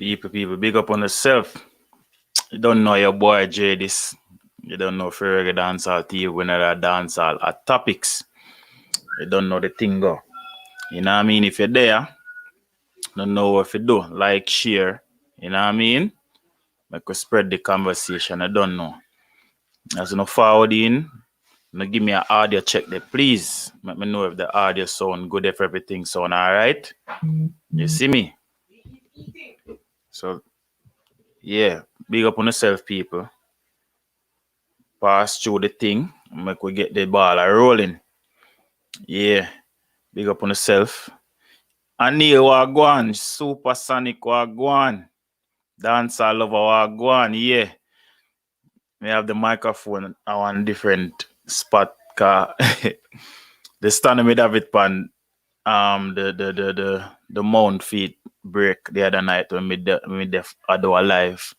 People, big up on yourself. You don't know your boy J this. You don't know for reggae dancehall TV when there dancehall at topics. You don't know the thing go. You know what I mean? If you're there, don't know what to do. Like, share. You know what I mean? Make us spread the conversation. I don't know. As you know, forward in, now give me an audio check there, please. Let me know if the audio sound good, if everything sound alright. You see me? So, yeah, big up on yourself, people. Pass through the thing, make we get the ball rolling. Yeah, big up on yourself. Anil Wagwan, Supersonic Wagwan, Dancehall Lover Wagwan, yeah. We have the microphone on different spot, car. The stand with David pan the mount feet break the other night when me the other live.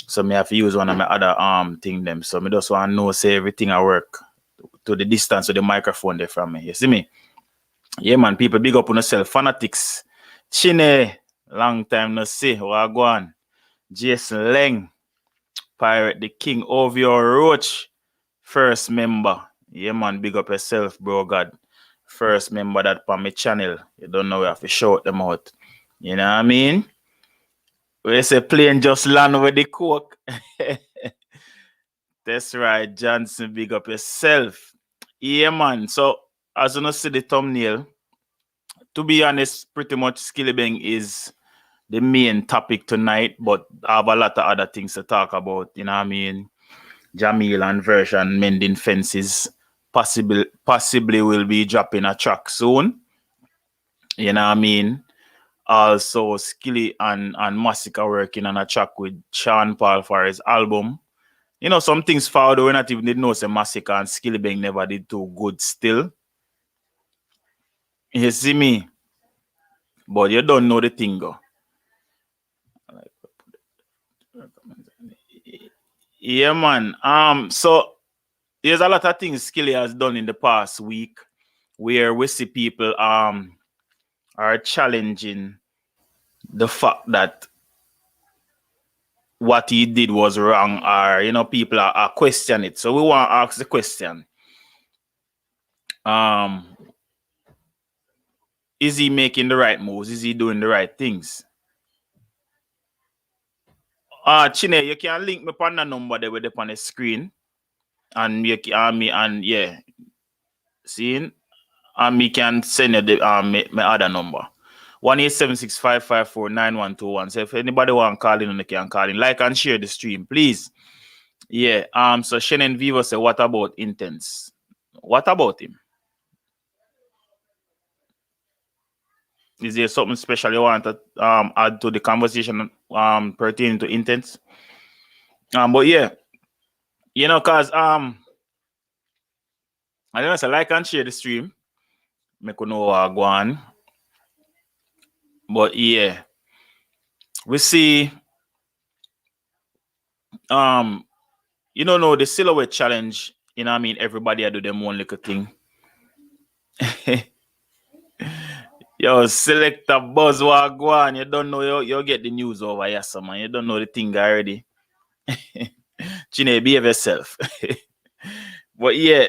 So me have to use one of my other thing them. So me just want to know say everything I work to the distance of the microphone there from me. You see me? Yeah man, people big up on yourself. Fanatics. Chine, long time no see. Wagwan. Jason Leng. Pirate the King Ovio Roach. First member. Yeah man, big up yourself, bro God. First member that on my channel. You don't know we have to shout them out. You know what I mean? We say plane just land with the coke. That's right, Johnson, big up yourself. Yeah, man. So, as you know, see the thumbnail, to be honest, pretty much Skillibeng is the main topic tonight, but I have a lot of other things to talk about. You know what I mean? Jamil and Version mending fences. Possibly will be dropping a track soon. You know what I mean? Also, Skilli and Massacre working on a track with Sean Paul for his album. You know, some things found we not even did know say Massacre and Skillibeng never did too good still. You see me? But you don't know the thing go. Yeah, man. So there's a lot of things Skilli has done in the past week where we see people are challenging the fact that what he did was wrong, or you know, people are questioning it. So we want to ask the question. Is he making the right moves? Is he doing the right things? Chine, you can link me on the number there with up on the screen. And you can me and yeah. See? And me can send you the my other number. 1-876-554-9121. So if anybody want to call in, they can call in. Like and share the stream, please. Yeah. So Shannon Vivo say, what about Intense? What about him? Is there something special you want to add to the conversation pertaining to Intense? But yeah, you know, cause I don't know, so like and share the stream. Make you know what go on. But yeah, we see you know the silhouette challenge, you know what I mean? Everybody I do them one little thing. Yo, select a buzz what go on. You don't know you get the news over here, so man. You don't know the thing already. Chine, behave yourself. But yeah,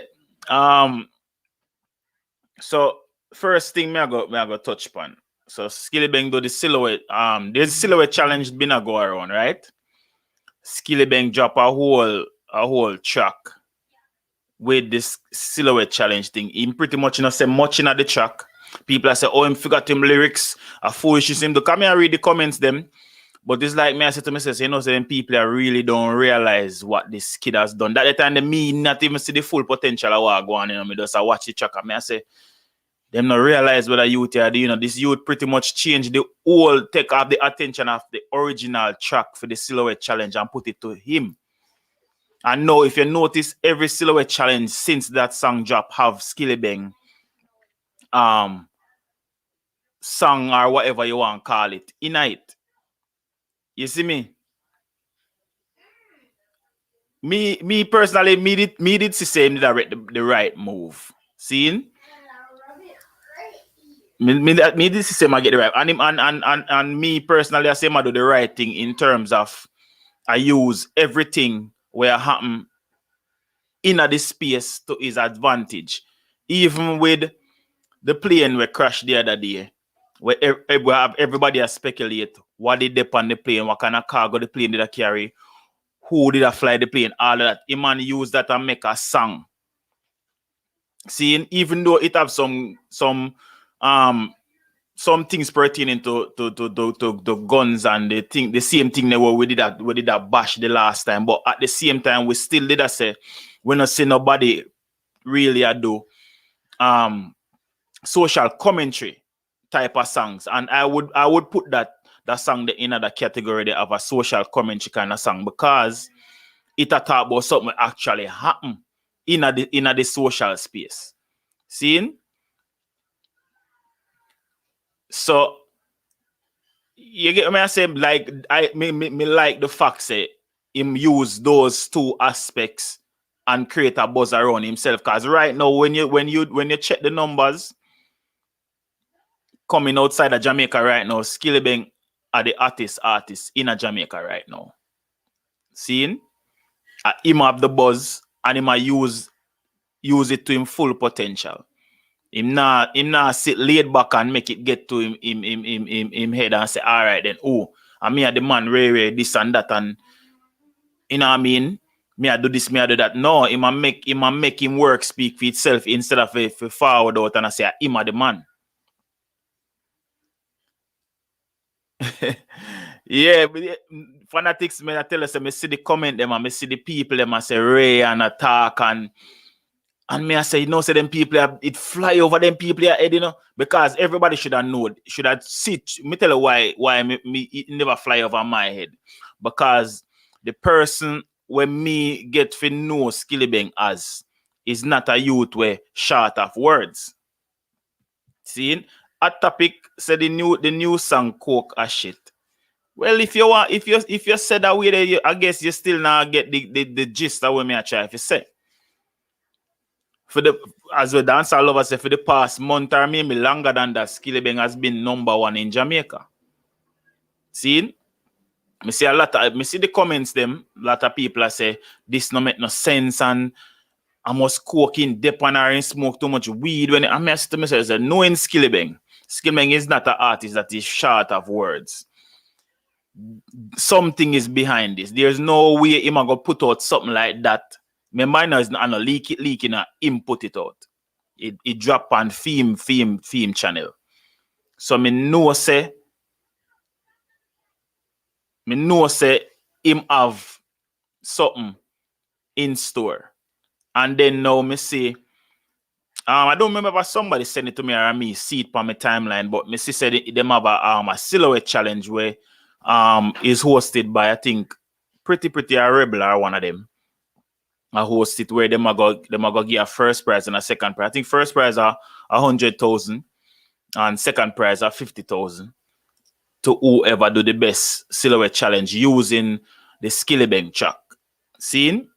so first thing me I go touch upon. So Skillibeng do the silhouette. There's silhouette challenge been a go around, right? Skillibeng drop a whole track with this silhouette challenge thing. He pretty much you know say much in the track. People are say, oh, him forgot him lyrics, a foolishness him to come here and read the comments them. But it's like me, I said to myself, you know, so them people are really don't realize what this kid has done. That the time they me not even see the full potential of what go on, you know, me just I watch the track and me I say, them not realize whether youth are, you know, this youth pretty much change the whole, take off the attention of the original track for the silhouette challenge and put it to him. And now, if you notice, every silhouette challenge since that song drop have Skillibeng song or whatever you want to call it in it. You see me? Me personally, me did see say the right move. Seeing? Me this system I get the right. And him and me personally, I say I do the right thing in terms of I use everything where happen in the space to his advantage. Even with the plane we crashed the other day, where everybody has speculate what did they on the plane, what kind of cargo the plane did I carry, who did I fly the plane, all of that. Him man use that and make a song. Seeing even though it have some things pertaining to guns and the same thing that we did that bash the last time, but at the same time we still did that say we not see nobody really do social commentary type of songs, and I would put that song in the category of a social commentary kind of song, because it a talk about something actually happen in the social space. Seeing? So you get me I say, like me like the fact say him use those two aspects and create a buzz around himself. Because right now when you check the numbers coming outside of Jamaica right now, Skilli Beng are the artist in Jamaica right now. Seeing? Him have the buzz and him use it to him full potential. Him not sit laid back and make it get to him head and say, all right then, oh, I mean the man Ray this and that, and you know what I mean? Me I do this, me I do that. No, him make him work speak for itself instead of if forward out and I say him a the man. Yeah, but fanatics, me I tell us, I see the comment them and I see the people them I say Ray and attack and me I say, you know, say them people it fly over them people head, you know, because everybody should have known, should have sit. Me tell you why me it never fly over my head, because the person when me get to know Skillibeng as is not a youth where short of words. See, a topic said the new song coke a shit. Well, if you said that way, I guess you still not get the gist of what me I try to say. For the as we dancehall lovers say, for the past month or maybe longer than that, Skillibeng has been #1 in Jamaica. See? Me see the comments them, a lot of people are say this no make no sense and I must coke in dip and smoke too much weed when I mess to myself say knowing Skillibeng. Skillibeng is not an artist that is short of words. Something is behind this. There's no way him gonna put out something like that. My mind is not leaking and input it out. It drop on theme channel. So me know say him have something in store. And then now me see I don't remember if somebody sent it to me or me see it on my timeline, but me see said them have a silhouette challenge where is hosted by I think pretty a rebel or one of them. I host it where them are go give a first prize and a second prize. I think first prize are 100,000 and second prize are 50,000 to whoever do the best silhouette challenge using the Skillibeng track. Seen?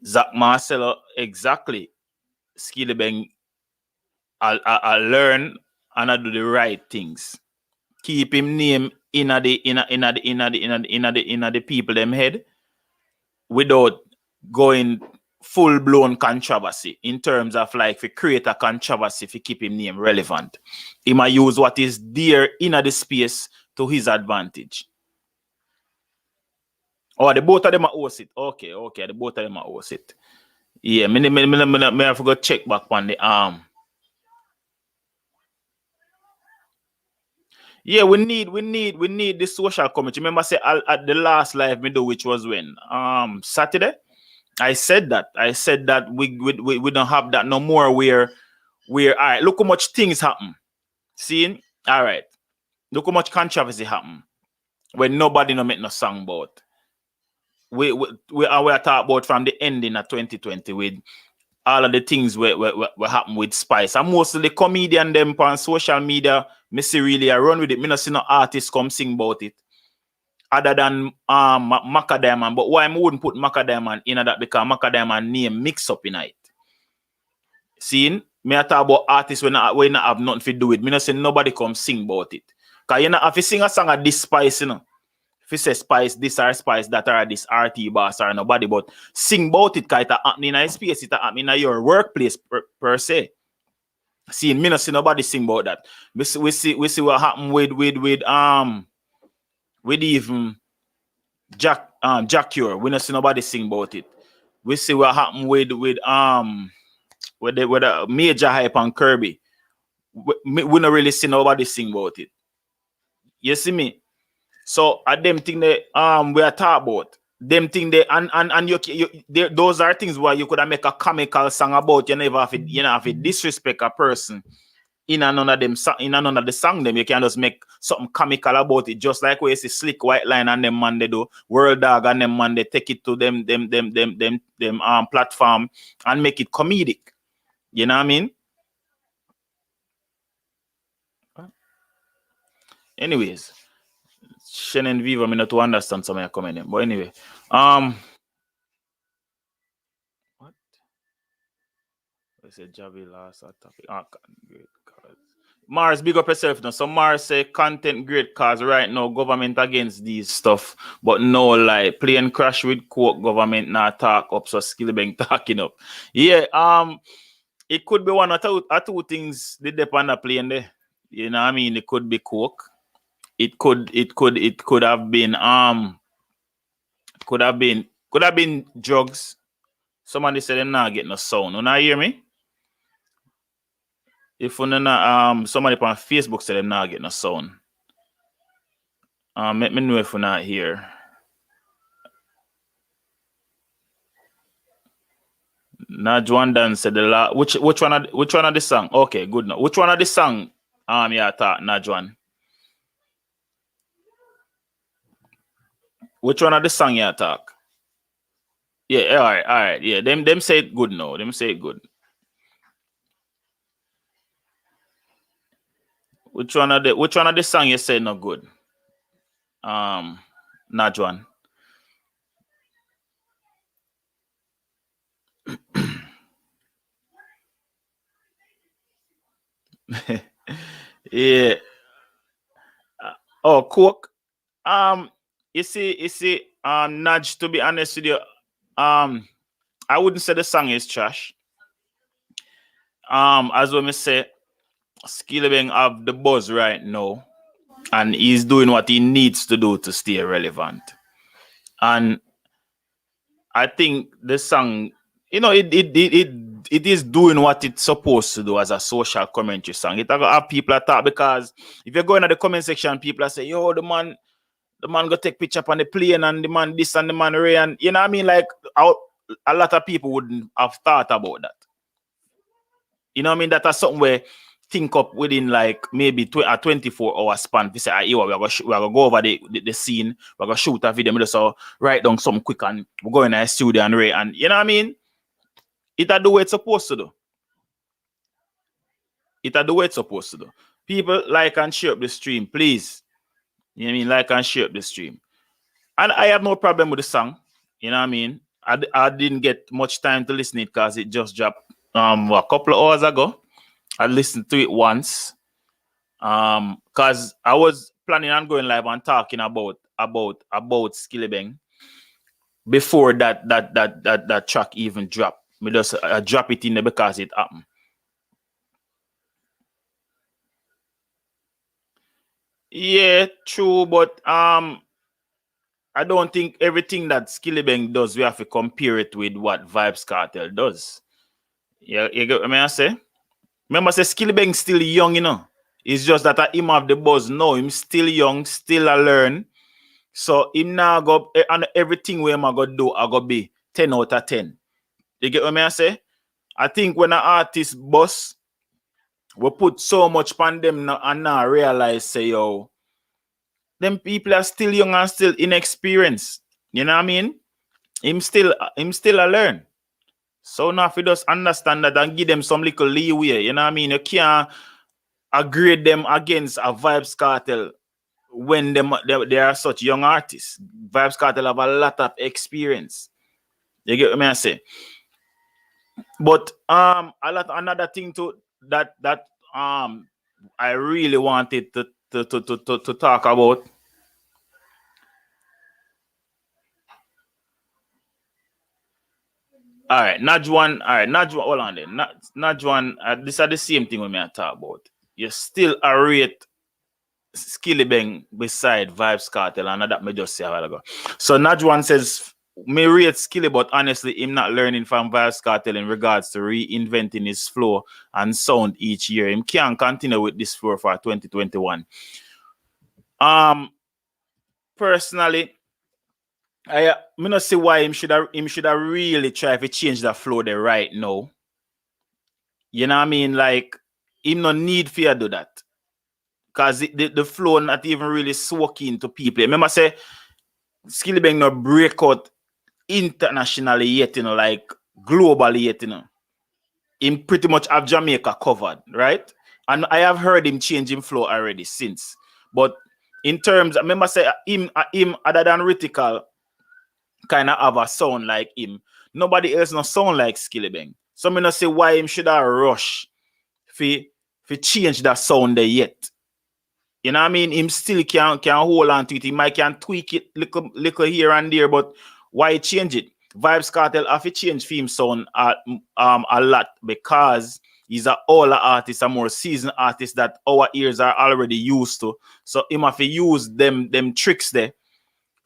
Zach Marcelo exactly. Skillibeng I learn and I do the right things. Keep him name in the people them head without going full-blown controversy in terms of like if create a controversy if keep him name relevant. He might use what is there in the space to his advantage. Oh, the both of them are host it. Okay, the both of them are host it. Yeah, me have to go check back on the Yeah, we need the social community. Remember, say at the last live me do, which was when Saturday. I said that we don't have that no more. Where all right, look how much things happen. Seeing all right, look how much controversy happen when nobody no make no song about. We are talk about from the ending of 2020 with all of the things where happen with Spice. And most of the comedian them on social media, me see really I run with it. Me not see no artists come sing about it. Other than Macadamia, but why I wouldn't put Macadamia in that because Macadamia name mix up in it. Seeing? Me I talk about artists when I not have nothing to do with. Me not say nobody come sing about it. Cause you know if you sing a song of this spice, you know. If you say spice this or spice that or this RT boss or nobody, but sing about it cause it happen in a space, it happen in your workplace per se. See, me not see nobody sing about that. We see what happened with even Jack Cure. We not see nobody sing about it. We see what happened with the major hype on Kirby. We not really see nobody sing about it. You see me? So at them thing they we are talking about. Them thing they and those are things where you could have make a comical song about. You never have to disrespect a person in and under them in and under the song them. You can just make something comical about it. Just like where you see Slick White Line and them man they do, World Dog and them man they take it to them platform and make it comedic. You know what I mean? Anyways, Shannon Viva, me not to understand some of your comment. But anyway, what? I said Javi last topic. Great cause. Mars, big up yourself now. So Mars say content great cause right now government against these stuff, but no lie. Plane crash with coke, government not talk up, so Skillibeng talking up. Yeah, it could be one or two things they depend on the plane there. You know what I mean? It could be coke. It could have been could have been drugs. Somebody said them not getting no sound. You not hear me? If you not somebody on Facebook said them not getting no sound. Let me know if you're not here. Najwan Dan said which one of the song? Okay, good now. Which one of the song? Yeah, thought Najwan. Which one of the song you talk? Yeah, all right. Yeah, them say it good now. Them say it good. Which one of the song you say not good? Najwan. Yeah. Coke. You see, Nudge, to be honest with you, I wouldn't say the song is trash. As when me say, Skillibeng have the buzz right now, and he's doing what he needs to do to stay relevant. And I think the song, it is doing what it's supposed to do as a social commentary song. It have people attack because if you go into the comment section, people say, yo, the man go take picture on the plane and the man this and the man Ray, and you know what I mean? Like a lot of people wouldn't have thought about that. You know what I mean? That's something where think up within like maybe a 24-hour span. We say, we're gonna go over the scene, we're gonna shoot a video, so write down something quick and we're going to a studio and Ray, and you know what I mean? It had the way it's supposed to do. It had the way it's supposed to do. People like and share up the stream, please. You know what I mean? Like and share up the stream. And I have no problem with the song. You know what I mean? I didn't get much time to listen it because it just dropped a couple of hours ago. I listened to it once. Because I was planning on going live and talking about Skillibeng before that track even dropped. Me just drop it in there because it happened. Yeah, true, but I don't think everything that Skillibeng does, we have to compare it with what Vybz Kartel does. Yeah, you get what I say? Remember, say Skillibeng still young, you know. It's just that him have the buzz now. Him still young, still a learn. So him now go and everything we him go do, I go be 10 out of 10. You get what I say? I think when an artist buzz, we put so much on them and now realize, say, yo, them people are still young and still inexperienced. You know what I mean? Him still a learn. So now if you just understand that and give them some little leeway, you know what I mean? You can't grade them against a Vybz Kartel when they are such young artists. Vybz Kartel have a lot of experience. You get what I say? But another thing to that I really wanted to talk about. All right, Najwan. All right, Najwan. Hold on there. Najwan. This are the same thing we may talk about. You still a rate Skillibeng beside Vybz Kartel, and that me just say a while ago. So Najwan says, me rate Skilli, but honestly, him not learning from Vybz Kartel in regards to reinventing his flow and sound each year. Him can't continue with this flow for 2021. Personally, me not see why him should have really try to change that flow there right now. You know what I mean? Like, him no need for do that. Because the flow not even really soaking to people. Remember say Skillibeng no break out internationally yet, like globally yet, Him pretty much have Jamaica covered, right? And I have heard him changing flow already since. But in terms, I remember say him other than Ritical kind of have a sound like him. Nobody else no sound like Skillibeng. So me not say why him should have rush for change that sound there yet. You know what I mean? Him still can hold on to it. He might can tweak it little here and there, but why change it? Vybz Kartel have to change theme sound a lot because he's an older artist, a more seasoned artist that our ears are already used to. So him have to use them tricks there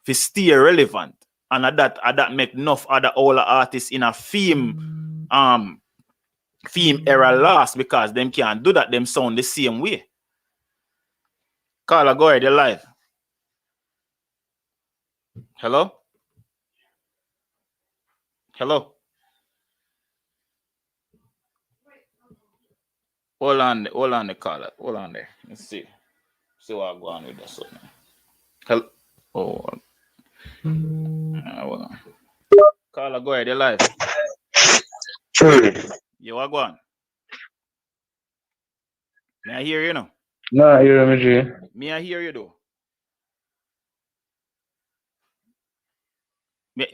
to stay relevant. And that make enough other older artists in a theme era last because them can't do that. Them sound the same way. Carla, go ahead, you're live. Hello? Hello? Hold on the caller. Hold on there. Let's see. See what I go on with this one. Hello? Oh, hold on. Caller, go ahead, you're live. You what go on? May I hear you now? Nah, hear me, G. May I hear you though?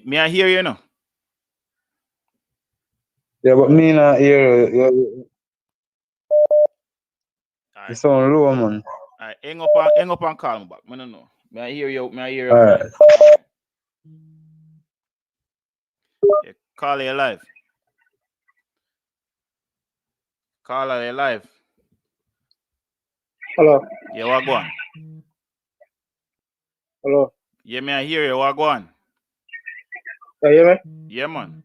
May I hear you now? Yeah, but me not hear you. You sound low, man. Alright, hang up and call me back. I don't know. May I hear you? May I hear you? All right. Yeah, call you live. Call you live. Hello. Yeah, what go on? Hello. Yeah, may I hear you? What go on? You hear me? Yeah, man.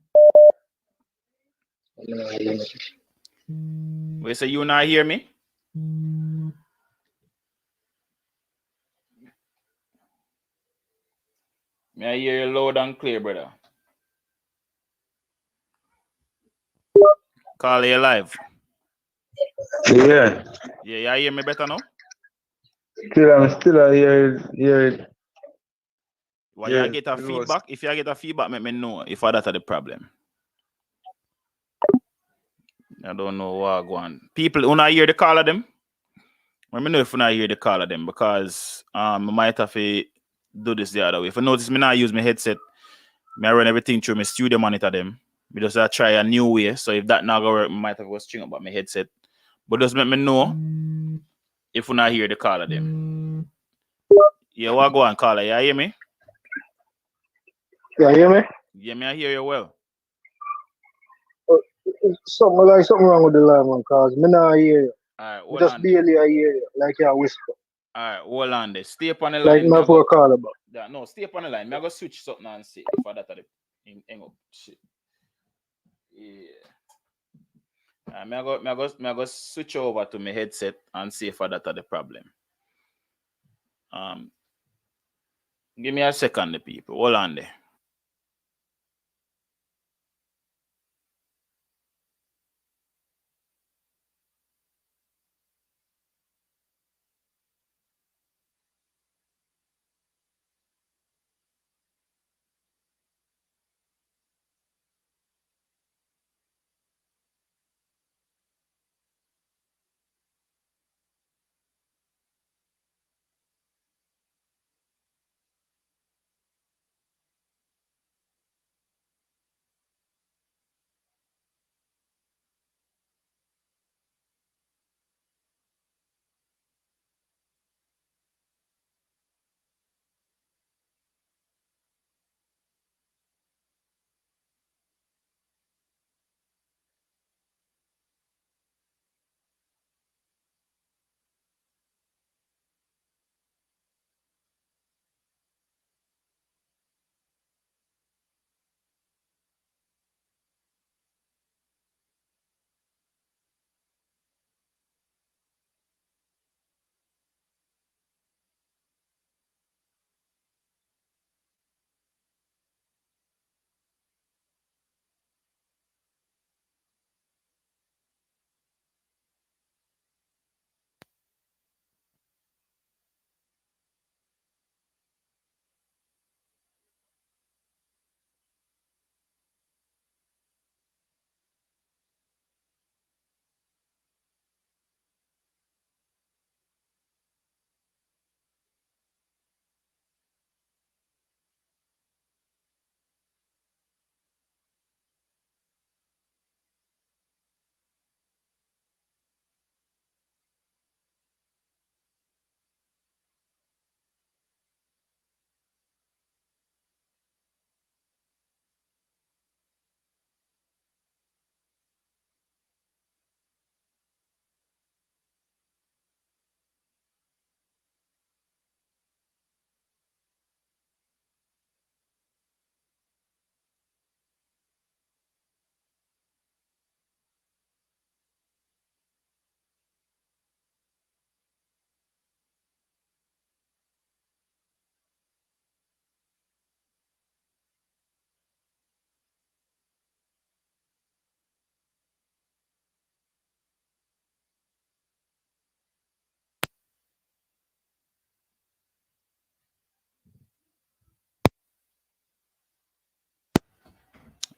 Wait, so you not hear me? May I hear you loud and clear, brother? Call you live. Yeah. Yeah, you hear me better now? I'm still hear it. Well, Yeah, you get a feedback. If you get a feedback, let me know if that's the problem. I don't know what go on. People who not hear the call of them. Let me know if you not hear the call of them because I might have to do this the other way. If you notice me not use my headset, I run everything through my studio monitor them. Me just try a new way. So if that not gonna work, I might have to string up my headset. But just let me know if you not hear the call of them. Yeah, what go on, caller? You hear me? Yeah, hear me? Yeah, me I hear you well. Something wrong with the line, man, cause me not hear you. All right, Just barely I hear you, like you whisper. All right, hold on there. Stay up on the Like line. my poor call about. Yeah, no, stay up on the line. Me I go switch something and see if I that hang up. Shit. Yeah. Me I go switch over to my headset and see if that the problem. Give me a second, the people. Hold on there.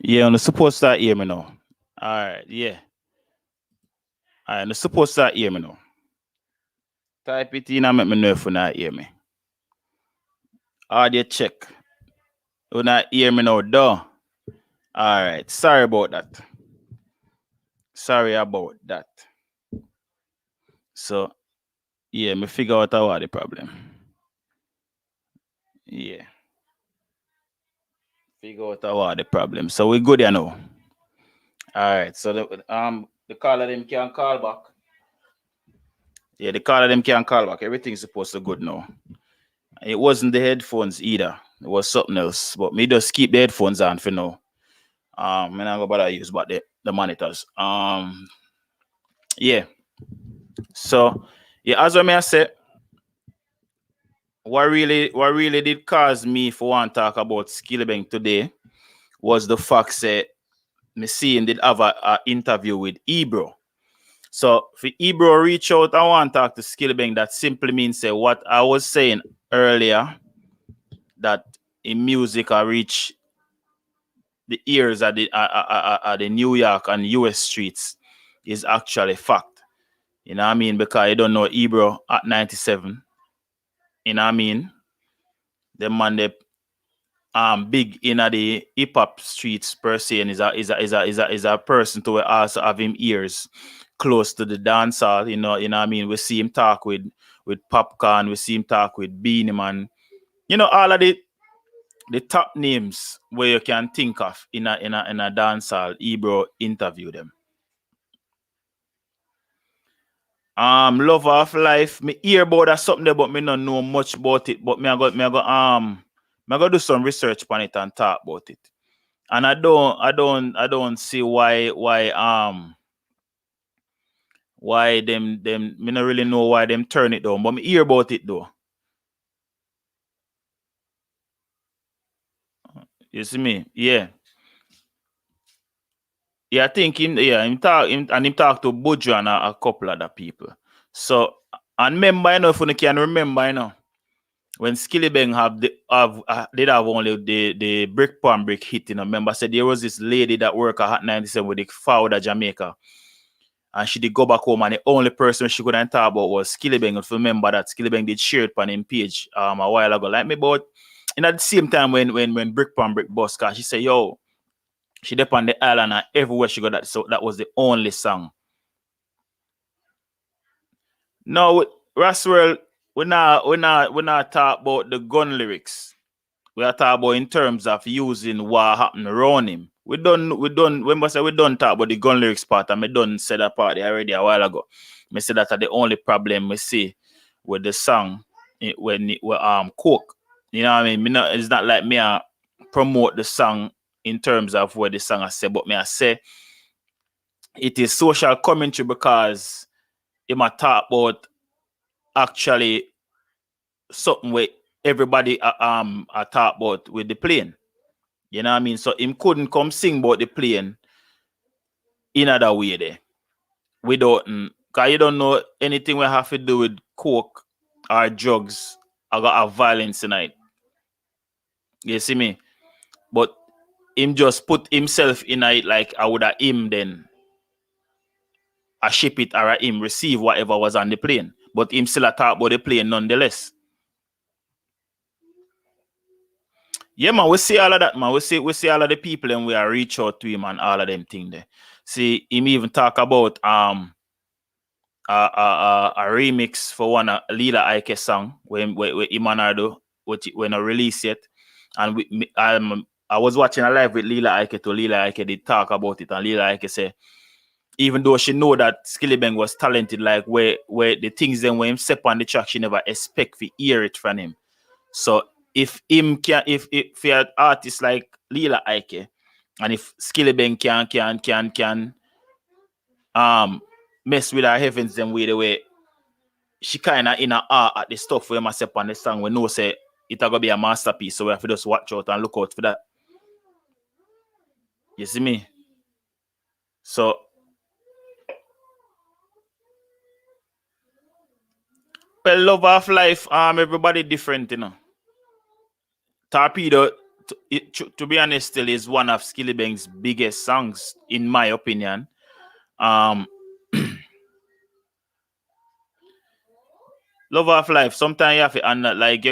Yeah, I'm supposed to hear me now. Alright, yeah. Alright, I'm supposed to hear me now. Type it in and make me know if you not hear me. Audio check. You not hear me now, though. Alright, sorry about that. Sorry about that. So, yeah, me figure out what the problem. Yeah. Figure out what the problem. So we good here now. Alright, so the caller them can call back. Yeah, the caller them can call back. Everything's supposed to good now. It wasn't the headphones either. It was something else. But me just keep the headphones on for now. I'm not gonna bother use but the monitors. Yeah. So yeah, as I may say, what really did cause me for want to talk about Skillibeng today was the fact that me seeing did have a interview with Ibro. So for Ibro reach out, I want to talk to Skillibeng. That simply means say what I was saying earlier, that in music I reach the ears of the New York and US streets is actually fact. You know what I mean? Because you don't know Ibro at 97. You know what I mean? The man they big in the hip hop streets per se, and is a person to also have him ears close to the dancehall. You know what I mean? We see him talk with Popcorn, we see him talk with Beanie Man. You know, all of the top names where you can think of in a dancehall, Ibro interview them. Love of life. Me hear about that something there, but me not know much about it. But me I go do some research on it and talk about it. And I don't see why them me not really know why them turn it down, but me hear about it though. You see me? Yeah. Yeah, I think him talk to Buju and a couple other people. So and remember, if you can remember, when Skilli Beng did have only the brick pan brick hit, remember I said there was this lady that worked at Hot 97 with the founder Jamaica. And she did go back home, and the only person she couldn't talk about was Skillibeng. If you remember that Skillibeng did share it on him page a while ago. Like me, but at the same time when Brick Pan Brick bus, cause she said, yo, she dep on the island and everywhere she got that. So that was the only song. No, Roswell, we not talk about the gun lyrics. We are talking about in terms of using what happened around him. Remember say we don't talk about the gun lyrics part, and we done say that part already a while ago. Me say that are the only problem we see with the song when it cook. You know what I mean? It's not like me promote the song in terms of what the song I say, but me I say it is social commentary because it might talk about actually something where everybody talk about with the plane. You know what I mean? So him couldn't come sing about the plane in other way there. Without because you don't know anything we have to do with coke or drugs or got have violence tonight. You see me? But him just put himself in it like I would have him then I ship it or him receive whatever was on the plane. But him still a talk about the plane nonetheless. Yeah, man, we see all of that, man. We see all of the people and we are reach out to him and all of them thing there. See him even talk about a remix for one Lila Iké song when Imanado when I release it, and I was watching a live with Lila Iké to Lila Iké did talk about it, and Lila Iké say even though she know that Skillibeng was talented, like where the things then when him step on the track, she never expect to hear it from him. So if him can if you're an artist like Lila Iké, and if Skillibeng can mess with our heavens then way the way she kind of in a art at the stuff where myself on the song we know say it gonna be a masterpiece, so we have to just watch out and look out for that. You see me? So well, love of life, everybody different, Torpedo to be honest, still is one of Skilli Beng's biggest songs, in my opinion. Um, Love of Life. Sometimes you have to, and like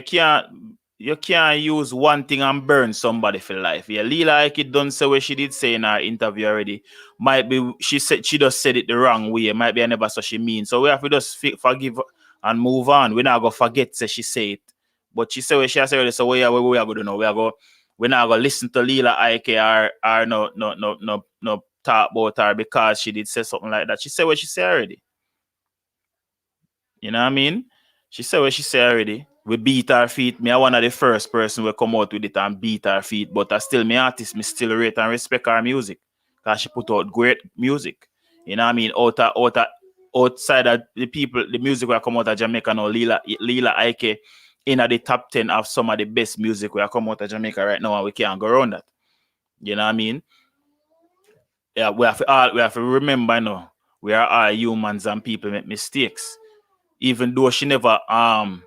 you can't use one thing and burn somebody for life. Yeah, Lila Iké done say what she did say in her interview already. Might be she just said it the wrong way. Might be I never saw she mean. So we have to just forgive and move on. We're not gonna forget say she say it. But she said what she has already. So we are going to know. We're not gonna listen to Lila Iké or no talk about her because she did say something like that. She said what she said already. You know what I mean? She said what she said already. We beat her feet. Me, I one of the first person who come out with it and beat her feet. But I still, me artist, me still rate and respect her music. Because she put out great music. You know what I mean? Outside of the people, the music will come out of Jamaica now, Lila Iké in the top 10 of some of the best music will come out of Jamaica right now, and we can't go around that. You know what I mean? Yeah, we have to remember, you know, we are all humans and people make mistakes. Even though she never own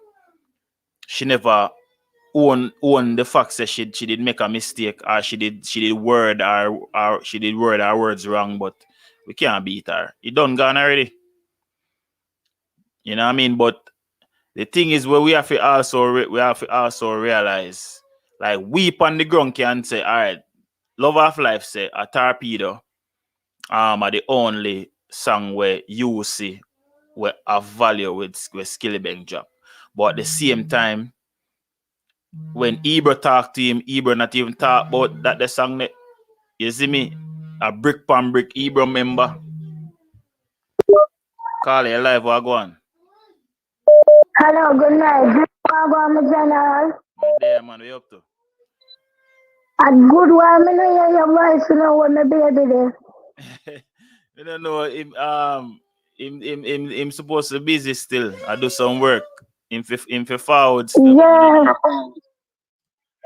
the fact that she did make a mistake, or she did word our words wrong, but we can't beat her. It done gone already. You know what I mean? But the thing is, where we have to also realize, like, we on the ground can say, all right, Love of Life say a torpedo are the only song where you see where a value with Skillibeng drop. But at the same time, when Ibro talk to him, Ibro not even talk about that the song that, you see me, a brick pan brick Ibro member. Call it live or go on. Hello, good night. Good my general. Man, there man, we up to. A good one, me know hear your voice, you know, when the baby there. I don't know. Him supposed to be busy still. I do some work. Him for forward still. Yeah.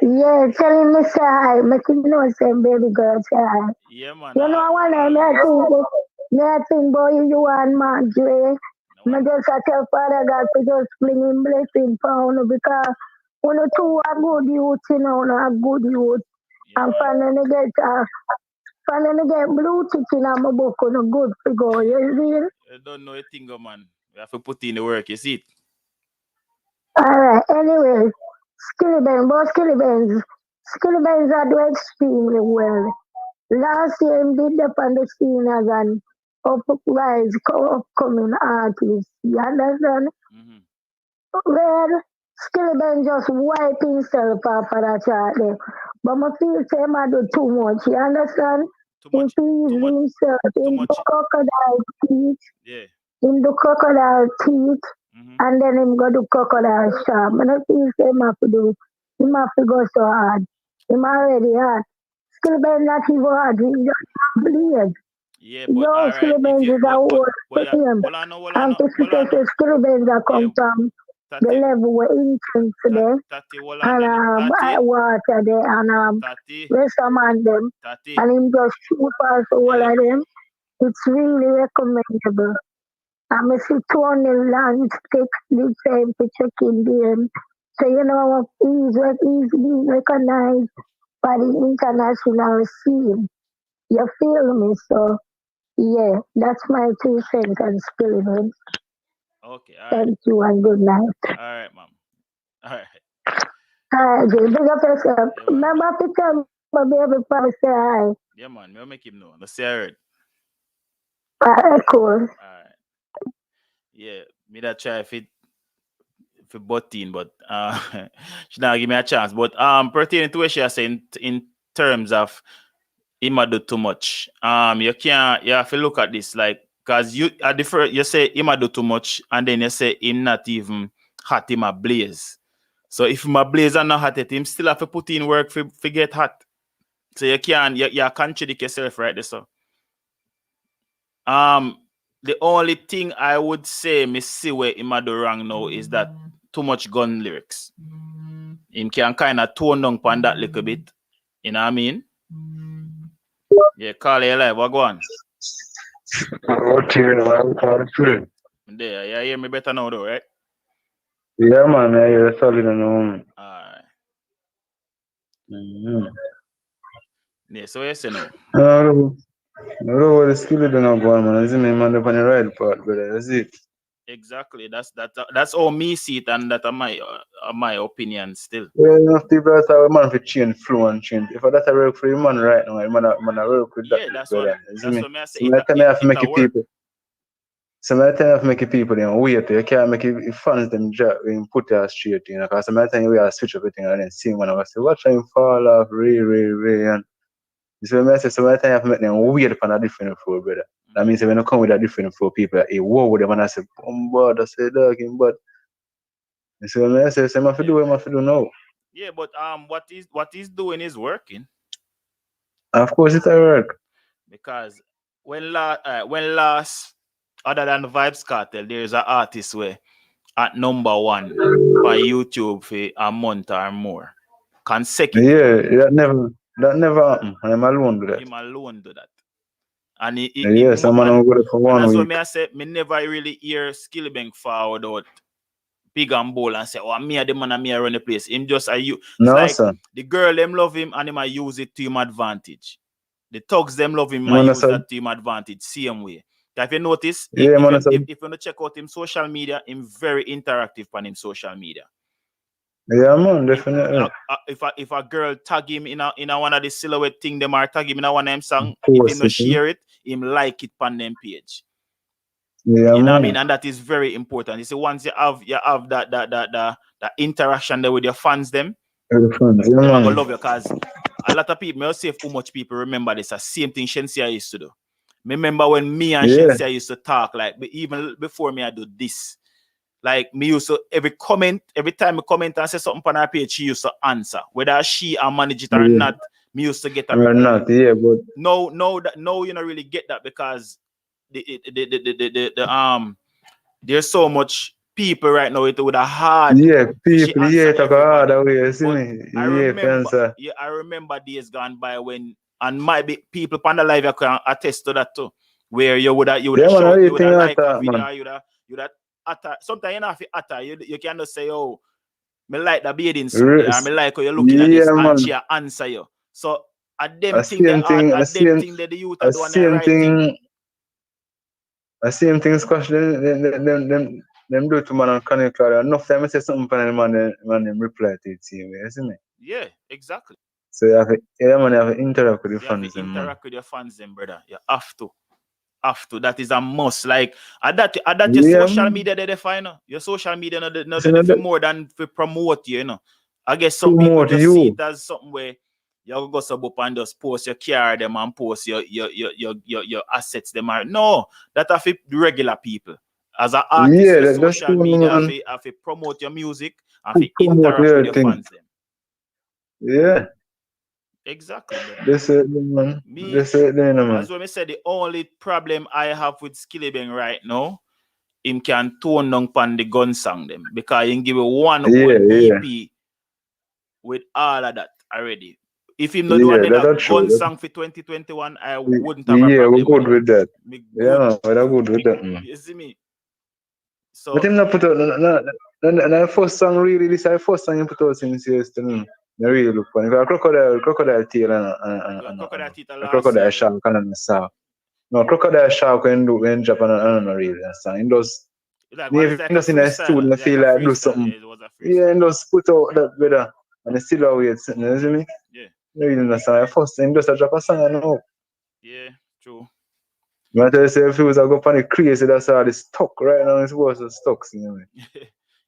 Yeah, tell him to say hi. Make him know say baby girl say hi. Yeah, man. You know, I want to think about you and Marjorie. I just tell Father God to just bring him blessing for you because when you two are good youth, you know, a good youth. Yeah, and finally get blue tick in my book on a good figure, you see? I don't know a thing, man. We have to put in the work, you see it? Alright, anyway, Skillibengs are doing extremely well. Last year, he did up on the scene as an upcoming artist. You understand? Mm-hmm. Well, Skillibeng just wipe himself off of that chart there. But I feel say I do too much. You understand? Too He much. feeds himself in the crocodile teeth. Yeah. In the crocodile teeth. Mm-hmm. And then him go do crocodile sharp. I don't feel say him have to do. Him have to go so hard. Him already hard. Skillibeng not even hard. He just bleed. Yeah, but Yo, all right. Skillibeng is a word for him. And to say Skillibeng that come from the level where Inching today, and Ayahwata there, and rest of them, and him just shoot past all of them. It's really recommendable. I see Tony Lance take the same to check in them. So you know, he's being recognized by the international scene. You feel me? So yeah, that's my 2 cents on Skillibeng. Okay, all right. Thank you and good night. All right, ma'am. All right. Hi, big up yourself. Remember to tell my baby papa say hi. Yeah, man. We'll make him know. Let's say I heard. Cool. All right. Yeah, me that try fit for button, but she not give me a chance. But pertaining to what she has saying in terms of him a do too much. You have to look at this like because you at the first you say him a do too much, and then you say him not even hot, him a blaze. So if him a blaze and not hot at him, still have to put in work for get hot. So you contradict yourself right there. So the only thing I would say me see where him a do wrong now is that too much gun lyrics. Him can kind of tone down on that little bit. You know what I mean? Yeah, call it live. What go on? What you know, I'm artistry. There, you hear me better now though, right? Yeah, man, I hear solid and Alright. Yeah, so yes, you know. No, what the skill do not go on, man. I see me man up on the right part, brother. That's it. Exactly. That's how me see it, and that are my opinion still. Yeah, enough people that have a man for change flow and change. If that's a work for a man right now, man I work with that, Yeah, that's brother. what You see that's me? what me I say. So I tell me I have to make it work. people. So I tell you I have to make it people, you know, wait. You can't make it fans them drop and put that straight, you know, because sometimes we have to switch everything and then see when I was say, watch him fall off, and you see what I say? So I tell you I have to make them weird upon a different flow, brother. That means when you come with a different flow, people are, hey, whoa, with them and I say, but I say, dog, but you see what I say? So I have to do what I have to do now. Yeah, but what he's doing is working. Of course, it's a work. Because when last other than Vybz Kartel, there is an artist where at number 1 on YouTube for a month or more consecutive. Yeah, that never happened. I'm alone with that. Him alone do that. And Yes, I'm gonna go there for 1 that's week. what me I say. Me never really hear Skillibeng forward out big and bold and say, "Oh, me a the man and me a run the place." Him just it's No, like sir. the girl them love him and him a use it to him advantage. The thugs them love him Man, and use sir. that to him advantage. Same way. If you notice, Yeah, man, if you want to check out him social media, him very interactive on him social media. Yeah, man, definitely. If a girl tag him in a one of the silhouette thing, them are tag him in a one of them song. Post if him not it, share it, him like it on them page. Yeah, You know man. what I mean? And that is very important. You see, once you have that interaction there with your fans, them, The fans, yeah, them are man. gonna love you because a lot of people, I'll see if how much people remember this. The same thing Shensia used to do. Me remember when me and Shensia used to talk, like even before me I do this. Like me used to every time I comment and say something on her page, she used to answer. Whether she and manage it or not, me used to get a or not, yeah, but no, you don't really get that because there's so much people right now with a hard people, talk hard away, you see me? I remember days gone by when and might be people on the live can attest to that too, where you would have show you would have like a video, you'd have utter sometimes you know if you utter you can just say, oh, me like the bathing suit there, me like how you're looking at this, and she answer you. So at them thing that the youth are doing the right thing. The same thing squash them do to man and Connie Clara. Enough time I say something for them man them reply to it same way, you see me? Yeah, exactly. So you have to interact with the fans. You have to interact with your fans, them, brother. You have to. That is a must. Like your social media they define. Your social media not more than for promote you, you know. I guess some people just see it as something where you go sub up and just post your car them and post your assets them are no, that are for regular people. As an artist, your social media have to promote your music and to interact with your fans them. Yeah. Exactly, brother. That's it, man. That's it, man. As when I said, the only problem I have with Skillibeng right now, him can tone down on the gun song them because he give one EP with all of that already. If him not do another gun song for 2021, I wouldn't have a problem. We're good with that. Yeah, we're good with that, man. You see me? So, but him not put out the first song really. This is the first song he put out since yesterday. I really look funny. Crocodile tail and crocodile shark and saw. No, crocodile shark when Japan and really song. He does. Maybe just in a studio feel like do something. Yeah, and just put out that better and still always sitting. You see me? Yeah. Really understand. First thing just a drop a song and know. Yeah, true. I tell you, say if it was a go on the crazy, that's how it's stuck right now. It's worse than stuck, you know.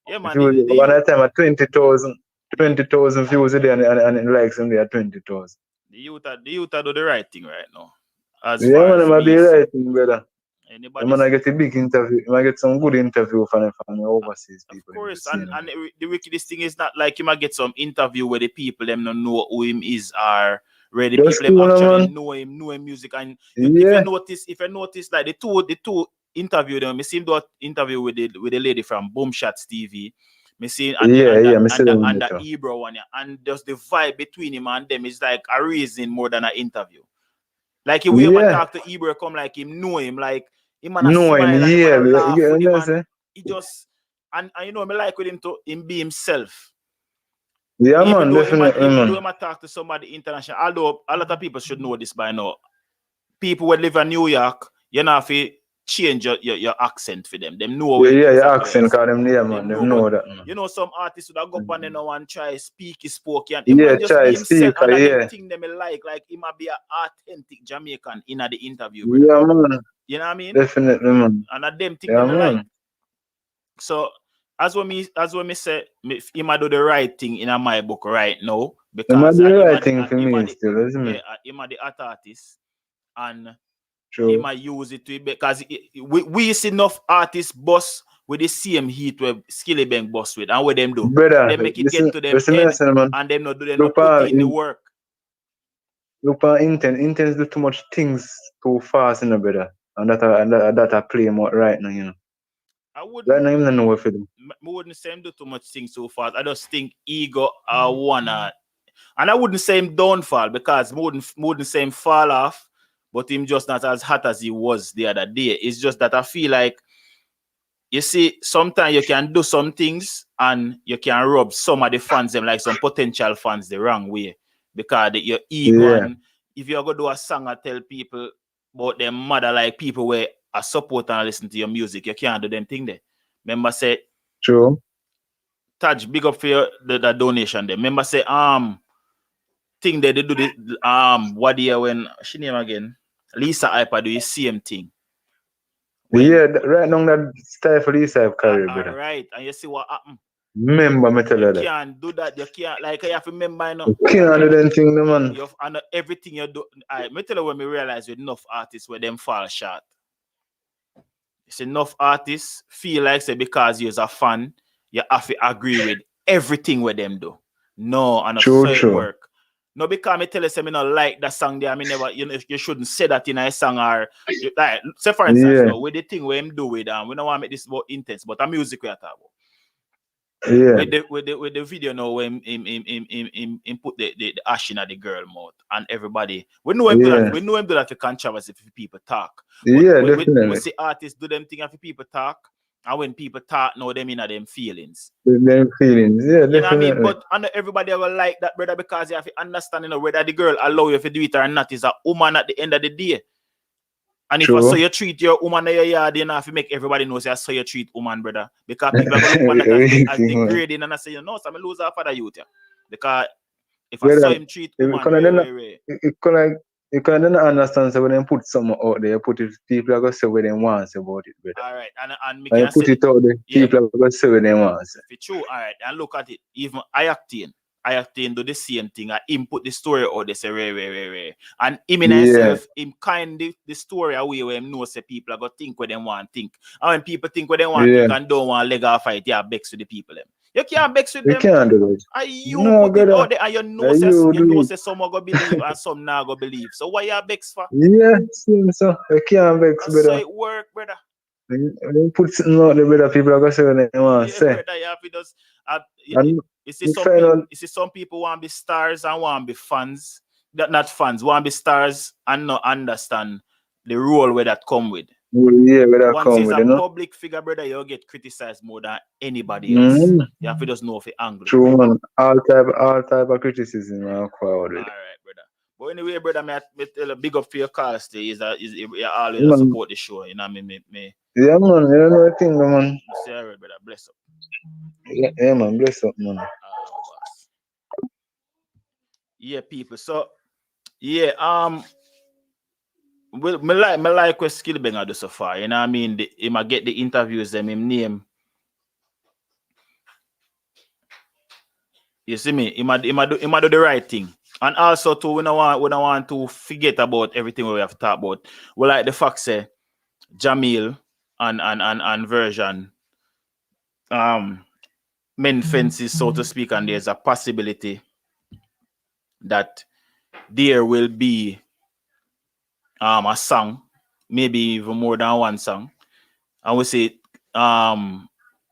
Yeah, man. One time at 20,000 views a day and likes in there 20,000. The youth do the right thing right now. As yeah, far man, as I'm me the right thing, brother. Anybody I get a big interview. I get some good interview from the overseas people. Of course, and the wickedest thing is not like you might get some interview where the people them don't know who him is or where the people them actually know him music. And if you notice like the two interview them, I see him do an interview with the lady from Boom Shots TV. Me see and the Ibro one, and just the vibe between him and them is like a reason more than an interview. Like he will talk to Ibro, come like him know him, like him and smile and him laugh with him, and he just and you know me like with him to him be himself. Yeah, Even man, definitely, man. though I talk to somebody international, although a lot of people should know this by now. People who live in New York, you know, if you change your accent for them. Them know Yeah, exactly your accent, what cause them there, man. They know that, man. you know, some artists would have go up and then one try speak his spoke and Yeah, man just try be himself speaker, and yeah. them thing them like he might be an authentic Jamaican in the interview, brother. Yeah, man. You know what I mean? Definitely, man. And them thing Yeah, them man. like. So as when me say he might do the right thing in my book right now because It might be the right thing for me still, isn't it? he might the art artist and True. he might use it to because we see enough artists boss with the same heat where Skilli Beng boss with and what them do. Brother, They make it get to them listen, man. and them not do them Look not put in the work. Look for Intense do too much things too fast, you know, brother. And that I play more right now, you know. I wouldn't Right now, I'm not know for them. I wouldn't say him do too much things so fast. I just think ego wanna, and I wouldn't say him downfall because wouldn't say him fall off, but him just not as hot as he was the other day. It's just that I feel like you see, sometimes you can do some things and you can rub some of the fans them like some potential fans the wrong way because your ego and if you're gonna do a song and tell people about their mother like people where I support and listen to your music, you can't do them thing there. Remember say True. Taj, big up for your the donation there. Remember say thing they do the what year when she name again? Lisa Iké do the same thing. Right now that style for this type career, brother. Right, and you see what happened. Remember me tell you that. You can't do that. You can't like you have to remember, you know. You can't do them thing, man. You have, and everything you do. Me tell you when me realize with enough artists where them fall short. It's enough artists feel like say because you're a fan, you have to agree with everything where them do. No, and a work. No, because me tell you, say me not like that song there. I mean, never. You shouldn't say that in a song or like. Say for instance, no, with the thing where him do with we don't want to make this more intense, but a music we are talking about. Yeah. With the video now when him put the ash in at the girl mouth and everybody we know him do that. We know him do that for controversy if people talk. Definitely. We see artists do them thing if people talk, and when people talk, now them in them feelings. Them feelings, yeah, you definitely. know what I mean? But I know everybody will like that, brother, because you have to understand, you know, whether the girl allow you to do it or not is a woman at the end of the day. And if I saw you treat your woman in your yard, you have to make everybody know I saw you treat woman, brother. Because people are going to look at that as degrading and I say, you know, so I'm lose half of the youth. Yeah. Because if I saw him treat woman, you can understand so when they put something out there, you put it, people are going to say what they want about it, brother. All right. And you put it out there, people are going to say what they want. If it's true, all right. And look at it. Even Ayahwata do the same thing. I input the story out. They say rare. And him in himself, him kind the story away where him know say people are gonna think what they want to think. And when people think what they want to think and don't want leg off fight, yeah, vex with the people them. You can't vex with them. You can't do it. And you put it out there and you know say some are gonna believe and some not gonna believe. So why you vex for? Yeah, same so. You can't vex, brother. So it work, brother. When you put something out there, brother, people are gonna say what they want to say. Brother, you have to just you see some people want to be stars and want to be fans. Not fans, want to be stars and not understand the role where that come with. Yeah, where that once come it's with, a you know? public figure, brother, you'll get criticized more than anybody else. You have to just know if it angle. True, man. All type of criticism are forward with. All right, brother. But anyway, brother, me tell a big up for your call stay. You always support the show. You know me. Yeah, man. You don't know a thing, man. Say all right, brother. Bless up. Yeah, man. Bless up, man. Yeah, people. So, yeah, well, me like what Skillibeng do so far. You know what I mean? He might get the interviews them him name. You see me? He might do the right thing. And also too, we don't want to forget about everything we have to talk about. We like the fact say Jamil and version men fences, so to speak, and there's a possibility that there will be a song, maybe even more than one song, and we say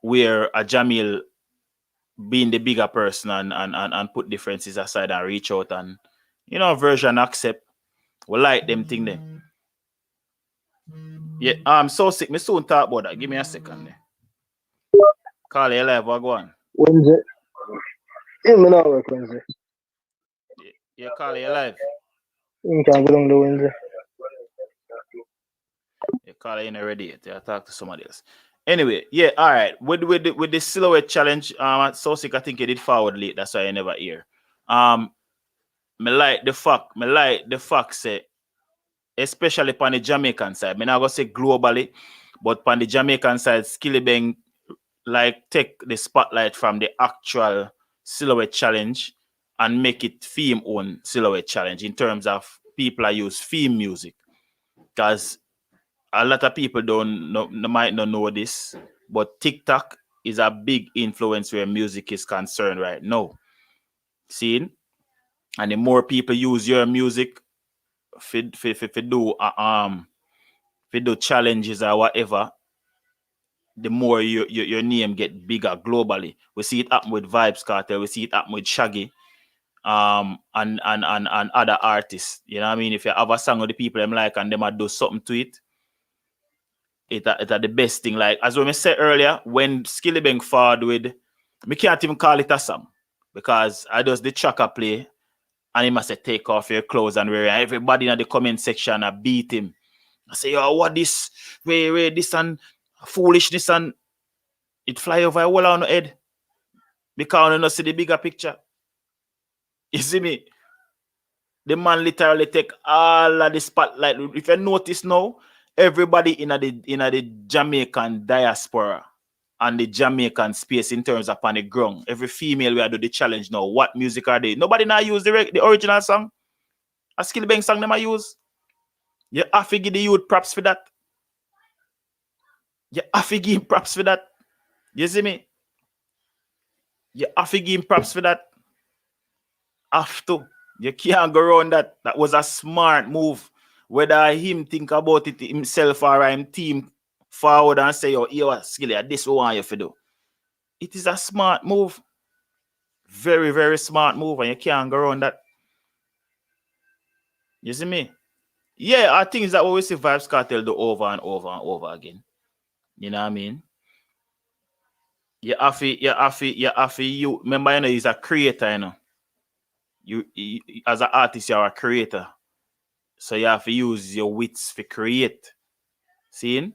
where a Jamil being the bigger person and put differences aside and reach out and version accept. We like them thing there. Yeah, I'm so sick. Me soon talk about that. Give me a second there. Call you live, what go on? Yeah, me not work Wednesday. You call it live. You can't go down the Wednesday. You call it in already. You talk to somebody else. Anyway, yeah, all right. With the silhouette challenge, so sick I think you did forward late. That's why I never hear. Me like the fact say, especially upon the Jamaican side. Me not gonna say globally, but upon the Jamaican side, Skillibeng like take the spotlight from the actual silhouette challenge and make it theme own silhouette challenge in terms of people that use theme music. Because a lot of people might not know this, but TikTok is a big influence where music is concerned right now. See? And the more people use your music for do challenges or whatever, the more your name get bigger globally. We see it happen with Vybz Kartel, we see it happen with Shaggy, and other artists. You know what I mean? If you have a song of the people them like and them a do something to it, it's the best thing. Like as we said earlier, when Skillibeng forward with, me can't even call it a song because I does the tracker play and he must say take off your clothes and wear. Everybody in the comment section I beat him. I say, yo, what this? Where this and foolishness and it fly over a wall on the head because you don't see the bigger picture. You see me? The man literally take all of the spotlight. If you notice now, everybody in the Jamaican diaspora and the Jamaican space in terms of on the ground, every female we do the challenge now. What music are they? Nobody now use the original song. A Skillibeng song them I use. You have to give the youth props for that. You have to give him props for that. You see me? You have to give him props for that. Have to. You can't go around that. That was a smart move. Whether him think about it himself or him team forward and say, yo, Skilly, this we want you to do. It is a smart move. Very, very smart move. And you can't go around that. You see me? Yeah, I think that what we see Vybz Kartel do over and over and over again. You know what I mean? You have to, remember, you know, he's a creator, you know. You as an artist, you're a creator. So you have to use your wits to create. Seeing?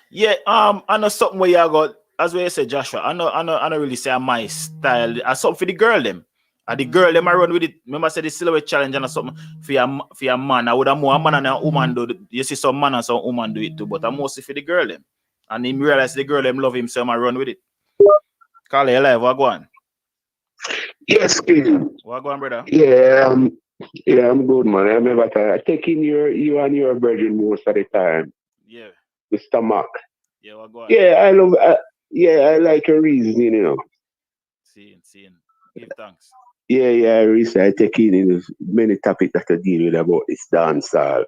Yeah, I know something where you got, as we say, Joshua. I know really say my style. I something for the girl them. And the girl them I run with it. Remember I said the silhouette challenge and something for your man. I would have more a man and a woman do. You see some man and some woman do it too, but I'm mostly for the girl them. And him realize the girl them love him, so I run with it. Call it alive, what go on? Yes, Skilli. What go on, brother? Yeah, I'm good, man. I remember taking you and your virgin most of the time. Yeah. The stomach. Yeah, what go on? Yeah, I like your reasoning, you know. Seeing. Give thanks. Yeah, I take in many topics that I deal with about this dancehall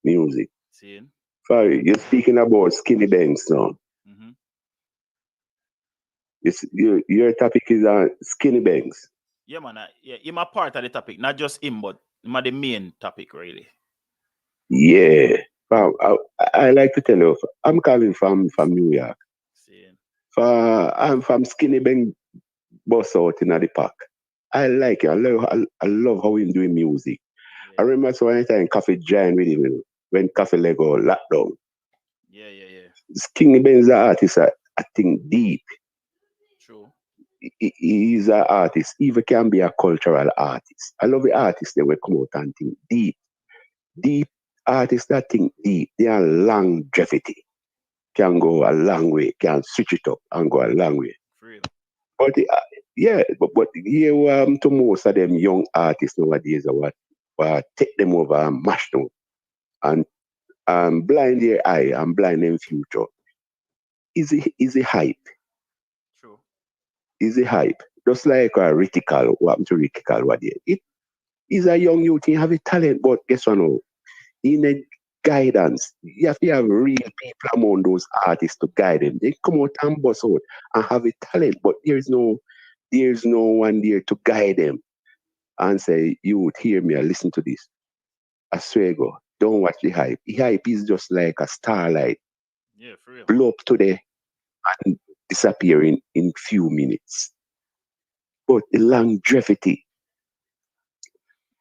music. Seeing. Sorry, you're speaking about Skillibeng now. Mm-hmm. Your topic is on Skillibeng. Yeah, man. I'm a part of the topic, not just him, but I'm the main topic, really. Yeah. I like to tell you, I'm calling from New York. Seeing. I'm from Skillibeng bus out in the park. I like it. I love how he's doing music. Yeah. I remember so one time Cafe joined with him when Cafe Lego lockdown. Yeah. Skillibeng is an artist, I think, deep. True. He's an artist. Even can be a cultural artist. I love the artists that will come out and think deep. Deep artists that think deep. They are longevity. Can go a long way. Can switch it up and go a long way. Real. But but here to most of them young artists nowadays are what take them over and mash them and blind their eye and blind them future. Is it hype? True. Is it hype? Just like Ritical, what happened to Ritical what it is a young youth, he have a talent, but guess what now? He need guidance. You have to have real people among those artists to guide them. They come out and bust out and have a talent, but there's no one there to guide them and say, you would hear me and listen to this. I swear God, don't watch the hype. The hype is just like a starlight. Yeah, for real. Blow up today and disappear in few minutes. But the longevity,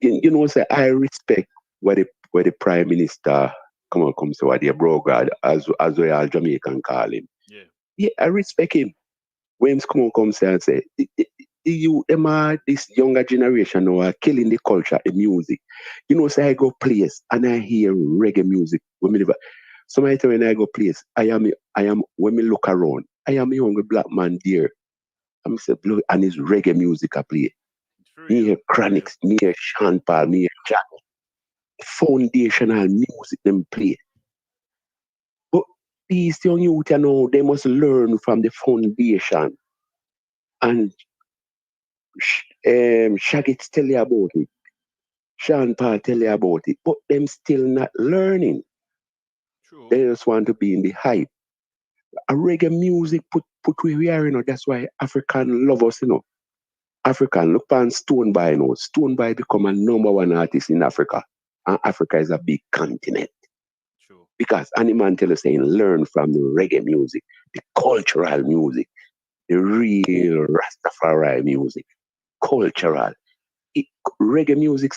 you know, say I respect what the Prime Minister comes to what the bro God, as we all Jamaican call him. Yeah. Yeah, I respect him. When he comes and say, this younger generation now are killing the culture, the music. You know, say I go place and I hear reggae music. Somebody tell me when I go place, I am when me look around, I am a young black man there. I'm say blue and his reggae music I play. Me hear Chronics, me hear Sean Paul, me hear Jack. Foundational music them play. But these young youth, you know, they must learn from the foundation. And Shaggy tell you about it. Sean Paul tell you about it. But them still not learning. True. They just want to be in the hype. A reggae music put where we are, you know. That's why African love us, you know. African, look on Stonebwoy, you know. Stonebwoy become a #1 artist in Africa. And Africa is a big continent. True. Because Animan tell us saying learn from the reggae music, the cultural music, the real Rastafari music, cultural. Reggae music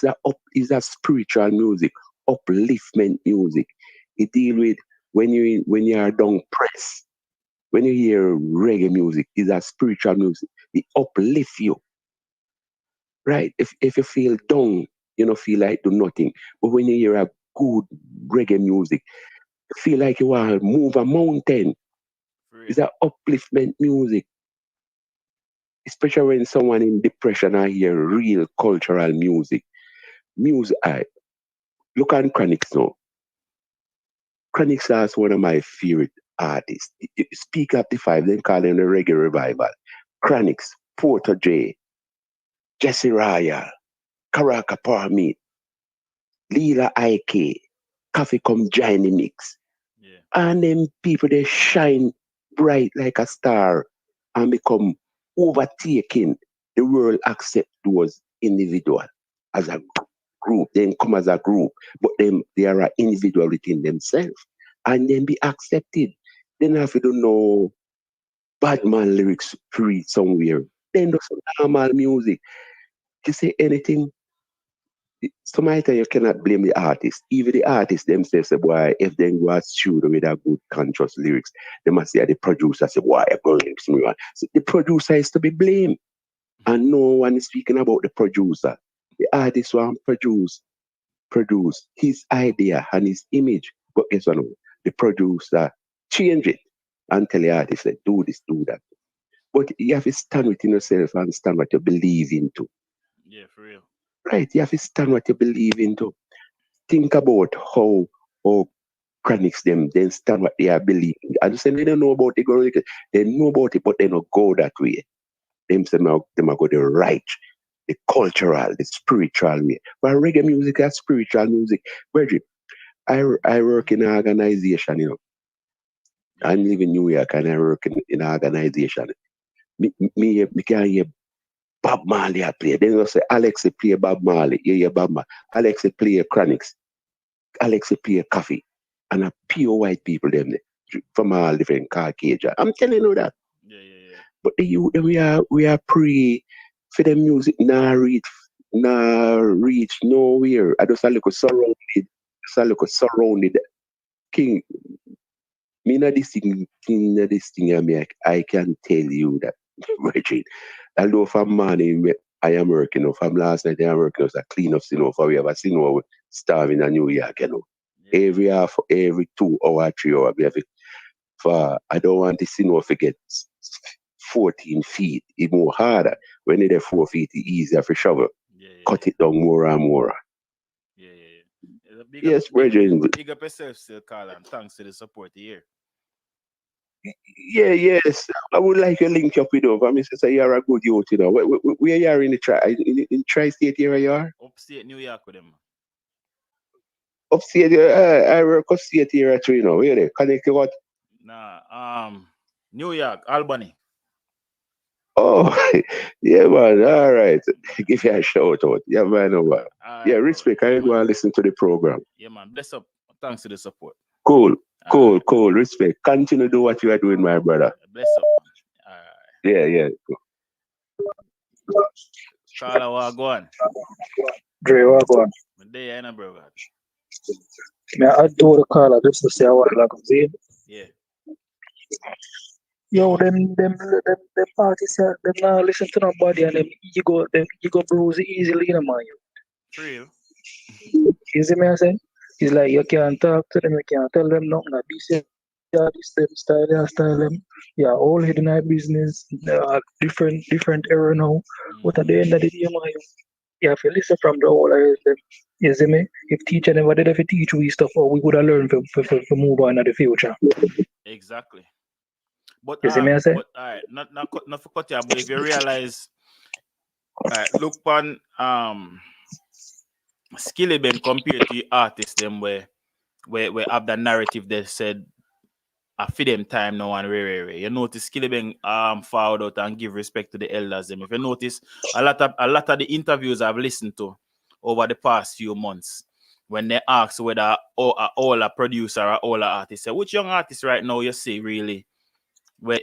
is a spiritual music, upliftment music. It deal with when you are down press. When you hear reggae music, it's a spiritual music. It uplift you. Right? If you feel down, you don't feel like do nothing. But when you hear a good reggae music, you feel like you want to move a mountain. It's an upliftment music. Especially when someone in depression I hear real cultural music. Look at Chronics now. Chronics is one of my favorite artists. Speak Up the Five, then call him the Reggae Revival. Chronics, Porter J, Jesse Raya, Karaka Parmeet, Lila Iké, Coffee Come Johnny Mix. Yeah. And them people, they shine bright like a star and become overtaking. The world accept those individual as a group, then come as a group, but them they are an individual within themselves and then be accepted. Then if you don't know bad man lyrics free somewhere, then do some normal music. You say anything, sometimes you cannot blame the artist. Even the artists themselves say, boy, if they go to studio with a good conscious lyrics, they must say the producer say, boy, I'm going to me one. So the producer is to be blamed. And no one is speaking about the producer. The artist want produce his idea and his image. But guess what? The producer change it and tell the artist, like, do this, do that. But you have to stand within yourself and stand what you believe into. Yeah, for real. Right, you have to stand what you believe into. Think about how chronics them, then stand what they are believing. I just say they don't know about it, they know about it, but they don't go that way. Them say them go the right, the cultural, the spiritual way. But reggae music is spiritual music. Bridget, I work in an organization, you know. I live in New York and I work in an organization. Me can hear Bob Marley I play. Then you say Alex play Bob Marley. Yeah, Bob Marley. Alex play Chronics. Alex play Coffee. And a pure white people them from all different Caucasian. I'm telling you that. Yeah. But the youth we are pre for the music reach nowhere. I just a look surrounded. King, me not this thing I can tell you that Reggie. Although from morning I am working, or from last night I am working as a clean up scene for we have a scene over starving in New York, you know. Yeah. Every 2 hours, 3 hours, we have it for I don't want the scene to get 14 feet. It's more harder. When it's 4 feet, it's easier for shovel. Cut it down more and more. Yeah. Yes, Reggie. Big up yourself, still, Carl, and thanks to the support here. Yeah, yes. I would like to link up with you. I mean, since you are a good youth, you know. Where you are in the in tri-state area you are? Upstate New York with them. Upstate, I work upstate area too, you know. Where they? Connecticut? Nah, New York, Albany. Oh, yeah, man. All right. Give you a shout out. Yeah, man. Right, yeah, respect. I go and listen to the program. Yeah, man. Bless up. Thanks to the support. Cool. Respect. Continue to do what you are doing, my brother. Bless up. Yeah. Carla, go on. Dre, what go on? There, you know, bro. Me, I do the caller just to say what like I'm saying. Yeah. Yo, them parties, them not listen to nobody and them ego bruise easily, you know, man. For real. You see me, I say? It's like you can't talk to them, you can't tell them nothing. Like this, yeah, this, them style them. Yeah, all hidden in business, different era now. But at the end of the day, man, you have to listen from the whole of them. You see me? If teacher never did, if you teach we stuff, we would have learned for move on in the future. Exactly. But You see me, I say? but all right, not for cut you, but if you realize, look on Skillibeng compared to artists them where have the narrative they said I feed them time now and rare. You notice Skillibeng forward out and give respect to the elders them. If you notice a lot of the interviews I've listened to over the past few months, when they ask whether all a producer or all a artist, say which young artist right now you see really where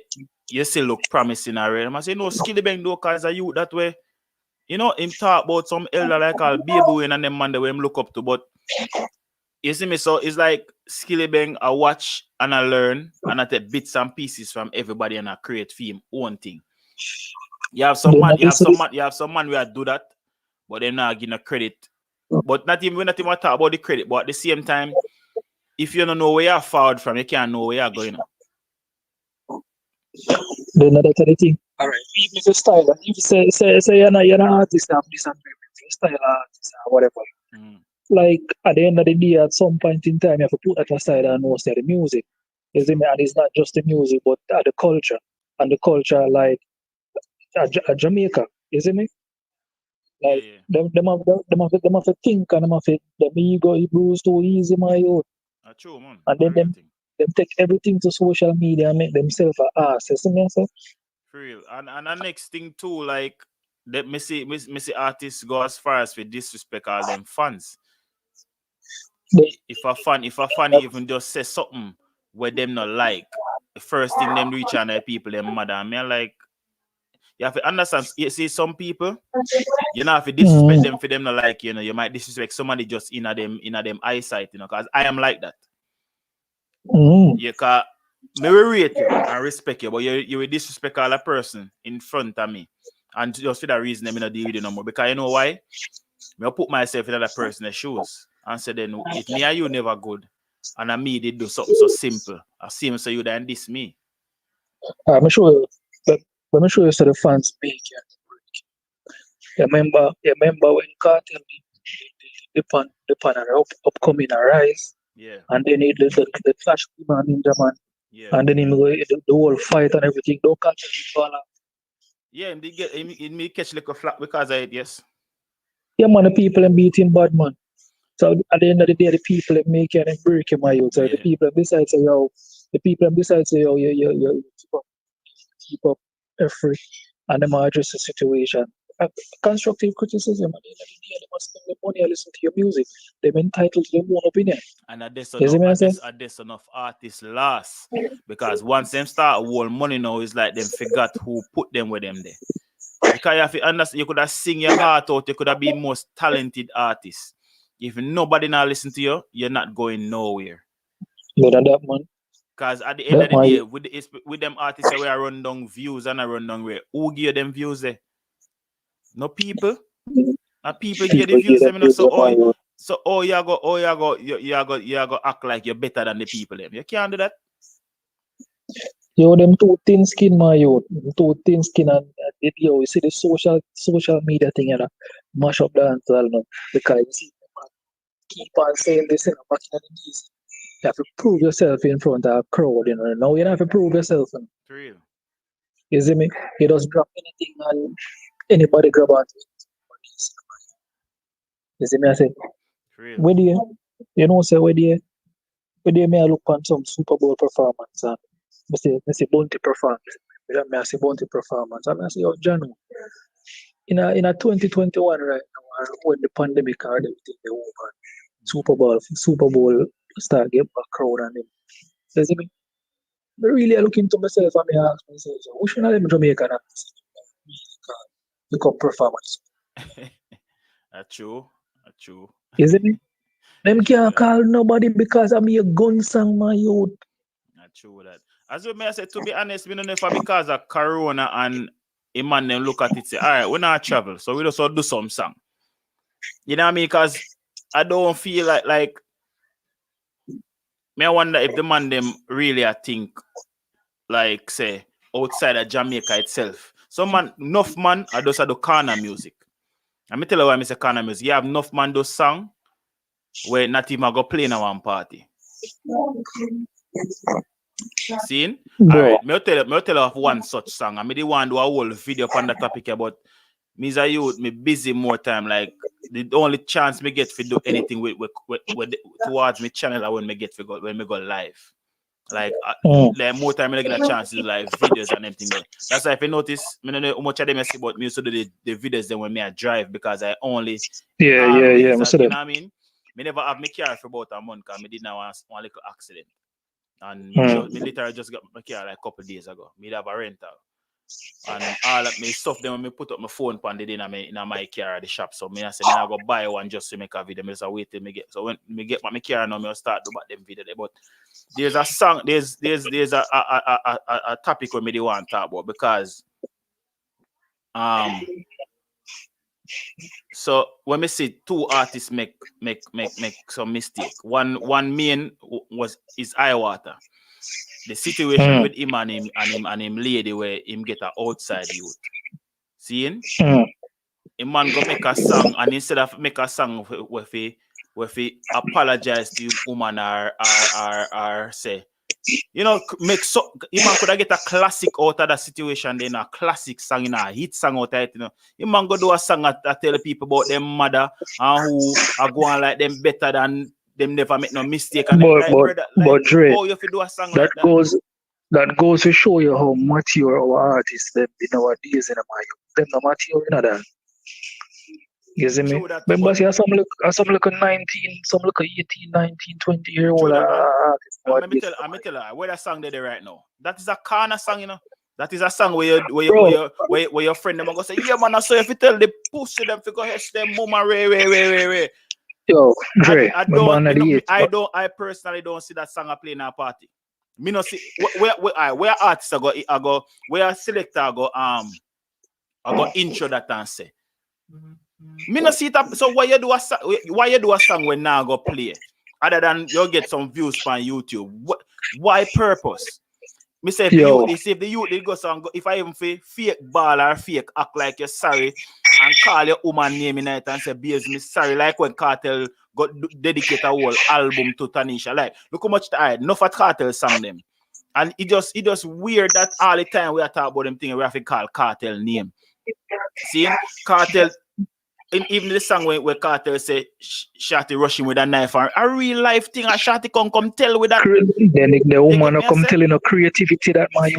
you still look promising already. I say no, Skillibeng do cause a youth that way. You know, him talk about some elder like Baby and them man that we him look up to, but you see me, so it's like Skillibeng, I watch and I learn and I take bits and pieces from everybody and I create for him own thing. You have some man where do that, but they're not giving a credit. But we're not even talk about the credit, but at the same time, if you don't know where you're forward from, you can't know where you're going. Then that's the thing. All right, even if you style, if you say you're an artist, I'm this and you style artist or whatever. Like at the end of the day, at some point in time, you have to put that aside and know the music. You see me? And it's not just the music, but the culture. And the culture, like Jamaica, you see me? Like them have to think and them have to them ego Ibro's too easy, my youth. True, man. And then them take everything to social media and make themselves an ass. You see me? For real. And the next thing too, like that me see artists go as far as we disrespect all them fans. If a fan even just say something where them not like, the first thing them reach on their people, them mad. I mean, like, you have to understand. You see, some people, you know, if you disrespect them for them not like, you know, you might disrespect somebody just in them eyesight, you know, because I am like that. You can me rate you and respect you, but you will disrespect all a person in front of me, and just for that reason, I'm not deal with you no more. Because you know why? I put myself in that person's shoes and say, then if me and you never good, and I me did do something so simple, I see him so you then diss me. Let me show you. Let me show you so the fans speak. You remember when Kartel the pan upcoming arise. Yeah. And then the Flash man Ninja man. Yeah. And then the whole fight and everything. Don't catch it. Yeah, he me catch like a flat because of it, yes. Yeah, man, the people and beating bad man. So at the end of the day, the people that make it and break him out. So the people besides say yo, you keep up effort and them address the situation. Constructive criticism, at the end of the day, they must spend the money and listen to your music. They're entitled to their own opinion. And there's enough artists lost. Because once them start whole money now, it's like them forgot who put them with them there. Because you have to understand, you could have sing your heart out, you could have been most talented artist. If nobody now listen to you, you're not going nowhere. Better that, man. Because at the end of the day, with them artists we are run down views and I run down where who give them views there? No people. And people give the views them. You go act like you're better than the people them. You can't do that. Yo, them too thin skin, my yo. Too thin skin and yo, you see the social media thing and mash up dancehall now. Because you see keep on saying this in back in the days. You have to prove yourself in front of a crowd, you know. Now you don't have to prove yourself. For real. You see me? You just drop anything and anybody grab onto it. You see me? I say, where do you know, say, where do you may I look on some Super Bowl performance and I say bounty performance. I say bounty performance. And I say, oh, John, in a 2021 right now, when the pandemic and everything they over, Super Bowl start get back crowd and them. You see me? really look into myself and I ask myself, so who should I them Jamaican artists become performance? That's true. Isn't it? Them can't call nobody because I'm a gun song, my youth. Not true that. As you may say, to be honest, we don't know if it's because of Corona and a man then look at it say, all right, we're not travel, so we just do some song. You know what I mean? Because I don't feel like me I wonder if the man them really I think like say outside of Jamaica itself. Some man, enough man are just do corner music. Let me tell you why I say corner music. You have enough man do song where not even go play in one party. Seen? Alright, me tell you of one such song. I mean the one do a whole video on the topic about me as a youth, me busy more time. Like the only chance me get to do anything with towards me channel are when me get to go when me go live. Like more time I get a chance to do like videos and everything. That's why if you notice, I don't know how much of them I see, but me used to do the videos then when me I drive because I only yeah. You know what I mean? Me never have my car for about a month because me did not want one little accident. And me literally just got my car like a couple of days ago. Me have a rental. And all of my stuff then when me put up my phone pan in my car at the shop. So me I say I go buy one just to make a video. Me just wait till me get. So when me get my car now, me start do back them video there. But there's a song, there's a topic where me want to talk about because so when we see two artists make some mistake, one main is Ayahwata. The situation with him and him lady where him get an outside youth. Seeing? A man go make a song and instead of make a song with he apologize to woman or say, you know, make so you man could get a classic out of that situation, then a classic song in a hit song out of it, you know. You man go do a song that tell people about them mother and who are going like them better than them never make no mistake. And but Dre, oh, you have to do a song that like that. That goes to show you how mature our artists them in our days in my youth. Them not mature, you know that. You see me? Remember, see, some look 19, some look 18, 19, 20-year-old artists. Let me tell you, where that song there right now. That is a corner song, you know. That is a song where your friend them go say, yeah man, so if you tell the pussy them to go hush them mama ray. Yo, Dre, I personally don't see that song playing a party. Me no see where artists I go where selector go intro that and say. Me no see it up. So why you do a song when now go play other than you get some views on YouTube? Why purpose? Me say if the youth they go song if I even fake ball or fake act like you're sorry and call your woman name in it and say Vybz me sorry like when Kartel got dedicate a whole album to Tanisha. Like look how much enough at Kartel sang them. And it just weird that all the time we are talking about them thing we have to call Kartel name. See Kartel even the song where Kartel say Shotty rushing with a knife and a real life thing and Shotty come tell with that. Then the woman come telling no creativity that man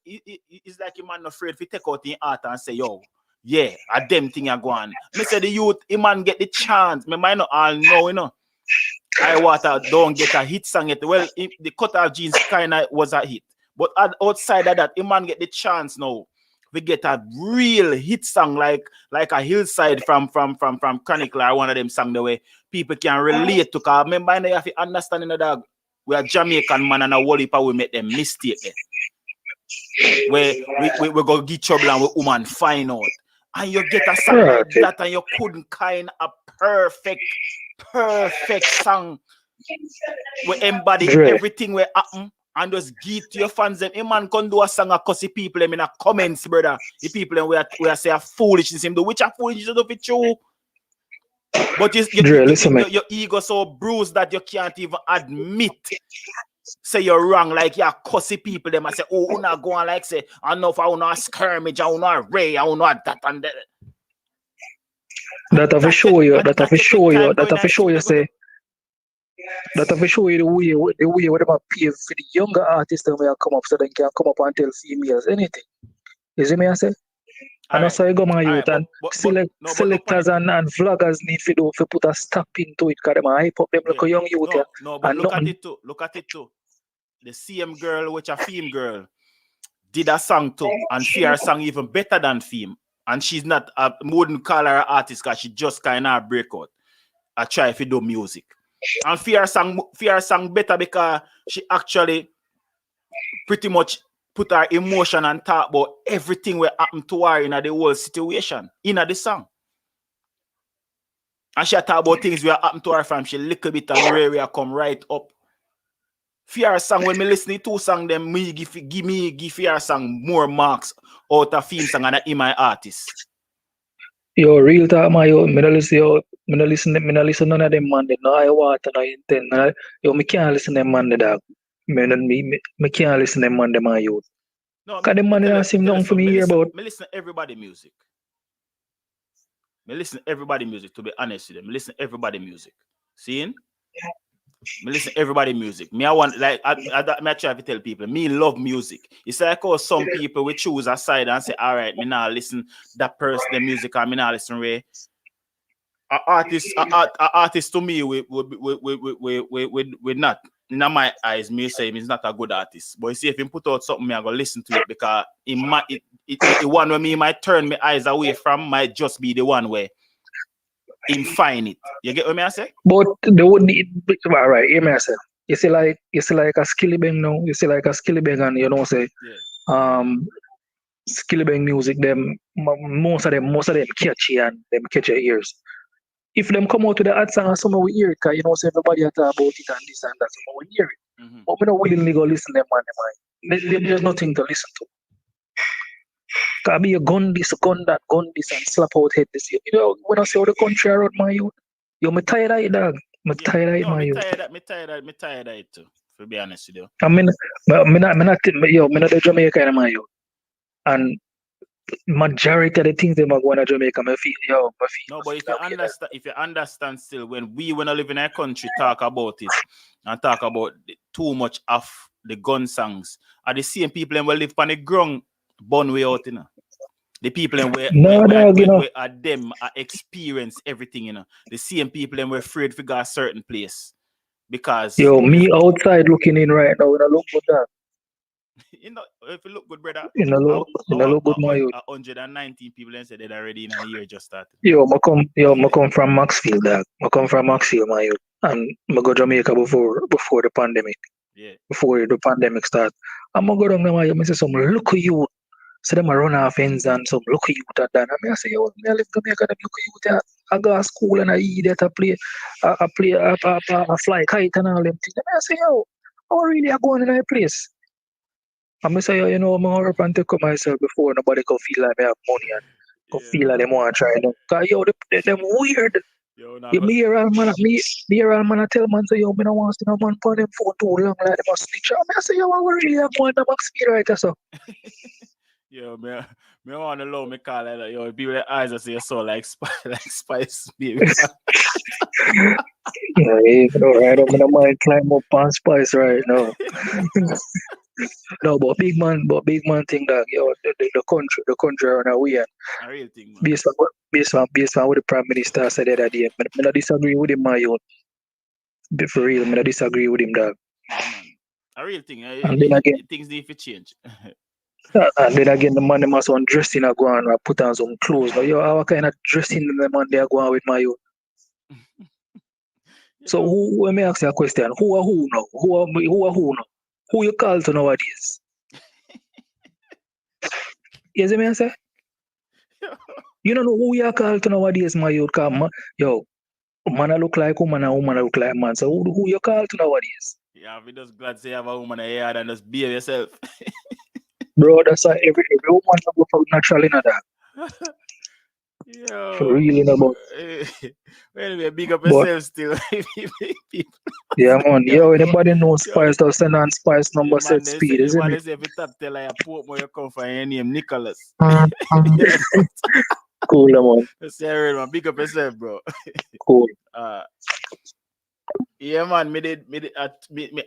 it's like a man afraid to take out the art and say yo yeah a them thing are going. Me say the youth a man get the chance. Me might not all know you know. Ayahwata don't get a hit song yet. Well the cut off jeans kinda was a hit. But outside of that a man get the chance now. We get a real hit song like a hillside from Chronicler or one of them songs the way people can relate to. Cause remember you have to understand in the dog we are Jamaican man and a whole heap we make them mistake where we go get trouble and we woman find out and you get a song like that and you couldn't kind a perfect song we embody everything we happen. And just give to your fans them. A man can do a song of cussy people in the comments, brother. The people them we are say a foolishness him do which a foolishness do fit you. But your ego so bruised that you can't even admit. Say you're wrong, like you're cussy people them. I say, oh, not go on like say, I know if I want a skirmish, I want a ray, I want that and that. That have show you, say. That have show you the way what about pay for the younger artists that will come up so they can come up and tell females anything. You see me I say? And that's how you go my youth and selectors and vloggers need to put a stop into it because they hype up them like a young youth. No, but look at it too. the same girl, which a Feme girl, did a song too, and Fear sang even better than Feme. And she's not, I wouldn't call her an artist because she just kind of break out. I try if you do music. And Fear sang better because she actually pretty much put her emotion and talk about everything what happened to her in the whole situation, in the song. And she talk about things that happened to her from she little bit and where come right up. Fear song, when me listen to two songs, them me give Fear song more marks out of Feme song and in my artist. Yo, real talk, my yo, me no listen none of them man. No Ayahwata, no intent. Yo, me can't listen them man, dog. Me can't listen them man, my youth. No, cause them man don't sing down for me here about. Me listen to everybody music. Me listen to everybody music, to be honest with them. Me listen to everybody music. Seeing? Me listen to everybody music. Me I want like I try to tell people, me love music. It's like how some people will choose a side and say, all right, me now listen that person the music and me now listen way. An artist to me we not. In my eyes, me say he's not a good artist. But you see, if he put out something, me I go listen to it because the one where me might turn my eyes away from might just be the one where him find it. You get what me I say? But they would need all right, hear me I say. You see like a Skillibeng now, you see like a Skillibeng and you know say Skillibeng music, them most of them catchy and them catch your ears. If them come out to the ad song and some we hear it, cause you know say everybody talk about it and this and that, so we hear it. But we don't willingly go listen to them man. There's nothing to listen to. Cause be a gun this, gun that, gun this, and slap out head this. You know, when I say all the country around my youth, yo, me tired of it, dog. Me tired of it, my youth. Me tired of it too, to be honest with you. I mean, me not the Jamaica in my youth. And majority of the things they are going to Jamaica, me feel. No, but if you understand still, when we wanna live in our country, talk about it and talk about too much of the gun songs, are the same people and will live on the ground, born way out, you know. The people and where them experience everything, you know. The same people and we're afraid to go a certain place because me outside looking in right now, when I look good, that. You know, if you look good, brother, look good, my youth. 119 people and said they're already in a year just started. I come from Maxfield, dog. I come from Maxfield, my youth, and I go Jamaica before the pandemic. Yeah. Before the pandemic start, I'm gonna go down there, my youth. I say some look at you. So them a run off ends and some look at you at that. I mean, I say, yo, me I live Jamaica, them look at you. I go to school and I eat that. I fly kite and all them things. I say, yo, how really I going in a place? I say, yo, you know, I'm gonna up and take up myself before nobody can feel like I have money and can feel like they want to try them. Cause yo, them weird. Yo, me hear all man, I tell man, say, yo, me don't want to see no man for them phone too long like they must snitch. I say, yo, I really have one of Max right so. Yo, me want to love me call like that. Yo, people with eyes I say so like Spice baby. Yeah, you know, right? I'm gonna mind climb up on Spice right now. No, but big man think that yo, the country are on a way. A real thing, man. Based on what the Prime Minister said the other day. I don't disagree with him, my youth. For real, I don't disagree with him, dog. Yeah, man. A real thing. And then again, things need to change. And then again, the man they must want dressing and go on and put on some clothes. But yo, how kind of dressing the man they are going with my youth? So who let me ask you a question? Who are who now? Who are who now? Who you call to nowadays? You see me I say? You don't know who you call to nowadays, my youth. Yo, man I look like woman and woman I look like man. So who you call to nowadays? Yeah, we just glad to have a woman here and just behave yourself. Bro, that's why every woman go for natural in that. Yo, for real in about. Anyway, big up yourself still. Yeah, man. Yo, anybody knows Spice, they'll send on Spice number set speed, isn't it? Say if you tap tell I put more you come for your name, Nicholas. Cool, man. Man. Big up yourself, bro. Cool. Yeah, man. Me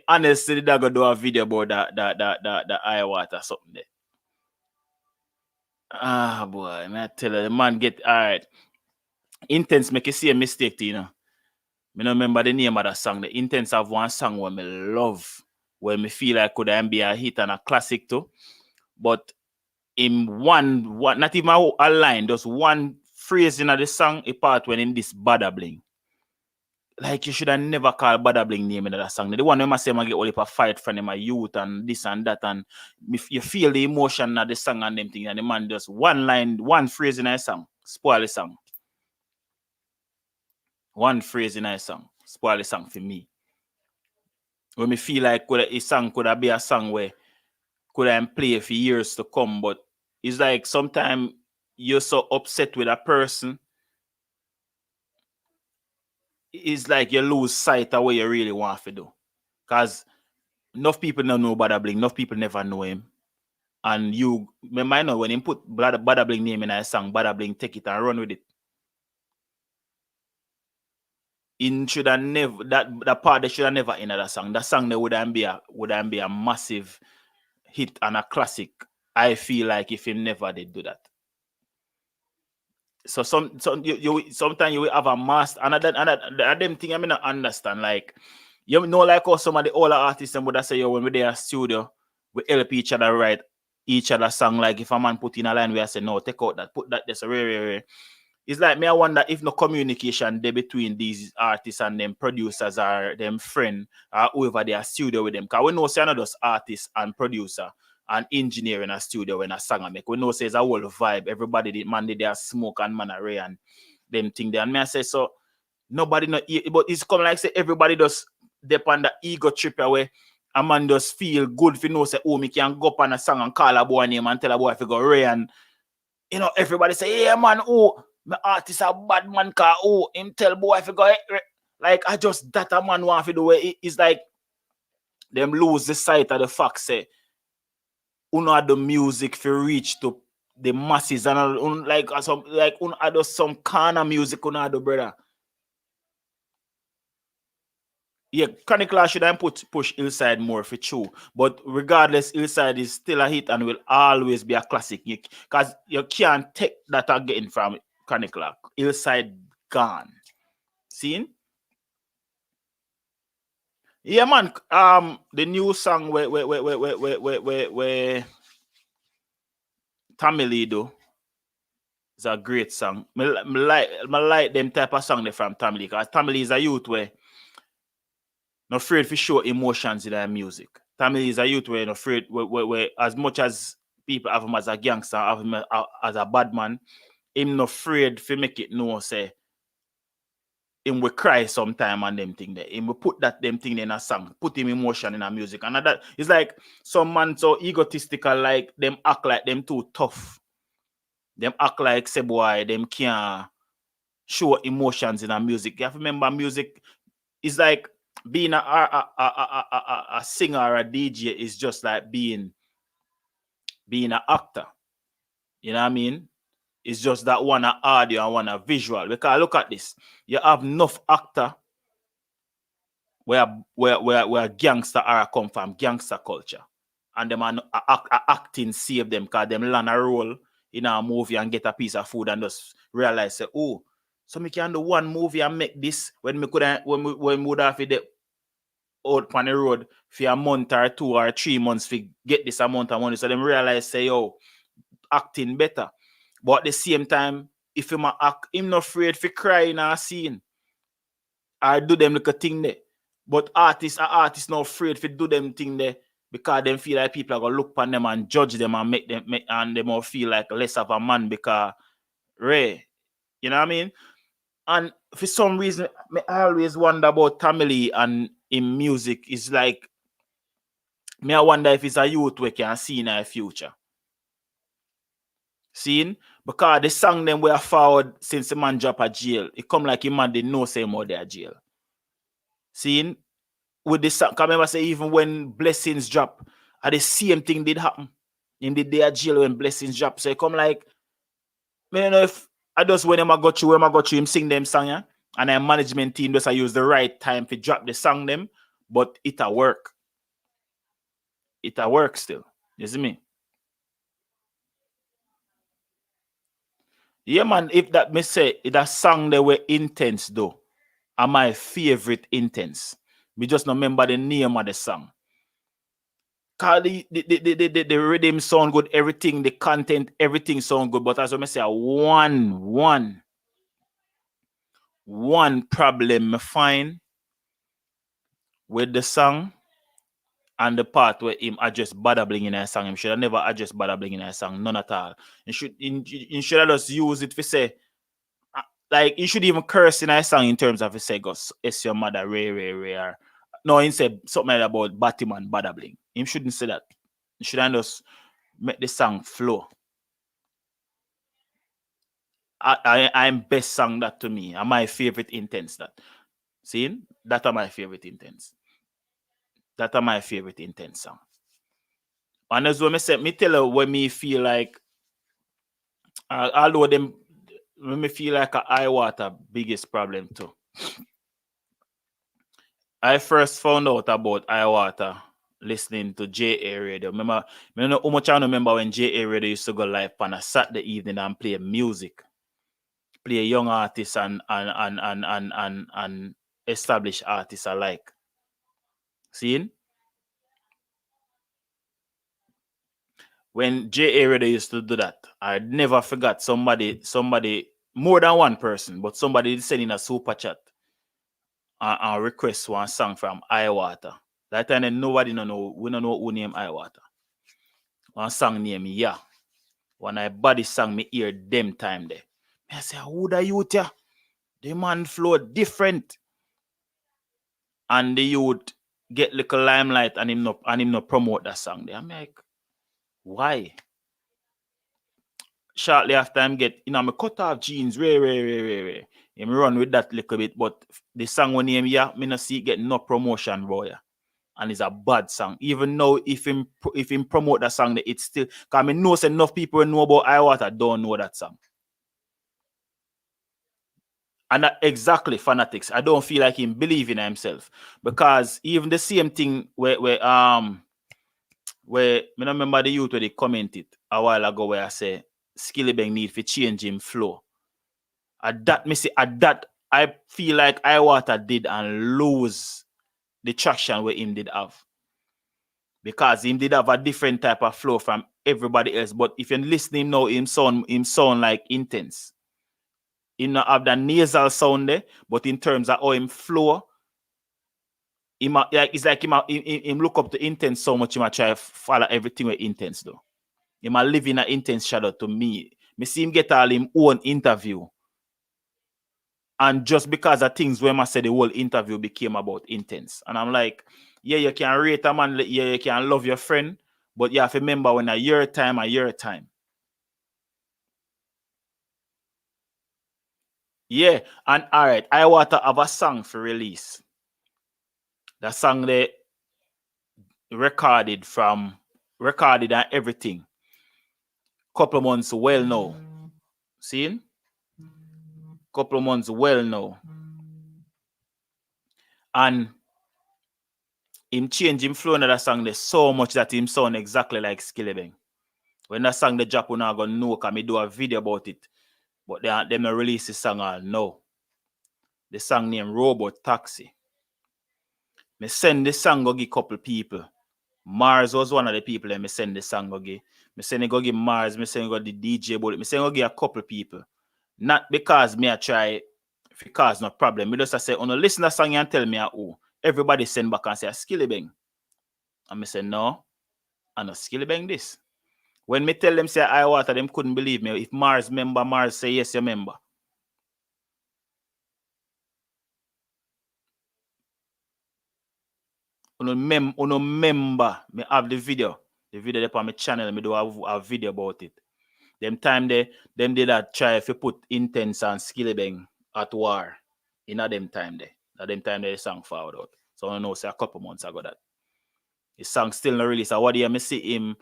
honestly that go do a video about that Ayahwata something there. Boy, man, I tell you, the man get alright. Intense make you see a mistake, you know. I don't remember the name of that song. The Intense have one song where me love. where me feel like could be a hit and a classic too. But in one not even a line, just one phrase in the song, a part when in this Bada Bling. Like you should have never called Bada Bling name in that song. The one when I say I get all a fight from them, a youth and this and that, and if you feel the emotion of the song and them thing, and the man just one line, one phrase in a song, spoil the song. One phrase in a song, spoil the song for me. When me feel like a song could have be a song where could I play for years to come, but it's like sometimes you're so upset with a person, it's like you lose sight of what you really want to do. Because enough people don't know Bada Bling, enough people never know him. And you might know when he put Bada Bling name in a song, Bada Bling take it and run with it. In should have never that part they should have never in that song. That song there would be a massive hit and a classic. I feel like if he never did do that. So sometimes you will have a master and them thing I mean not understand. Like you know, like how some of the older artists and would say, yo, when we're there studio, we help each other write each other song. Like if a man put in a line where I say no, take out that, put that there's a rare. It's like me, I wonder if no communication there between these artists and them producers or them friend or whoever they are studio with them. Because we know say not just artist and producer and engineer in a studio when a song I make. We know say it's a whole vibe. Everybody did man they are smoke and man array and them thing there. And me I say so nobody not but it's come like say everybody does depend the ego trip away. A man just feel good if you know say oh me can go up on a song and call a boy name and tell a boy if you go Ray and you know everybody say yeah man oh my artist a bad man car oh him tell boy if you go like I just that a man want to do it's like them lose the sight of the fact say uno the music for reach to the masses and like some like uno do some kind of music uno do brother. Yeah, Chronicle should I push Hillside more for true. But regardless, Hillside is still a hit and will always be a classic. Because you can't take that again from Chronicle. Hillside gone. Seen? Yeah, man. The new song where Tamilido is a great song. I like them type of song they from Tamili because Tamili is a youth where not afraid to show emotions in their music. Tamil is a youth where not afraid where as much as people have him as a gangster, have him as a bad man, him not afraid to make it know say him will cry sometime and them thing there. Him will put that them thing in a song, put him emotion in a music. And that it's like some man so egotistical, like them act like them too tough. Them act like say boy, them can't show emotions in a music. You have to remember music is like being a singer or a DJ is just like being an actor. You know what I mean? It's just that one a audio and one a visual. Because look at this. You have enough actor where gangster are come from, gangster culture. And them are acting save them because them learn a role in a movie and get a piece of food and just realize say, oh, so me can do one movie and make this when we would have it out on the road for a month or 2 or 3 months to get this amount of money. So them realize say, yo, acting better. But at the same time, if him act, him not afraid to cry in a scene. I do them like a thing there. But artists not afraid to do them thing there because them feel like people are gonna look upon them and judge them and make them all feel like less of a man because Ray. You know what I mean? And for some reason, I always wonder about Tamili and in music. It's like, I wonder if it's a youth we can see in our future. Seeing? Because the song them we are forward since the man drop a jail. It come like a man didn't know say more there jail. Seeing? With the song, I remember say even when Blessings drop, the same thing did happen. In the day of jail when Blessings drop. So it come like, I don't know if I just when I got you, him sing them song, yeah? And our management team just use the right time to drop the song them, but it a work. It a work still. You see me? Yeah, man, if that me say that song they were intense though. Are my favorite intense. We just not remember the name of the song. Cause the rhythm sound good, everything, the content, everything sound good. But as I say, one problem I find with the song and the part where him address bada bling in a song. Him should have never address bada bling in a song, none at all. He should have just use it for say, like he should even curse in a song in terms of say, "Go, it's your mother, rare." No, he said something like about Batman bada bling. Him shouldn't say that. He should have just make the song flow. I'm best song that to me. And my favorite intense that. See? That are my favorite intense. That are my favorite intense song. And as well, me tell her when me feel like although them when me feel like Ayahwata biggest problem too. I first found out about Ayahwata listening to JA Radio. Remember, I don't know how much I remember when JA Radio used to go live on a Saturday evening and play music. Play young artists and established artists alike. See? When JA Radio used to do that, I never forgot somebody, more than one person, but somebody sent in a super chat and request one song from Ayahwata. That time then nobody know, we don't know who name Ayahwata. One song name Yeah. When I body song me hear them time there. I say, who the youth ya? The man flow different. And the youth get little limelight and him no promote that song there. I'm like, why? Shortly after him get, me cut off jeans, rare. Him run with that little bit, but the song when him me no see get no promotion, boy. And it's a bad song. Even though if him promote that song, it's still, because I know enough people know about Ayahwata don't know that song. And that exactly fanatics. I don't feel like him believing in himself. Because even the same thing where I remember the youth where they commented a while ago where I say Skillibeng need to change him flow. At that I feel like Ayahwata did and lose the traction where him did have. Because him did have a different type of flow from everybody else. But if you're listening now, him sound like intense. He not have the nasal sound there, but in terms of how him flow, it's like him look up to intense so much, he might try to follow everything with intense though. He might live in an intense shadow to me. Me see him get all him own interview. And just because of things where I said the whole interview became about intense. And I'm like, yeah, you can rate a man, yeah, you can love your friend, but you have to remember when a year time. Yeah, and all right, I want to have a song for release. That song they recorded and everything. Couple months well now. See? Couple months well now. And him change him flow in that song there so much that him sound exactly like Skillibeng. When that song the drop, we're not gonna know because me do a video about it. But they not release the song all no. The song named Robot Taxi. Me send the song go give couple people. Mars was one of the people that me send the song go give. Me send it go give Mars, me send it go the DJ Bullet, me send it go give a couple people. Not because me I try because no problem. Me just say, on a listen to song and tell me who. Everybody send back and say Skillibeng. And me say no, I know Skillibeng this. When me tell them say Ayahwata, them couldn't believe me. If Mars member, Mars say yes, you member. Uno member, me have the video. The video up on my channel, me do a video about it. Them did that try if you put intense and Skillibeng at war. In them time there. At them time there the song forward out. So I know say a couple months ago that. The song still not released. So what do you see him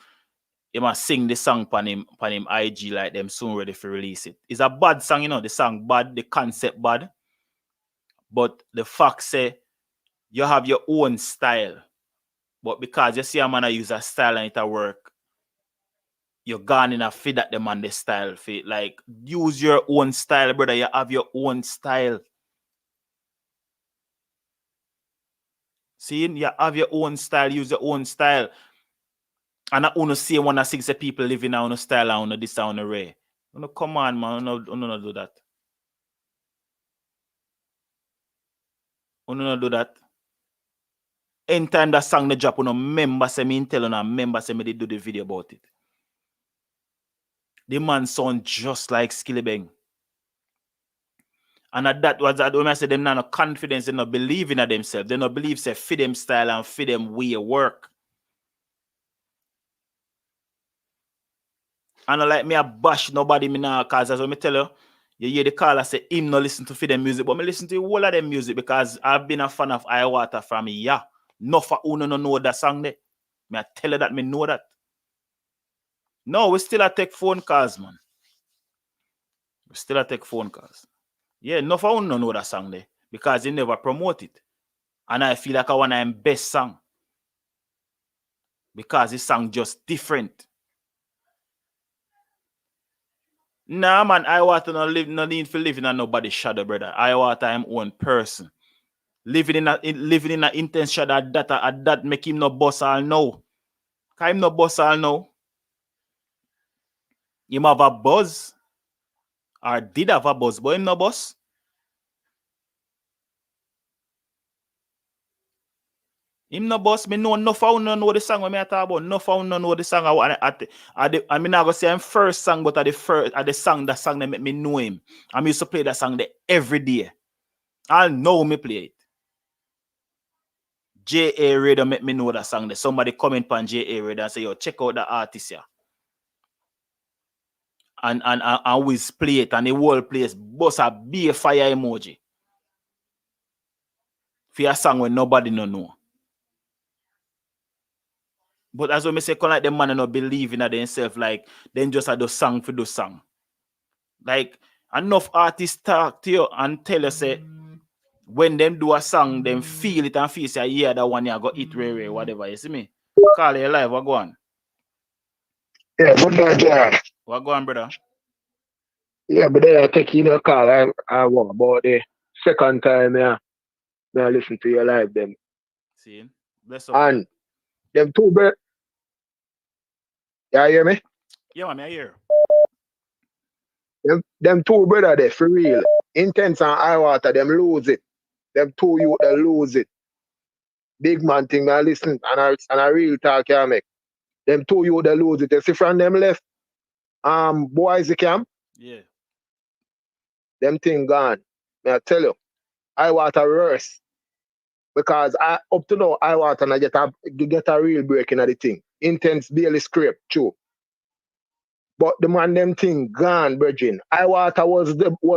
must sing the song on him IG like them soon ready for release it. It's a bad song, the song bad, the concept bad. But the fact say you have your own style. But because you see a man use a style and it work, you're gone in a fit that the man the style fit. Like use your own style, brother. You have your own style. See, you have your own style, use your own style. And I want to see one of 6 people living on a style on this on a ray. No, come on, man. No do that. No do that. Anytime that song the drop, no member say me tell on member say me they do the video about it. The man sound just like Skilli Beng. And that was that when I say them not no confidence, they not believing in themselves. They not believe say fit them style and fit them way of work. And I like me a bash nobody me now, cause as I me tell you hear the caller say him no listen to fit them music, but me listen to the whole of them music because I've been a fan of Ayahwata from yeah. No for uno no know that song there. Me I tell you that me know that. No, we still a take phone calls, man. We still a take phone calls. Yeah, no for uno know that song there because he never promote it. And I feel like I want him best song. Because his song just different. Nah, man, Ayahwata no need for living in nobody's shadow, brother. Ayahwata him own person. Living in a intense shadow at that make him no boss all now. Cause him no boss all now. Him have a buzz. Or did have a buzz, but him no boss. Him no boss. Me know no found no know the song when me talk about. No found no know the song. I mean I go say him first song, but at the song that make me know him. I used to play that song there every day. I know me play it. J.A. Radio make me know that song there. Somebody comment on J.A. Radio and say, yo, check out the artist here. And always play it and the whole place bust a big fire emoji. For a song when nobody no know. But as when I say, like them man not believing in themselves, like then just a do song for the song. Like enough artists talk to you and tell you say when them do a song, them feel it and feel say, yeah, that one you go eat rare, whatever. You see me? Call you live, what go on? Yeah, good night, yeah. What go on, brother? Yeah, but then I take you a call. I want about the second time, yeah. I listen to your live them. See? Bless up. And them two brothers. Yeah, you hear me? Yeah, man, I hear. Them two brothers there, for real. Intense and Ayahwata, them lose it. Them two you they lose it. Big man thing, I listen and I real talk here, make. Them two you they lose it. You see from them left, boys the camp. Yeah. Them thing gone. I tell you, Ayahwata worse. Because up to now, Ayahwata and get a real break in the thing. Intense barely scrape, true. But the man them thing gone, Virgin. Ayahwata was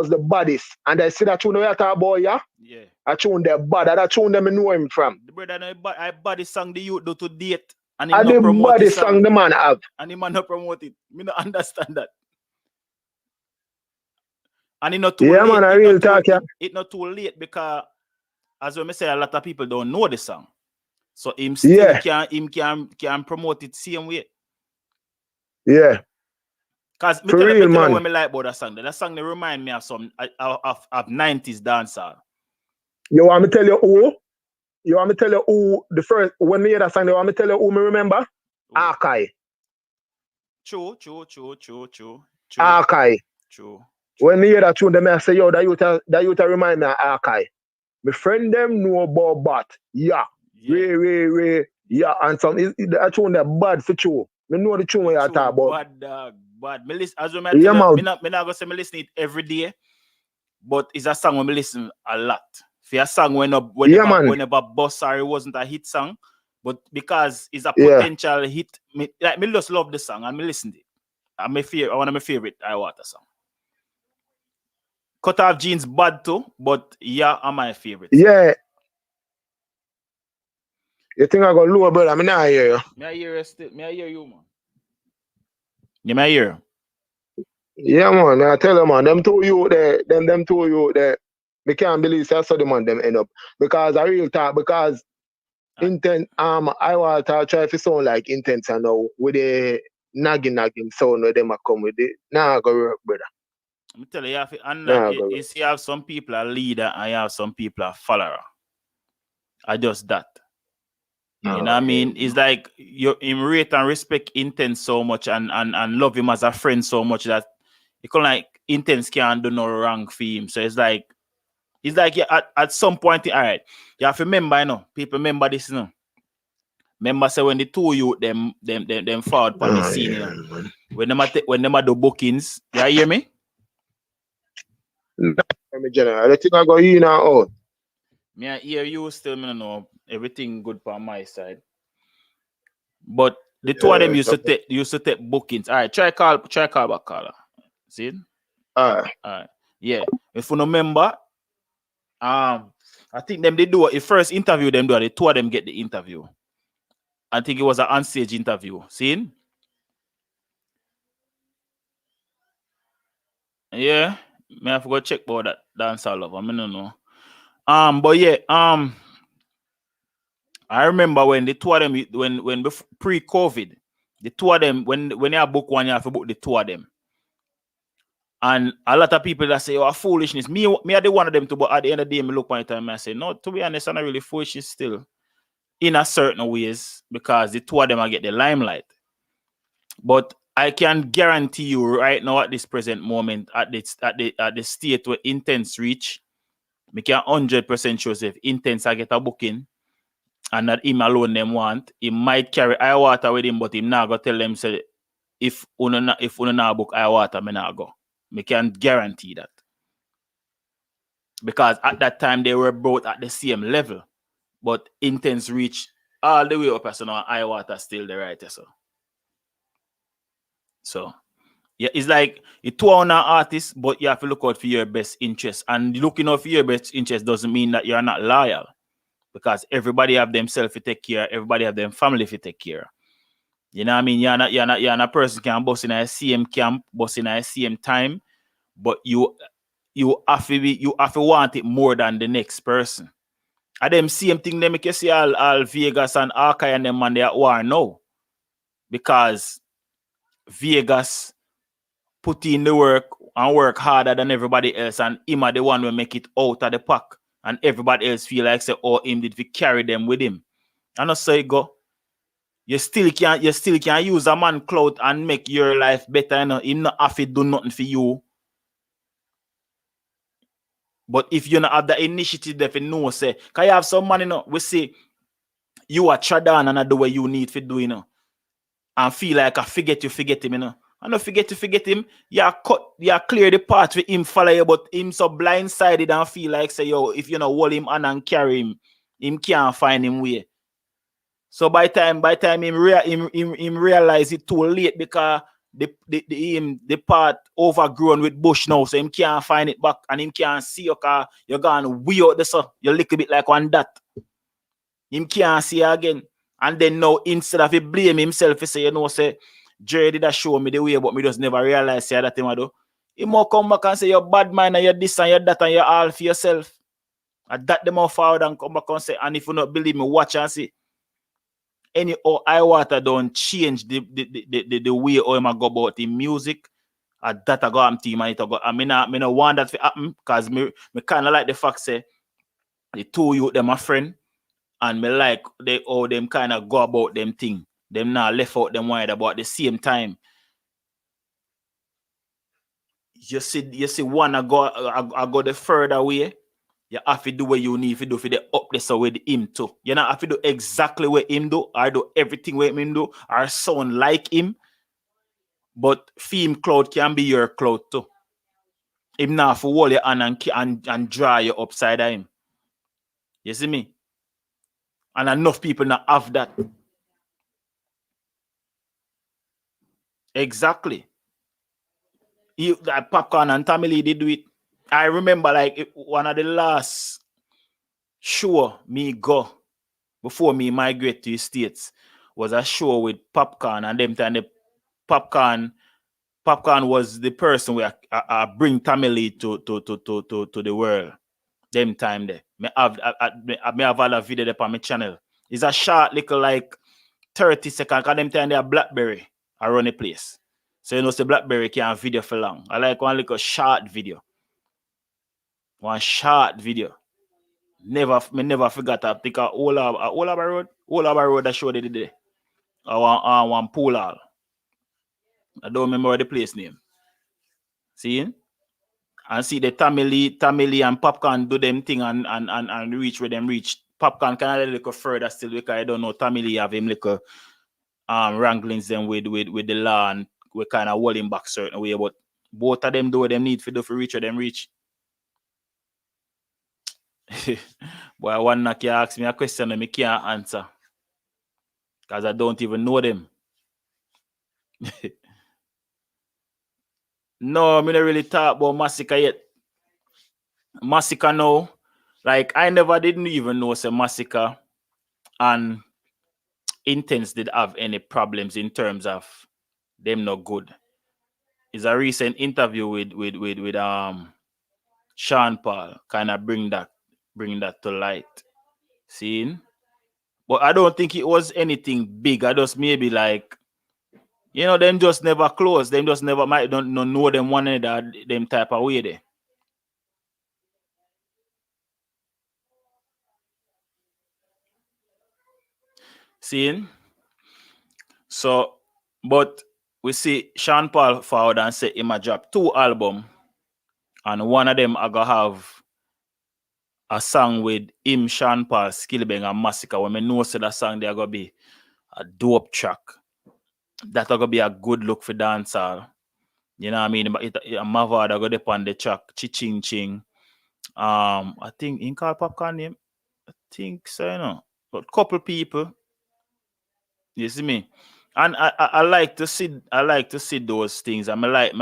the baddest. And I see that tune we talk about, yeah? Yeah. I tune the bad. That tune them I know him from. The brother I body song the youth do to date. And And the baddest song the man have. And the man not promote it. Me not understand that. And it not too yeah, late. Man, I real talk, yeah. It not too late because as we say, a lot of people don't know the song. So him still can promote it same way. Yeah. Because me tell you what me like about that song. That song they remind me of some of 90s dancehall. You want me tell you who? You want me tell you who the first when me hear that song, you want me tell you who me remember? Akai. True. Akai. True. When me hear that tune, them I say, yo, that youth remind me of Akai. My friend them know about bat. Yeah. Ray. Yeah. And some that tune that bad for true. Me know the tune where you talk about. Bad dog. Bad. Me listen, as I tell you, me not go say me listen it every day. But it's a song when me listen a lot. For a song whenever Boss Sorry wasn't a hit song, but because it's a potential hit, me just love the song and me listen to it. One of my favorite Ayahwata song. Cut Off Jeans bad too, but yeah, are my favorite. Yeah. You think I got lower, brother? I mean, I hear you. Me I hear you still. Me I hear you, man. You may hear. Yeah, man. I tell you, man. Them two you there. Them two you there. Me can't believe that's how the man them end up. Because I real talk. Because intent. I want to try to sound like intense. I know with the nagging sound where them a come with it. Nah, I go work, brother. I'm telling you, you have some people a leader and you have some people a follower. I just that. You know what I mean? It's like you rate and respect Intense so much and love him as a friend so much that you can like Intense can't do no wrong for him. So it's like yeah, at some point, all right, you have to remember, you know, people remember this, you know. Remember, say when the two you them forward on the scene, you know, when them do bookings, you hear me? Let me general. I think I go in and out. Me I hear you still, me no know everything good for my side. But the two of them used to take bookings. All right, try call back caller. See? All right. Yeah. If you remember, I think them they do the first interview them do the two of them get the interview. I think it was an on-stage interview. See? Yeah. Me have to go check about that Dancehall love. I mean, no know. But yeah, I remember when the two of them when pre-COVID, the two of them when you book one, you have to book the two of them. And a lot of people that say, "Oh, foolishness." Me are the one of them too, but at the end of the day, me look one time and I say, "No, to be honest, I'm not really foolish still, in a certain ways, because the two of them are get the limelight." But I can guarantee you right now at this present moment, at the state where Intense reach, me can 100% sure if Intense I get a booking and that him alone them want, he might carry Ayahwata with him, but him now go tell them say if uno na book Ayahwata, me not go. Me can guarantee that. Because at that time they were both at the same level. But Intense reach all the way up as now Ayahwata still the right. So yeah, it's like you two are artists, but you have to look out for your best interest. And looking out for your best interest doesn't mean that you're not loyal. Because everybody have themselves to take care, everybody have them family to take care. You know what I mean? You're not a person can bust in a same camp, bust in a same time, but you have to want it more than the next person. And them same thing they make you see all Vegas and Arkai and them man they at war now. Because Vegas put in the work and work harder than everybody else, and him are the one will make it out of the pack. And everybody else feel like say, oh, him did we carry them with him. And that's how it go. You still can use a man clout and make your life better. You know? Him not have to do nothing for you. But if you not have the initiative, if you know, say, can you have some money, you know, we say you are Tradan and not the way you need to do, you know, and feel like I forget him, you know. And not forget him, you clear the path with him follow you, but him so blindsided and feel like say, yo, if you know hold him and carry him can't find him way. So by time him realize it too late because the part overgrown with bush now, so him can't find it back and him can't see you car you're gone way out the sun. You look a bit like one dot. Him can't see again. And then now instead of he blame himself, he say, you know, say Jerry did that show me the way, but me just never realize say that thing I do. He more come back and say you're bad man and you're this and you're that and you're all for yourself. And that them more forward and come back and say, and if you not believe me, watch and see. Any or Ayahwata don't change the way how I go about the music. And that I go am team and it go. I mean, I want that to happen because me kind of like the fact say the two you them a friend and me like they all them kind of go about them thing. Them now left out them wide about the same time. You see one I go the further way. You have to do what you need to do for the up there with him too. You not have to do exactly what him do or do everything what him do or sound like him. But film cloud can be your cloud too. Him now for hold your hand and draw you upside of him. You see me? And enough people not have that. Exactly. That Popcorn and Tommy Lee did do it. I remember like one of the last show me go before me migrate to the States was a show with Popcorn and them time the Popcorn was the person where I bring Tommy Lee to the world. Them time there. Me have a video there on my channel. It's a short little like 30 seconds because them time they are BlackBerry I run a place. So you know the BlackBerry can't video for long. I like one little short video. One short video. Never forgot. I think all of road. all of our road that show they did there. One pool hall. I don't remember the place name. See? And see the Tamili and Popcorn do them thing and reach where them reach. Popcorn kind of look further still because I don't know Tamili have him like wranglings them with the law and we kind of hold him back certain way, but both of them do what them need to do for reach where them reach. Boy, one knock you ask me a question and I can't answer. Because I don't even know them. No, I don't really talk about Massacre yet. Massacre now, like I never didn't even know say Massacre and Intense did have any problems in terms of them not good. It's a recent interview with Sean Paul kind of bring that to light. Seeing? But I don't think it was anything big. I just maybe like, you know, them just never close. Them just never might don't know them one another them type of way there. Seeing? So, but we see Sean Paul forward and say him a drop 2 albums, and one of them I gonna have a song with him, Sean Paul, Skillibeng and Massacre. When I know say that song there gonna be a dope track. That gonna be a good look for dancehall. You know what I mean? Mavada go dip on the track, Ching Ching. I think in call Popcorn name. I think so, you know. But couple people. You see me? And I like to see those things. I like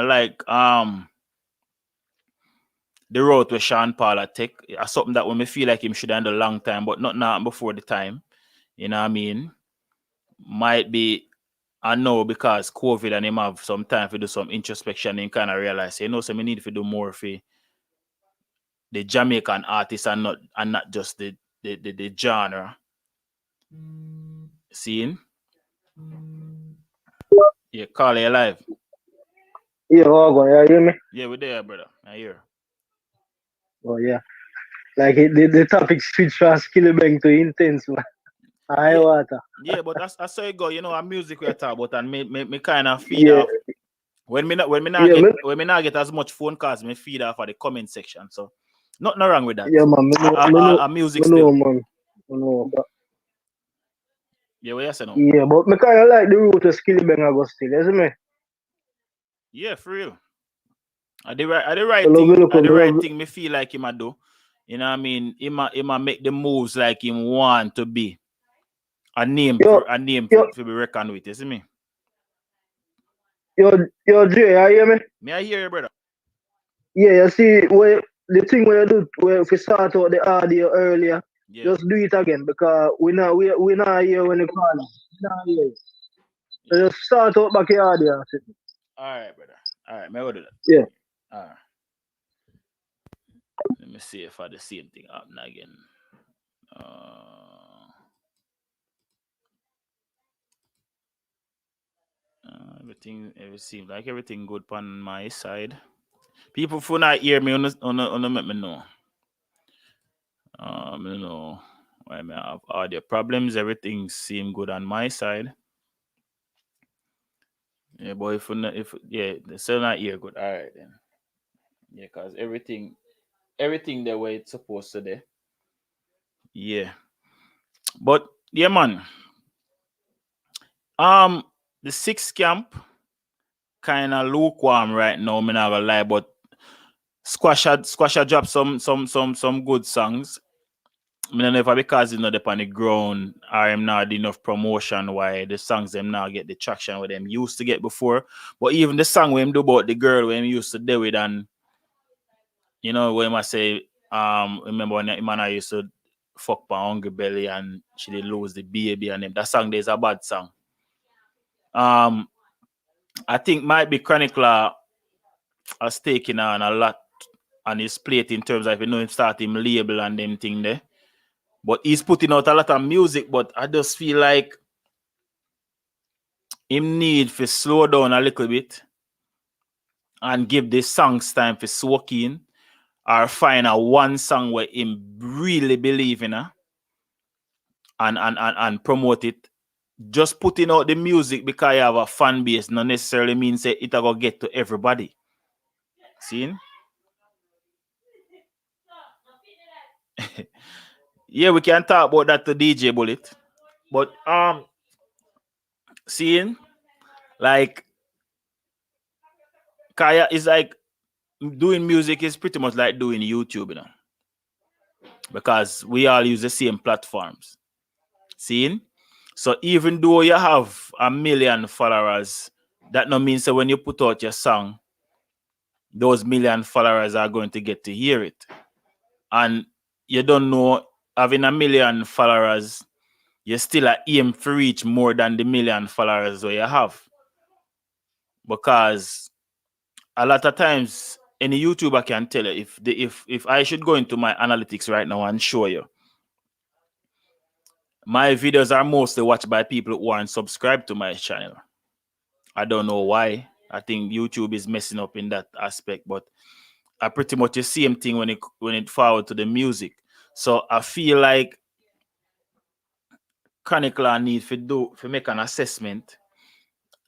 the road where Sean Paul take. Something that when me feel like him should have done a long time, but not now before the time. You know what I mean? Might be I know because COVID and him have some time to do some introspection and kind of realize, you know, so we need to do more for the Jamaican artists and not just the genre. Seeing? Yeah, Carl, you alive? Yeah, you hear me? Yeah, we're there, brother. I hear. Oh yeah. Like the topic switch from Skillibeng to Intense, man. Ayahwata. Yeah, but I saw it go. You know, our music we are talking about, and me kind of feed off. When me not get as much phone calls, me feed off of the comment section. So, nothing wrong with that. Yeah, man. Our music still. Man. But yeah, what you say now? Yeah, but me kind of like the route to Skillibeng I go still, you see me? Yeah, for real. The right thing me feel like him a do. You know what I mean? Him a make the moves like him want to be. A name to be reckoned with, you see me? Yo, Jay, you hear me? Me I hear you, brother. Yeah, you see the thing where you do if we start out the audio earlier, just do it again because we not here when you call us. We not here. So just start out back the audio. Alright, brother. Alright, may I do that? Yeah. Alright. Let me see if I the same thing happen again. Everything seems like everything good on my side. People who not hear me on let me know. You know why I have audio problems. Everything seem good on my side. Yeah, boy, they still not hear good. All right then. Yeah, cause everything the way it's supposed to be. Yeah, but yeah, man. The 6th camp kind of lukewarm right now. Me not gonna lie, but Squasha dropped some good songs. I don't know if because it's not up on the ground or I'm not enough promotion why the songs them now get the traction where them used to get before. But even the song we do about the girl when used to do it and you know when I say remember when man I used to fuck my hungry belly and she did lose the baby and them. That song there's a bad song. I think might be Chronicler has taken on a lot on his plate in terms of him start him label and them thing there. But he's putting out a lot of music, but I just feel like him need to slow down a little bit and give the songs time for soak in or find a one song where him really believe in her and promote it. Just putting out the music because you have a fan base not necessarily means that it will get to everybody. See? Yeah, we can talk about that to DJ Bullet. But seeing like Kaya is like doing music is pretty much like doing YouTube, you know. Because we all use the same platforms. Seeing? So even though you have 1 million followers, that no means that when you put out your song, those 1 million followers are going to get to hear it. And you don't know, having 1 million followers, you still aim to reach more than the 1 million followers that you have. Because a lot of times, any YouTuber can tell you, if I should go into my analytics right now and show you, my videos are mostly watched by people who aren't subscribed to my channel. I don't know why. I think YouTube is messing up in that aspect, but I pretty much the same thing when it forward to the music. So I feel like Chronicler need to make an assessment,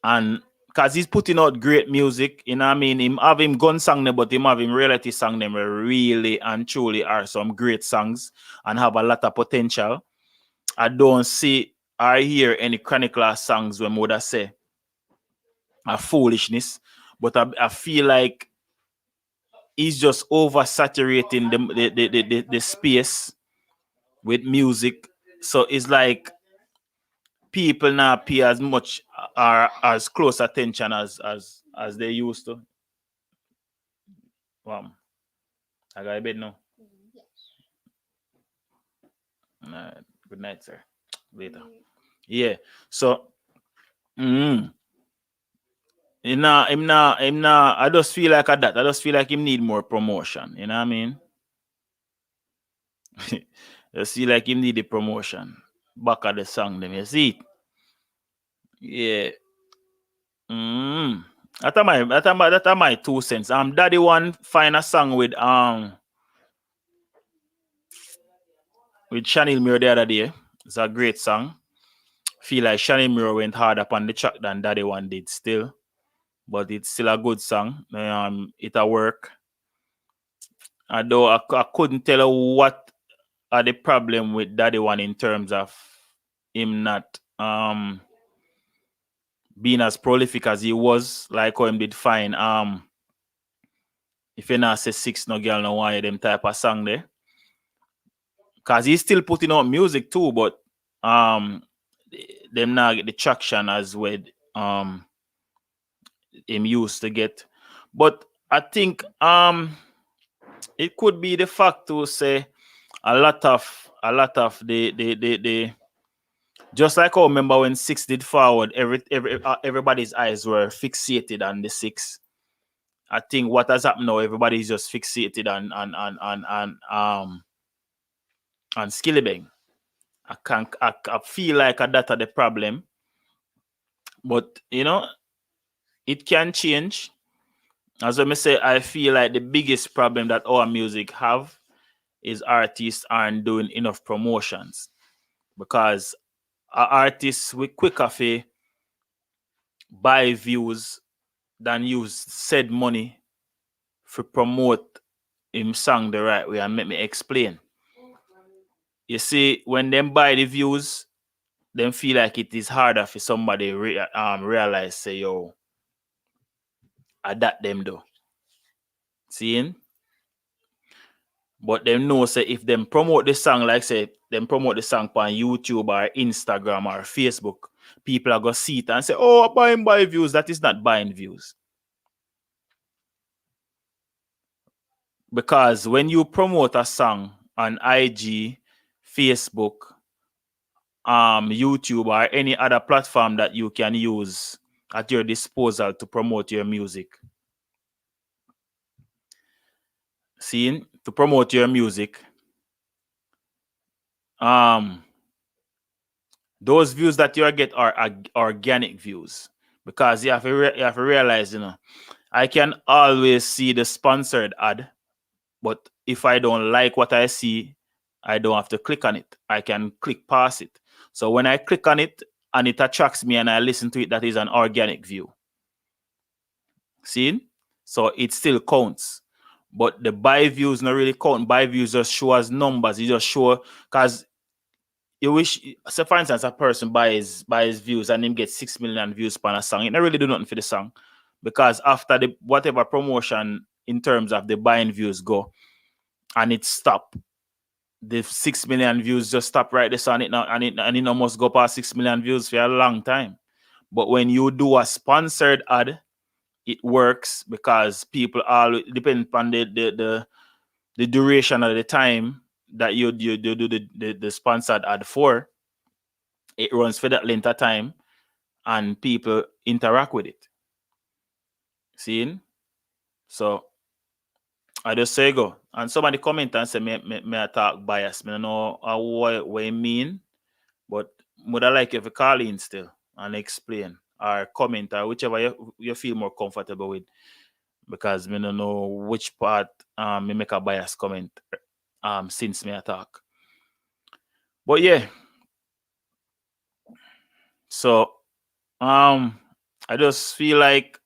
and because he's putting out great music, you know what I mean? Him have him gun song them, but him have him reality song them really and truly are some great songs and have a lot of potential. I don't see or hear any Chronicler songs when would I say a foolishness, but I feel like he's just oversaturating the space with music. So it's like people now pay as much or as close attention as they used to. Wow. I got a bed now. Good night, sir. Later. Yeah. So I just feel like that. I just feel like him need more promotion. You know what I mean? I just feel like him need the promotion. Back of the song, them you see it. Yeah. That's my 2 cents. Daddy one find a song with Chanel Mirror the other day. It's a great song. Feel like Chanel Mirror went harder upon the track than Daddy one did still. But it's still a good song. It'll work. Although I couldn't tell you what are the problem with Daddy one in terms of him not being as prolific as he was, like how him did fine. If you not say 6 no girl no want them type of song there. Cause he's still putting out music too, but them now get the traction as with him used to get. But I think it could be the fact to say a lot of the just like I remember when 6 did forward, everybody's eyes were fixated on the 6. I think what has happened now, everybody's just fixated on Skillibeng. I feel like that's the problem, but you know, it can change. As I say, I feel like the biggest problem that our music have is artists aren't doing enough promotions, because artists with quicker to buy views than use said money for promote him song the right way. And let me explain. You see, when them buy the views, them feel like it is harder for somebody realize, say, yo, adapt them though. Seeing? But them know, say, if them promote the song, like say, them promote the song on YouTube or Instagram or Facebook, people are going to see it and say, oh, buy views. That is not buying views. Because when you promote a song on IG, Facebook, YouTube, or any other platform that you can use at your disposal to promote your music, to promote your music, those views that you get are organic views, because you have to realize, you know, I can always see the sponsored ad, but if I don't like what I see, I don't have to click on it. I can click past it. So when I click on it and it attracts me and I listen to it, that is an organic view. See? So it still counts. But the buy views not really count. Buy views just show as numbers. You just show, because you wish, so for instance, a person buys views and him get 6 million views per a song. It not really do nothing for the song. Because after the whatever promotion in terms of the buying views go and it stop, the 6 million views just stop right there on it now, and it almost go past 6 million views for a long time. But when you do a sponsored ad, it works because people all depend upon the duration of the time that you do the sponsored ad for. It runs for that length of time and people interact with it. See? So I just say go. And somebody comment and say me talk bias. I don't know what you mean, but would I like if you call in still and explain or comment or whichever you feel more comfortable with, because I don't know which part me make a bias comment since me talk. But yeah. So I just feel like,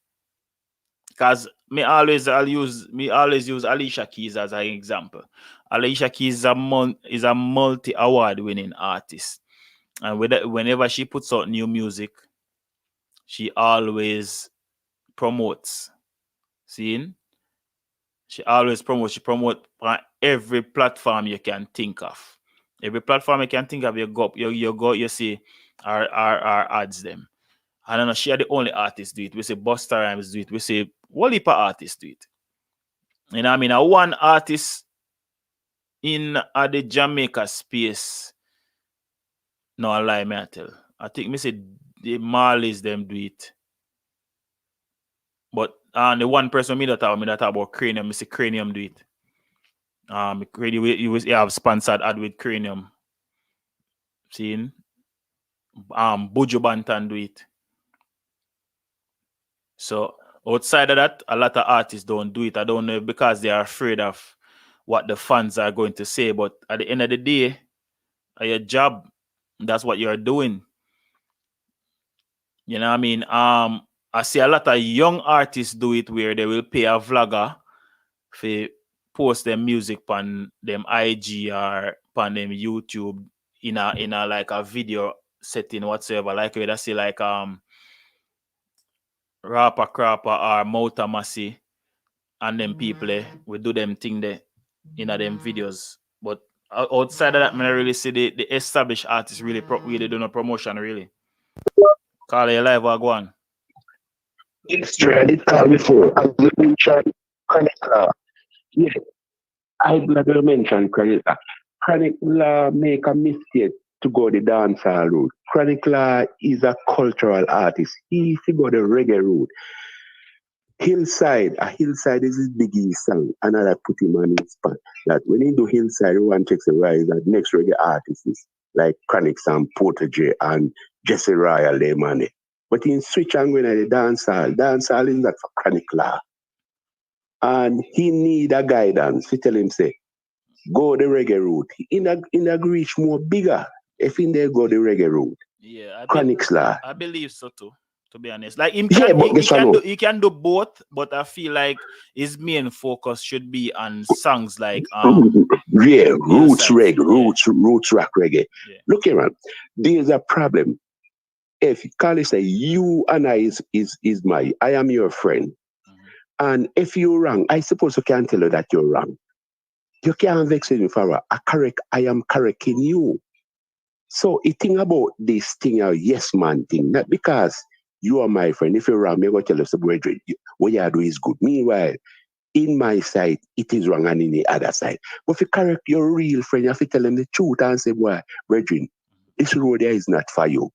because me always use Alicia Keys as an example. Alicia Keys is a multi-award winning artist. And whenever she puts out new music, she always promotes. Seeing? She always promotes. She promotes on every platform you can think of. Every platform you can think of, you go, you see our ads them. I don't know, she are the only artist do it. We say Busta Rhymes do it. We say whole heap of artists do it. You know what I mean? One artist in the Jamaica space, no, I lie, me I tell. I think me say the Marleys them do it. But the one person me that talk about Cranium, me say Cranium do it. You have sponsored ad with Cranium. Seeing? Buju Banton do it. So outside of that, a lot of artists don't do it. I don't know, because they are afraid of what the fans are going to say. But at the end of the day, your job, that's what you're doing. You know what I mean? I see a lot of young artists do it where they will pay a vlogger to post their music on them IG or on them YouTube in a like a video setting whatsoever. Like where they say like Rapper Crapper or Mouta Massey and them people we do them thing there in them videos. But outside of that, I really see the established artists really do no promotion really. Call it live or go on. It's true, I did call before. I was mentioned Chronic Law. Yeah, I'm not going to mention Chronic Law. Chronic Law make a mistake to go the dancehall route. Chronic Law is a cultural artist. He go the reggae route. Hillside is his biggie song. Another put him on his spot. That when he do Hillside, everyone checks the rise that next reggae artists like Chronic and Portage and Jesse Royal, they money. But in switch and going at the dancehall is not for Chronic Law. And he need a guidance. We tell him, say, go the reggae route. In a reach more bigger if in there go the reggae route. Yeah, I believe so too. To be honest, like he can do both, but I feel like his main focus should be on songs like roots reggae, roots rock reggae. Yeah. Look here, man. There's a problem. If Carly say you and I I am your friend, and if you're wrong, I suppose you can tell you that you're wrong. You can't vex me for I am correcting you. So it thing about this thing, yes man thing, not because you are my friend. If you're wrong, I'm going to tell you, brethren, what you do is good. Meanwhile, in my side, it is wrong, and in the other side. But if you correct your real friend, you have to tell them the truth and say, boy, brethren, this road here is not for you.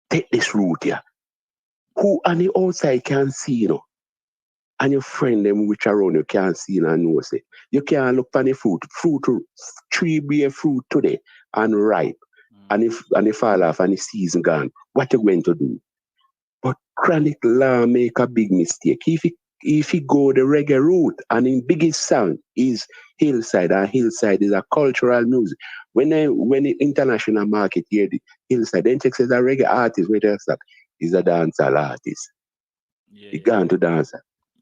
Take this route here. Who on the outside can see, you know, and your friend them which around you can't see and know, say, you can't look on the fruit tree bear fruit today and ripe, and if fall off and the season gone, what you going to do? But Chronic Law make a big mistake. If he if you go the reggae route, and in biggest song is Hillside, and Hillside is a cultural music. When the international market hear the Hillside, then check says a reggae artist, where they stop, is a dancehall artist. He gone to dance.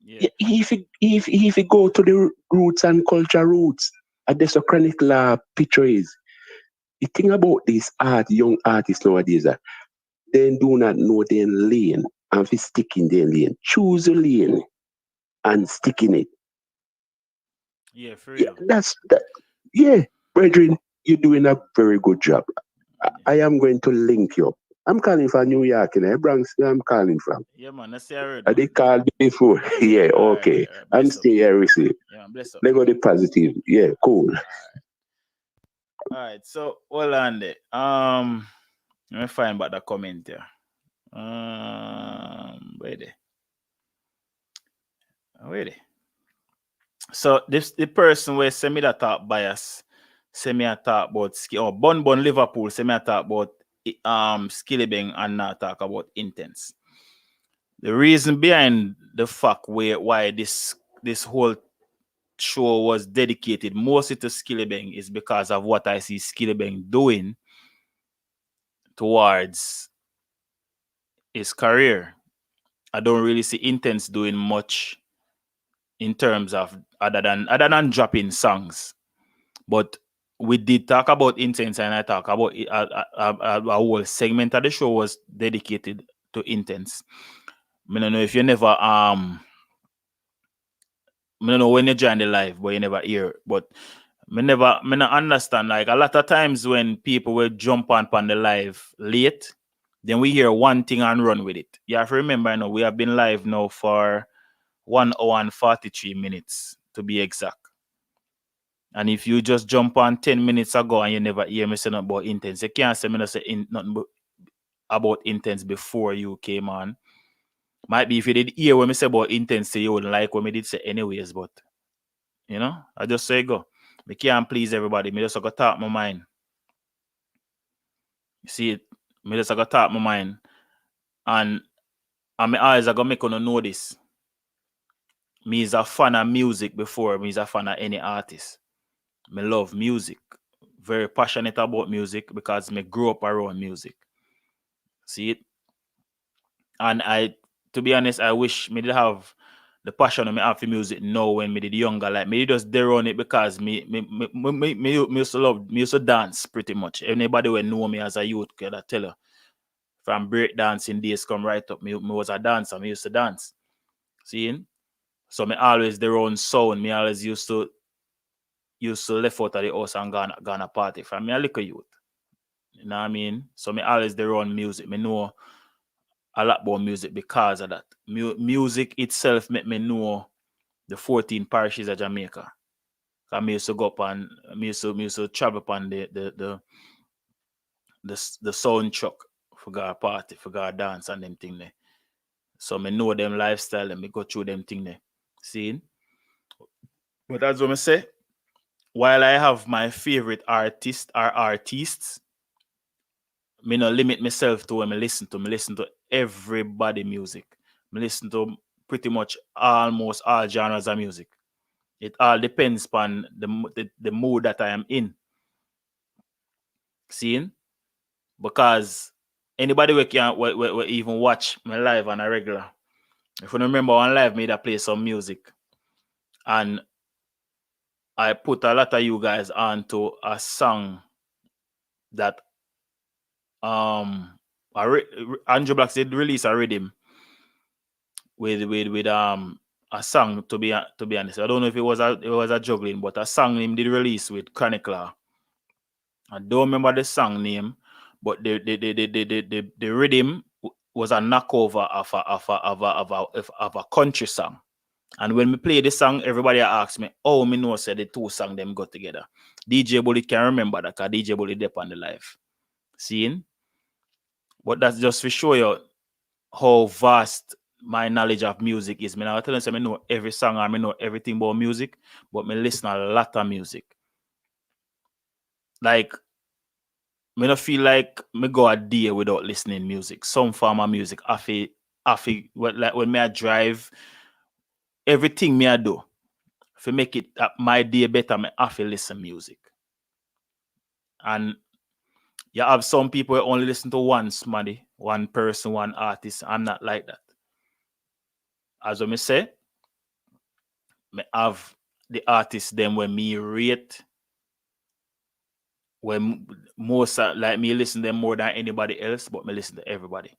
If you go to the roots and culture roots, and there's a chronic picture is, the thing about these young artists nowadays, they do not know their lane, and if you stick in their lane, choose a lane and stick in it. Yeah, for real. Yeah, brethren, you're doing a very good job. I am going to link you. I'm calling from New York, Bronx, I'm calling from. Yeah, man, that's the I did call before. Yeah, okay. Right. I'm still here, receive. Yeah, bless up. Let go the positive. Yeah, cool. All right. So hold on there. Let me find back the comment here. Where there? So the person where send me that talk bias, send me a talk about Bun Liverpool, send me a talk about Skillibeng and not talk about intense. The reason behind the fact why this whole show was dedicated mostly to Skillibeng is because of what I see Skillibeng doing towards his career. I don't really see Intense doing much in terms of other than dropping songs. But we did talk about Intense, and I talk about a whole segment of the show was dedicated to Intense. I don't know if you never I don't know when you join the live, but you never hear. But I not understand. Like a lot of times when people will jump on the live late, then we hear one thing and run with it. You have to remember, we have been live now for 1 hour and 43 minutes to be exact. And if you just jump on 10 minutes ago and you never hear me say nothing about Intense, you can't say me not say nothing about Intense before you came on. Might be if you did hear what me say about Intense, you wouldn't like what me did say anyways, but I just say go. Me can't please everybody. Me just got to talk my mind. You see it? Me just got to talk my mind. And my eyes are gonna make you know this. Me is a fan of music before me is a fan of any artist. Me love music. Very passionate about music because me grew up around music. See it? And to be honest, I wish me did have the passion me have for music now when me did younger. Like me just there on it because me used to love, me used to dance pretty much. Anybody will know me as a youth could I tell you. From break dancing days come right up. Me was a dancer, me used to dance. See? So me always their own sound. Me always used to left out of the house and gonna party. From me a little youth. You know what I mean? So me always their own music. Me know a lot about music because of that. Music itself make me know the 14 parishes of Jamaica. I used to go up and me used to travel upon the sound truck for our party, for our dance and them thing there. So me know them lifestyle and me go through them thing there. See? But that's what I say. While I have my favorite artists, me no limit myself to when I listen to. Me listen to everybody music. Me listen to pretty much almost all genres of music. It all depends upon the mood that I am in. Seeing? Because anybody we can we even watch my live on a regular. If you remember on live, me that play some music. And I put a lot of you guys onto a song that Andrew Blacks did release a rhythm with a song to be honest. I don't know if it was a juggling, but a song him did release with Chronicler. I don't remember the song name, but the rhythm was a knockover of a country song. And when we play this song, everybody asks me, "Oh, me know said the two songs them got together." DJ Bully can remember that because DJ Bully dep on the live. Seeing? But that's just to show you how vast my knowledge of music is. I tell you, I know every song and I know everything about music, but I listen a lot of music. Like, I don't feel like me go a day without listening music. Some form of music. Like when I drive, everything me I do to make it my day better, I have to listen music. And you have some people who only listen to one person, one artist. I'm not like that. As I say, I have the artists them when me rate, when most like me listen to them more than anybody else, but me listen to everybody.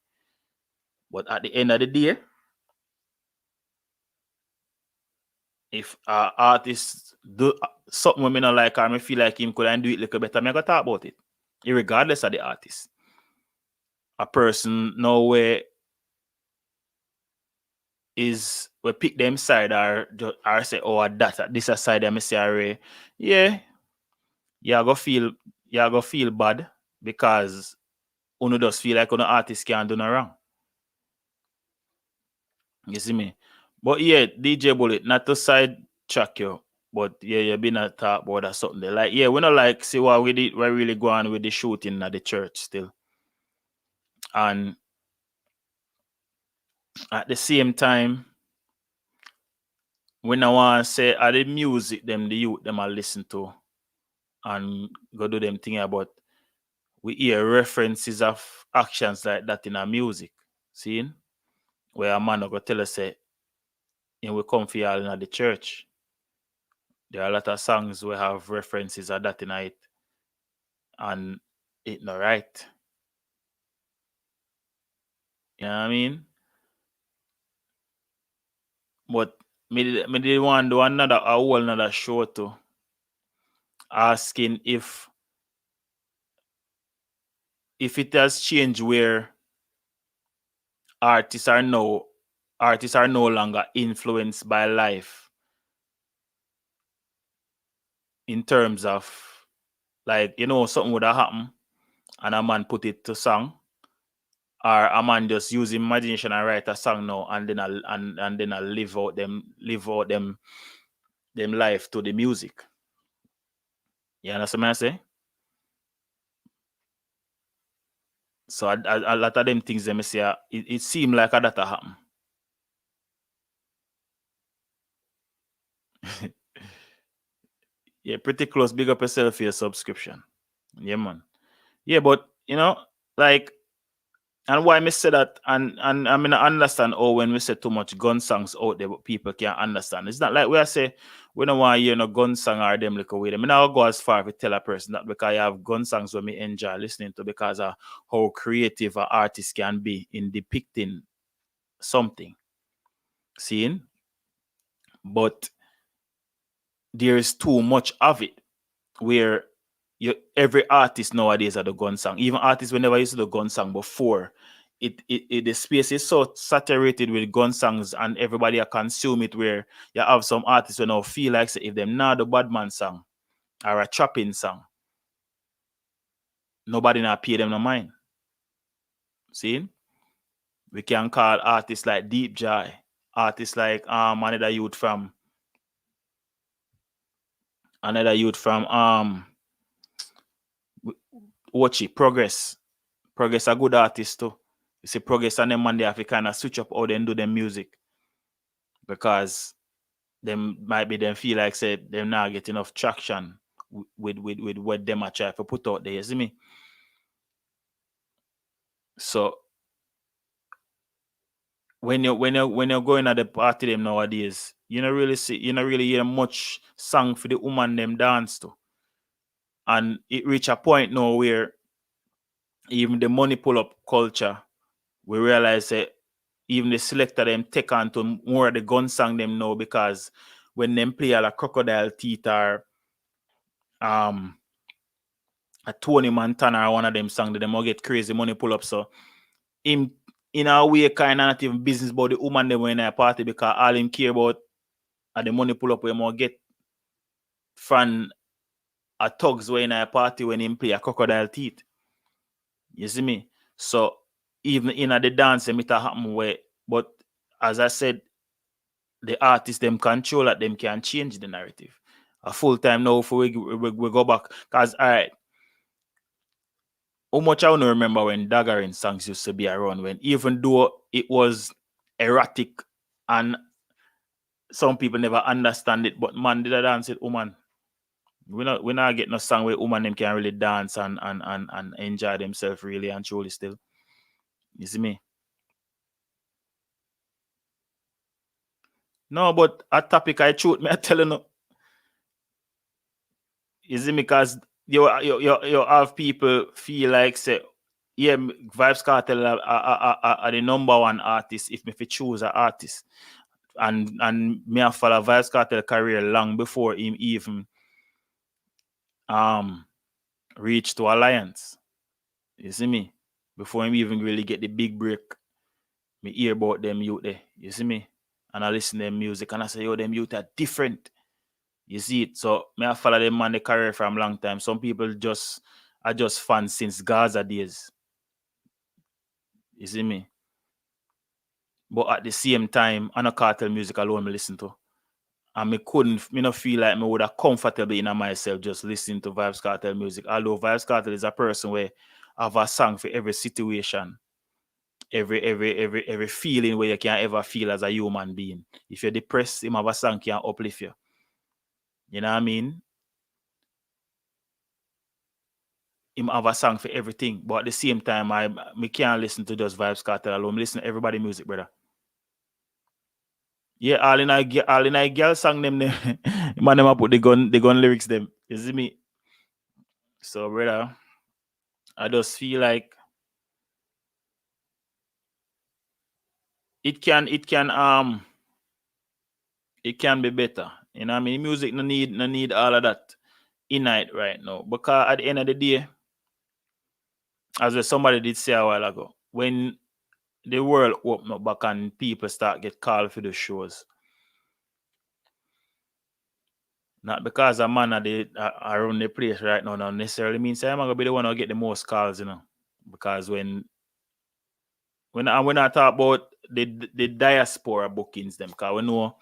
But at the end of the day, if artist do something when me not like, or me feel like him could do it a little better, me go talk about it, regardless of the artist. A person nowhere is we pick them side or say, oh, that this side I say, yeah, you go feel bad because uno just feel like uno artist can't do no wrong. You see me? But yeah, DJ Bullet, not to side track you, but yeah, you been a talk about that something there. Like, yeah, we not like see what we did, we're really going with the shooting at the church still. And at the same time, when I want to say the music them the youth them are listen to and go do them thing about, we hear references of actions like that in our music. See? Where a man go tell us say, and we come for y'all in the church. There are a lot of songs we have references of that in it. And it not right. You know what I mean? But me did want to do a whole another show too, asking if it has changed where artists are no longer influenced by life in terms of, like, you know, something would have happened and a man put it to song, or a man just use imagination and write a song now and then I live out them life to the music. You understand what I say? So a lot of them things them say it seem like that happen. Yeah, pretty close. Big up yourself for your subscription. Yeah, man. Yeah, but you know, like, and why me say that, and I mean I understand when we say too much gun songs out there, but people can't understand. It's not like we say we don't want to hear no gun song or them like away. I mean, I'll go as far to tell a person that because I have gun songs where me enjoy listening to because of how creative an artist can be in depicting something. Seeing? But there is too much of it where every artist nowadays are the gun song. Even artists we never used to the gun song before. The space is so saturated with gun songs and everybody consume it, where you have some artists who now feel like say, if them not the bad man song or a chopping song, nobody not pay them no mind. See? We can call artists like Deep Joy, artists like another youth from watch it, Progress a good artist too. You see Progress and them man they have to kind of switch up how they do their music, because them might be them feel like say them not get enough traction with what them are trying to put out there. You see me? So when you're going at the party them nowadays, you don't really hear much song for the woman them dance to. And it reach a point now where even the money pull up culture, we realize that even the selector them take on to more of the gun song them now, because when them play a Crocodile Teeth or a Tony Montana or one of them songs, them all get crazy money pull up. So him in a way kind of not even business about the woman them when a party, because all him care about are the money pull up where more get from a thugs when a party when him play a Crocodile Teeth. You see me? So even in the dance, it happen where, but as I said, the artists them control that them can change the narrative. A full time now for we go back, because all right, how much I don't remember when daggering songs used to be around, when even though it was erotic and some people never understand it, but man did a dance with woman. We not get no song where woman them can really dance and enjoy themselves really and truly still. You see me? No, but a topic I truth me I tell you no. You see me? Because you have people feel like say, yeah, Vybz Kartel are the number one artist if me fi choose an artist. And me I follow Vybz Kartel career long before him even reach to Alliance. You see me? Before him even really get the big break. Me hear about them youth there. You see me? And I listen to them music and I say, yo, them youth are different. You see it? So me I follow them man the career from long time. Some people are just fans since Gaza days. You see me? But at the same time, I no Kartel music alone me listen to. And me not feel like me would have comfortable in myself just listening to Vybz Kartel music. Although Vybz Kartel is a person where have a song for every situation. Every feeling where you can ever feel as a human being. If you're depressed, him have a song can uplift you. You know what I mean? Him have a song for everything. But at the same time, me can't listen to just Vybz Kartel alone. Me listen to everybody music, brother. Yeah, all in a girl song them man them put the gun lyrics them. You see me? So brother, I just feel like it can be better. You know what I mean? Music no need all of that in it right now. Because at the end of the day, as somebody did say a while ago, when the world open up back and people start get called for the shows, not because a man around the place right now, not necessarily means I'm gonna be the one who get the most calls, you know. Because when I talk about the diaspora bookings, them, because we know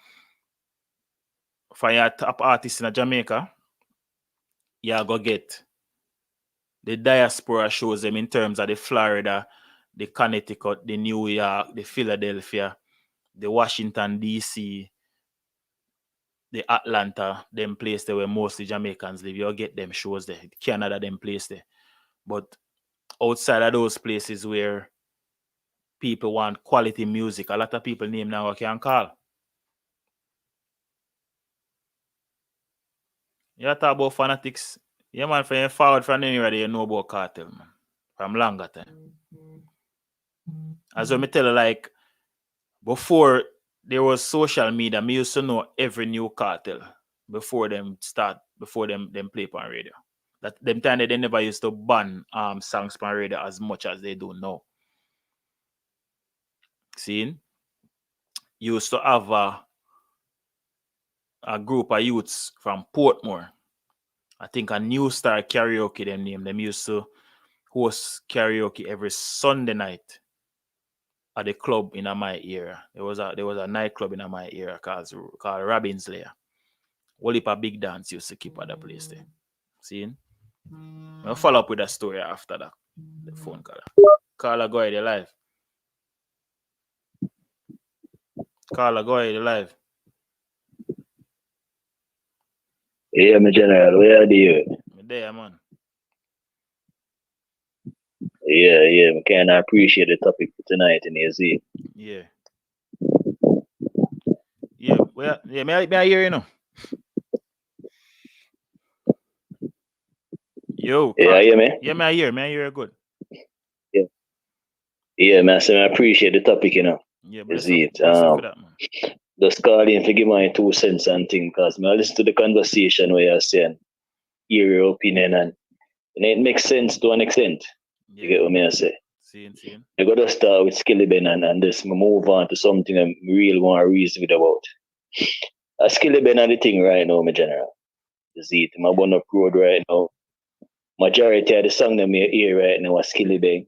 for your top artists in Jamaica, you go get the diaspora shows them in terms of the Florida, the Connecticut, the New York, the Philadelphia, the Washington, D.C., the Atlanta, them place there where mostly Jamaicans live. You get them shows there. Canada, them place there. But outside of those places where people want quality music, a lot of people name now I can call. You talk about fanatics. Yeah, man, for you forward from anywhere you know about Kartel, man. From longer time. As well, me tell you, like, before there was social media, me used to know every new Kartel before them play on radio. That them time they never used to ban songs on radio as much as they do now. See? Used to have a group of youths from Portmore. I think a New Star Karaoke them name. Them used to host karaoke every Sunday night at the club in my area. There was a nightclub in my area called Robin's Lair. Whole heap of big dance used to keep at the place there. See? I'll follow up with a story after that. The phone call. Carla, go ahead, you're live. Carla, go ahead, you're live. Yeah, my general, where are you? I'm there, man. Yeah, I can appreciate the topic for tonight in AZ. Yeah. Yeah, well, yeah, may I hear you know? Yo, yeah, Carl. hear me? Yeah, may I hear you good? Yeah, man, so I appreciate the topic, you know. Yeah, bless for that, man. Just call in to give my 2 cents and thing, because I listen to the conversation where you're saying, hear your opinion, and it makes sense to an extent. Yeah. You get what I say? Seeing. I got to start with Skillibeng and just move on to something I really want to reason with about. Skillibeng and the thing right now, my general. You see it, I'm on up road right now. Majority of the song that I hear right now is Skillibeng.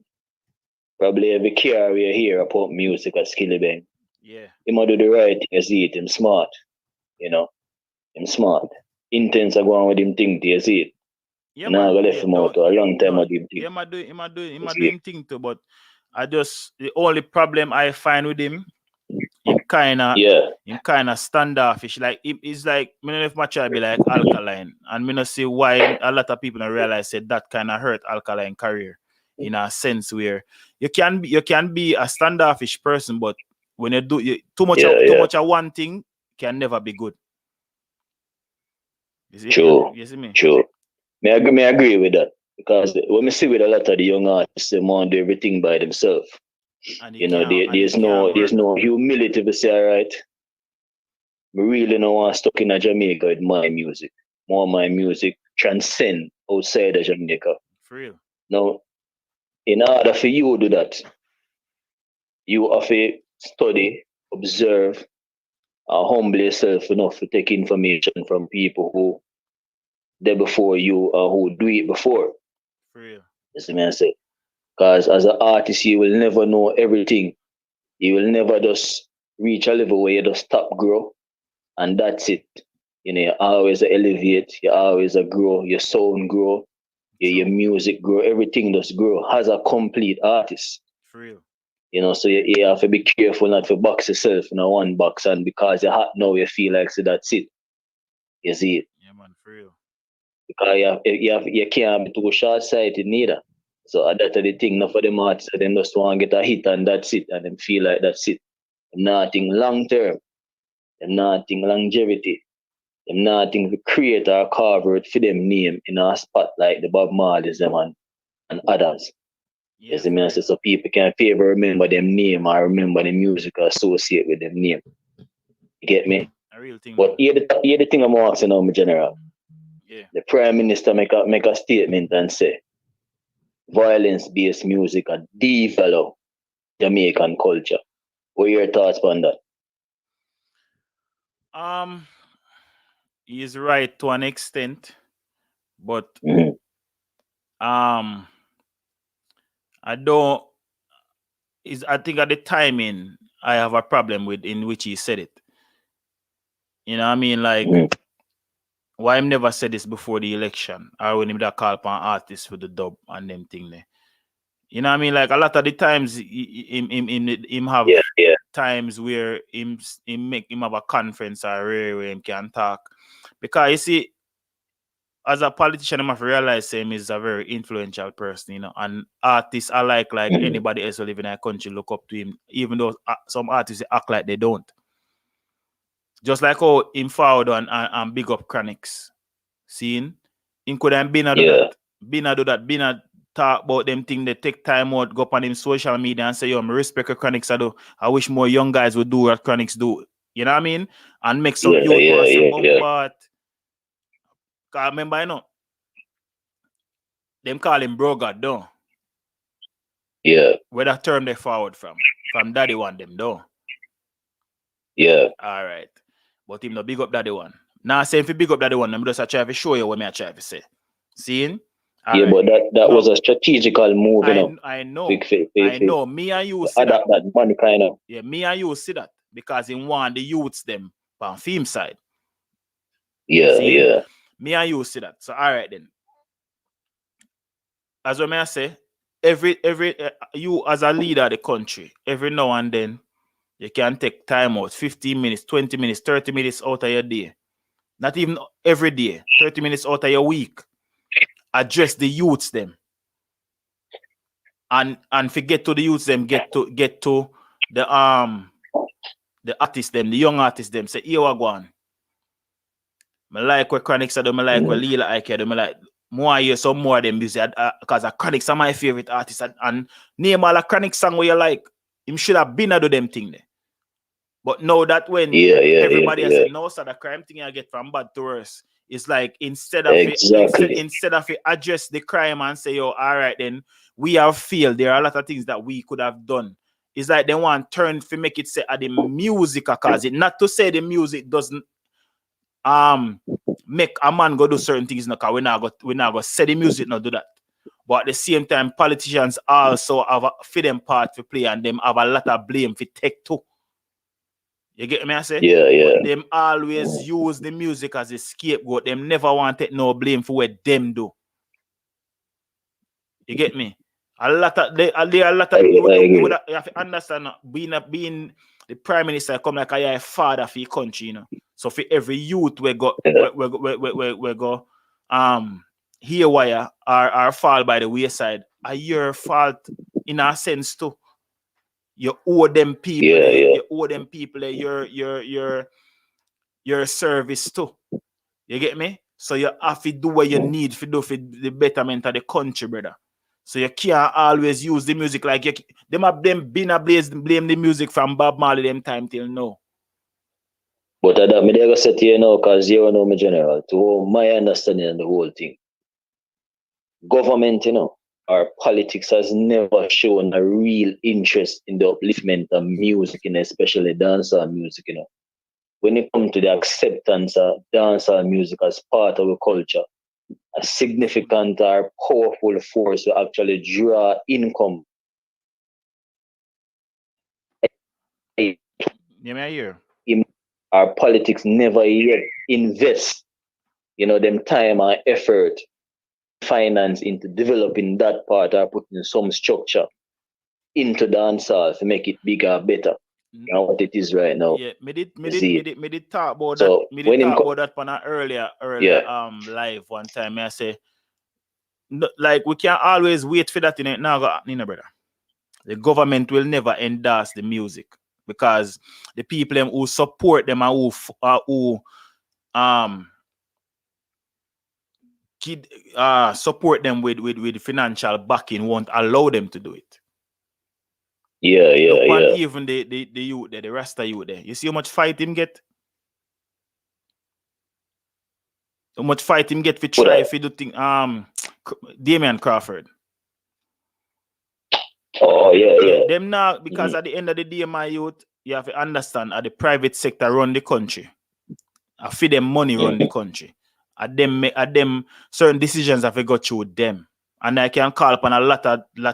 Probably every car we hear about music at Skillibeng. Yeah. He might do the right thing, you see it, him smart. You know? Him smart. Intense are going with him thing, you see it. Yeah, now I left him out a long time no, with him thing. Yeah, I do him thing too, but the only problem I find with him him kinda standoffish. Like it's like me know if my child be like Alkaline, and me not see why a lot of people don't realize that kind of hurt Alkaline career in a sense where you can be a standoffish person, but when you do too much of one thing can never be good. True. You see me? True. May I agree with that, because when we see with a lot of the young artists, they want to do everything by themselves. You know, there's no humility to say, all right, we really don't want stuck in Jamaica with my music. More my music transcend outside of Jamaica. For real. Now, in order for you to do that, you have to study, observe, humble yourself enough to take information from people who there before you or who do it before. For real. That's what I say. Because as an artist, you will never know everything. You will never just reach a level where you just stop grow and that's it. You know, you always elevate, you always grow, your sound grow, your music grow, everything does grow as a complete artist. For real. You know, so you have to be careful not to box yourself in one box, and because you're hot now, you feel like so that's it. You see it? Yeah, man, for real. Because you can't be too short-sighted neither. So that's the thing. Not for them artists, they just want to get a hit and that's it, and them feel like that's it. Nothing long-term. Nothing longevity. Nothing to create or carve out for them name in a spot like the Bob Marley's them and others. Yeah, as the minister, so people can favor remember them name or remember the music associated with them name. You get me? A real thing. But here the thing I'm asking now, my general. Yeah. The Prime Minister make a statement and say violence-based music and develop Jamaican culture. What are your thoughts on that? He is right to an extent, but I think at the timing I have a problem with in which he said it. You know what I mean? Like why him never said this before the election, or when him that call upon artists for the dub and them thing there. You know what I mean? Like a lot of the times him have times where him have a conference or where him can talk. Because you see, as a politician, I have to realize him is a very influential person, you know, and artists are like anybody else who live in a country look up to him, even though some artists act like they don't. Just like how him forward and big up Chronics. Seeing? Him could have been do that, talk about them thing, they take time out, go up on him social media and say, yo, I respect your Chronics I wish more young guys would do what Chronics do. You know what I mean? And make some but I remember, you know, them call him bro God, don't. Yeah. Where that term they forward from Daddy One them, don't. Yeah. All right. But him no big up Daddy One. Now say if you big up Daddy One, I'm just try to show you what I try to say. Seeing? Yeah, right. But that was a strategical move, you know. I know. I know. Me and you see that. That money kind of. Yeah, me and you see that. Because he want the youths them on film side. Yeah, yeah. Me and you see that. So all right then. As what I say, every you as a leader of the country, every now and then you can take time out, 15 minutes, 20 minutes, 30 minutes out of your day. Not even every day, 30 minutes out of your week. Address the youths them. And forget to the youths them, get to the artists them, the young artists them. Say, here we go on. I like what Chronics are, I like what Lila Iké, I like more hear some more of them music because Chronics are my favorite artists and name all a Chronics song where you like him should have been to do them thing there. But now that when everybody has said no, so the crime thing I get from bad to worse, it's like instead of it address the crime and say, yo, all right then we have failed. There are a lot of things that we could have done. It's like they want turn to make it say the music cause it. Not to say the music doesn't make a man go do certain things now, because we not go say the music not do that. But at the same time, politicians also have a for them part to play and them have a lot of blame for take too. You get me I say? Yeah. But them always use the music as a scapegoat. Them never want to take no blame for what them do. You get me? You have to understand being the prime minister come like a father for your country, you know. So for every youth we go haywire or fall by the wayside, are your fault in a sense too. You owe them people, you owe them people your service too. You get me? So you have to do what you need to do for the betterment of the country, brother. So you can't always use the music like them been a blame the music from Bob Marley them time till now. But that me go say to you now, because you know me general, to my understanding of the whole thing. Government, you know, or politics has never shown a real interest in the upliftment of music, and especially dancehall music, you know. When it comes to the acceptance of dancehall music as part of a culture, a significant or powerful force to actually draw income. You may hear. Our politics never yet invest, you know, them time and effort, finance into developing that part or putting some structure into dancehall to make it bigger, better. You know what it is right now. Yeah, me did talk about so that. Me did talk about that on an earlier live one time. I say, no, like we can't always wait for that in it now, brother. The government will never endorse the music because the people who support them and who support them with financial backing won't allow them to do it. Yeah. Even the youth there, the Rasta youth there. You see how much fight him get? How much fight him get for try if you do thing Damian Crawford. Oh yeah. Them now because at the end of the day, my youth, you have to understand at the private sector run the country. I feed them money run the country. At them certain decisions have to go through them. And I can call upon a lot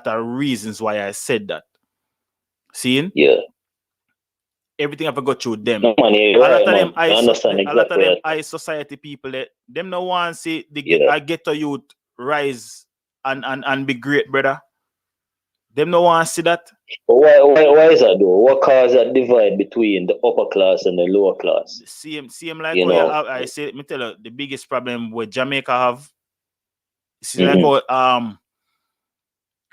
of reasons why I said that. Seeing? Yeah. Everything have to go through them. No, man, a lot of them exactly high society people them no want to see the ghetto youth rise and be great, brother. Them no want to see that. But why is that though? What causes that divide between the upper class and the lower class? Same like I say, me tell you, the biggest problem with Jamaica have. See, like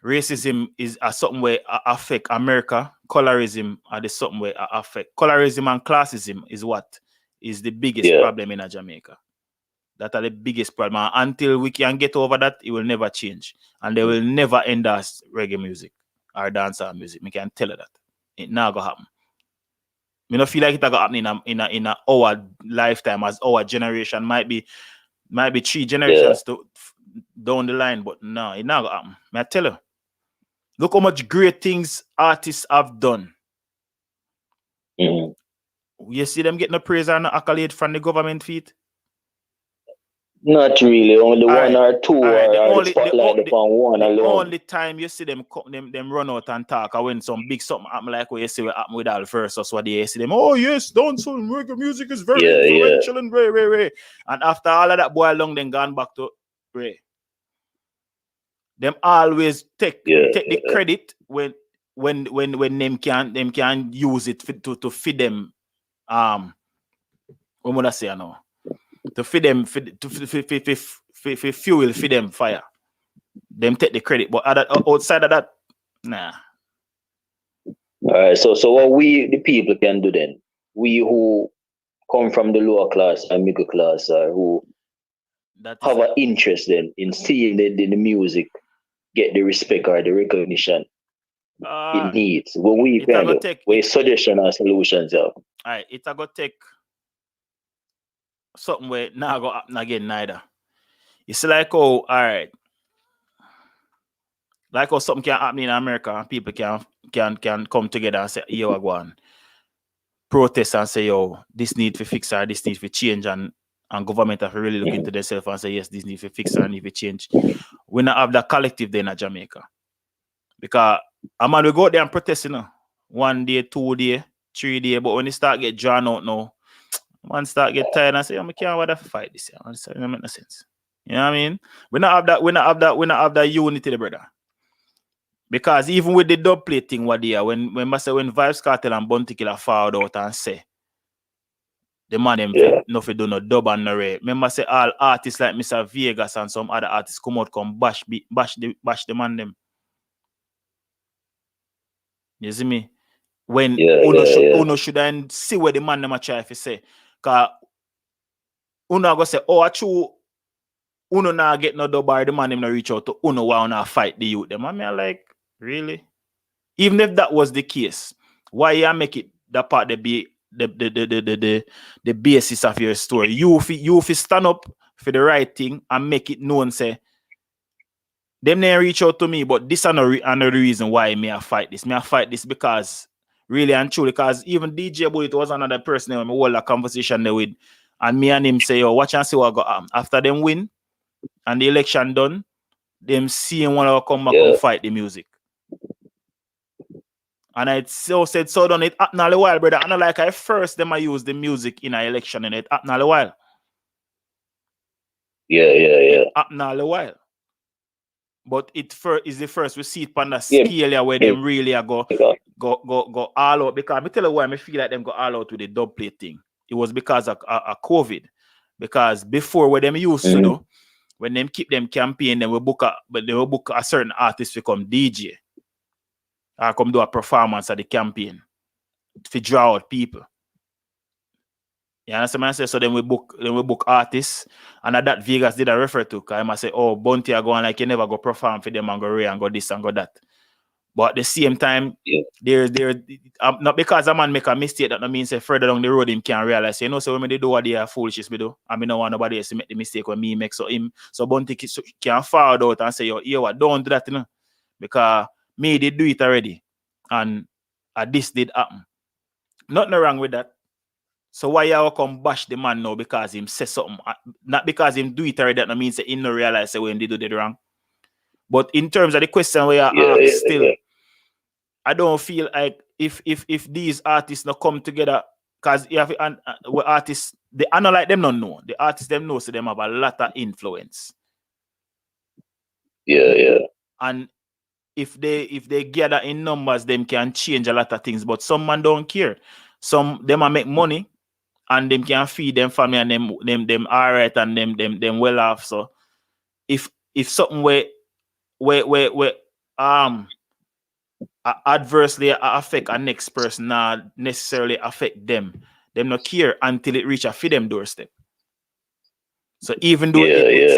racism is something where affect America. Colorism are the something where affect. Colorism and classism is what is the biggest problem in Jamaica. That are the biggest problem. Until we can get over that, it will never change. And they will never endorse reggae music or dancehall music. We can tell you that. It not gonna happen. Me not feel like it gonna happen in our lifetime, as our generation might be 3 generations down the line, but no, it not gonna happen. Me I tell you. Look how much great things artists have done. You see them getting a praise and accolade from the government feet? Not really, only one or two are spotlight upon one alone. The only time you see them run out and talk when some big something happen like what you see what happened with Al versus what you see them, oh yes, dancehall reggae music is very influential and Ray. And after all of that boy long then gone back to Ray. Them always take the credit when them can use it to feed them what would I say now? To feed them to fuel feed them fire. Them take the credit, but outside of that, nah. All right, so what we the people can do then? We who come from the lower class and middle class, who have an interest then in seeing the music get the respect or the recognition it needs. What we can do? What suggestion or solutions are? Alright, it's gonna take something where now go happen again neither. It's like alright. Like how something can happen in America and people can come together and say, yo, I go on. Protest and say, yo, this need to fix or this need to change, and government have to really look into themselves and say, yes, this need to fix or need to change. We not have that collective then in Jamaica. Because a man will go out there and protest, 1 day, 2 days, 3 days, but when they start get drawn out now, man start get tired and say, I can't bother to fight this. It don't make no sense. You know what I mean? We not have that unity, brother. Because even with the dub plate thing, what they are, when Vybz Kartel and Bounty Killer forward out and say the man them no fi do no dub and no rap. Remember say all artists like Mr. Vegas and some other artists come out bash the man them. You see me? When Uno shouldn't see where the man them a try if say. Cause Uno go say, oh, I true Uno now get no dub or the man them no reach out to Uno while now fight the youth. Them I mean like, really? Even if that was the case, why you make it that part to be the basis of your story? You fi stand up for the right thing and make it known. Say them they reach out to me, but this is another reason why me I fight this. Me I fight this because really and truly, because even DJ Bullet was another person that I hold a conversation there with, and me and him say, yo, watch and see what got after them win and the election done. Them seeing one of come back and fight the music. And I said so done it happened all a while, brother. And not like I first them I use the music in an election and it happened all a while. It happened all a while. But it is the first we see it on the scale where them really are go all out. Because I tell you why I feel like them go all out with the dub plate thing. It was because of COVID. Because before what them used to do, when them keep them campaign, they will book a certain artist to come DJ. I come do a performance at the campaign to draw out people. You understand what I say? So then we book artists, and at that Vegas did I refer to because I must say, oh, Bounty are going like you never go perform for them and go ray and go this and go that. But at the same time, there not because a man make a mistake that means say further down the road him can realize, you know, so when they do what they are foolishness we do, I mean no want nobody else to make the mistake when me make so Bounty can forward out and say, yo, what don't do that, you know, because me did do it already. And this did happen. Nothing wrong with that. So why you come bash the man now because him say something? Not because him do it already, that means he no realize when they do it wrong. But in terms of the question where you ask still, I don't feel like if these artists not come together, because you have artists, they are not like them not know. The artists them know so them have a lot of influence. And if they gather in numbers, them can change a lot of things. But some man don't care. Some them a make money and them can feed them family and them alright and them well off. So if something where adversely affect a next person, not necessarily affect them not care until it reach a feed them doorstep. So even though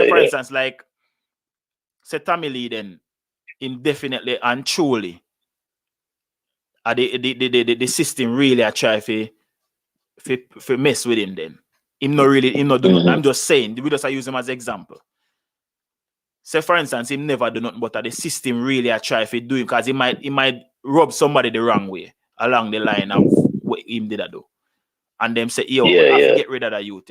for instance, like say Tommy Lee then indefinitely and truly the system really a try for mess with him then. Him not do nothing. I'm just saying, we just use him as an example. Say for instance, him never do nothing, but the system really a try for do it because he might rub somebody the wrong way along the line of what him did do. And them say, yo, we have to get rid of that youth.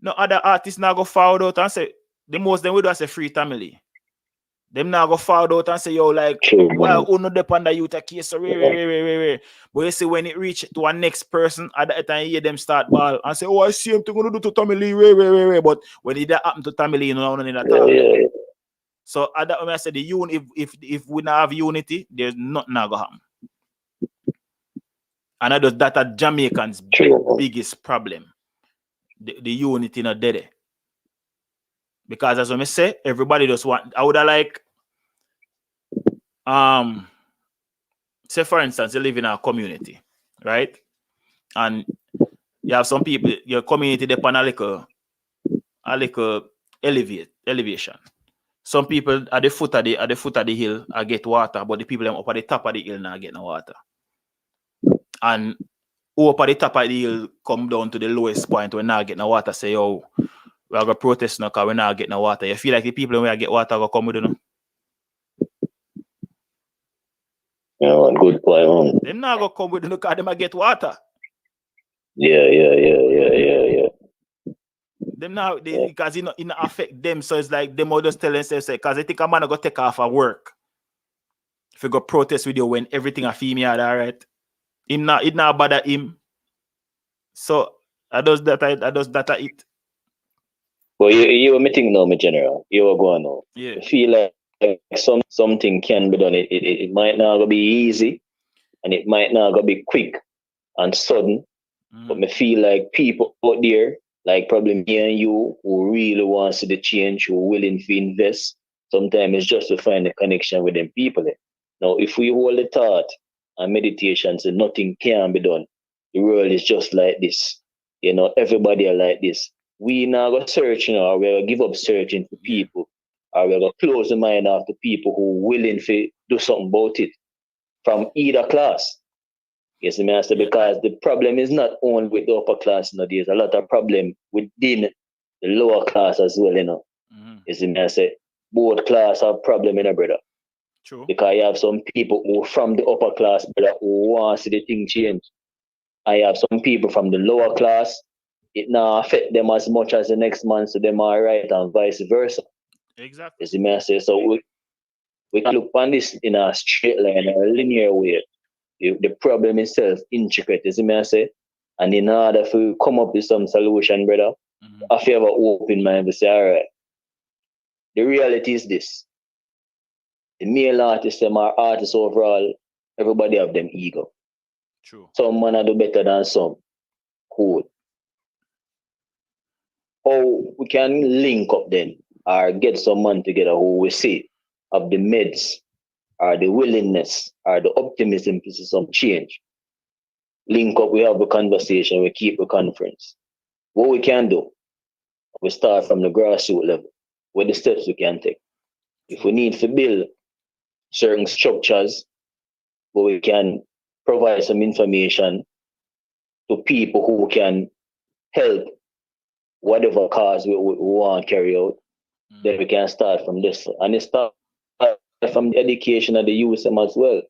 No other artists now go forward out and say the most them we do as a free family. Them now go forward out and say, yo, like, well, who no depend on the youth case, so But you see when it reach to a next person, at that time you hear them start ball and say, oh, I see him to go do to Tommy Lee, But when it happen to Tommy Lee, you know, none of that. So at that moment I say the if we not have unity, there's nothing now go happen. And that are Jamaicans' biggest problem. The unity not there. Because as I say, everybody just want. I would have like, say for instance, you live in a community, right? And you have some people, your community depend a little elevation. Some people at the foot of the hill I get water, but the people up at the top of the hill not get no water. And who up at the top of the hill come down to the lowest point when not get no water, say, yo, we are going to protest now because we're not getting no water. You feel like the people when we get water will come with you? Yeah, good point. Them not going to come with you because they get water. Yeah. Them now, because it not affect them. So it's like them all just tell themselves, because they think a man going to take off of work. If you go protest with you when everything a female, all right? It not bother him. So I does that it. But you were meeting now, my general. You were going now. Yeah. I feel like like something can be done. It might not be easy, and it might not be quick and sudden. But me feel like people out there, like probably me and you, who really want to see the change, who are willing to invest. Sometimes it's just to find a connection with them people. Now, if we hold the thought and meditation, so nothing can be done. The world is just like this. You know, everybody are like this. We now go searching, or we're gonna give up searching for people, or we're gonna close the mind off the people who are willing to do something about it from either class. Yes, Master, because the problem is not only with the upper class, you know, there's a lot of problem within the lower class as well, you know. Yes, Master, both class have problem, you know, brother. True. Because I have some people who from the upper class, brother, who want to see the thing change. I have some people from the lower class, it not affect them as much as the next man, so them are right, and vice versa. Exactly. Yes, Master. So we can look on this in a straight line, a linear way. The problem itself intricate, you see me I say? And in order to come up with some solution, brother, I feel have an open mind to say, all right, the reality is this. The male artists, them are artists overall, everybody have them ego. True. Some man do better than some. Cool. How we can link up then, or get some man together who we see have the meds, or the willingness, or the optimism to see some change. Link up, we have a conversation, we keep a conference. What we can do, we start from the grassroots level, what the steps we can take. If we need to build certain structures, where we can provide some information to people who can help whatever cause we want to carry out, then we can start from this. And it starts from the education of the youth as well.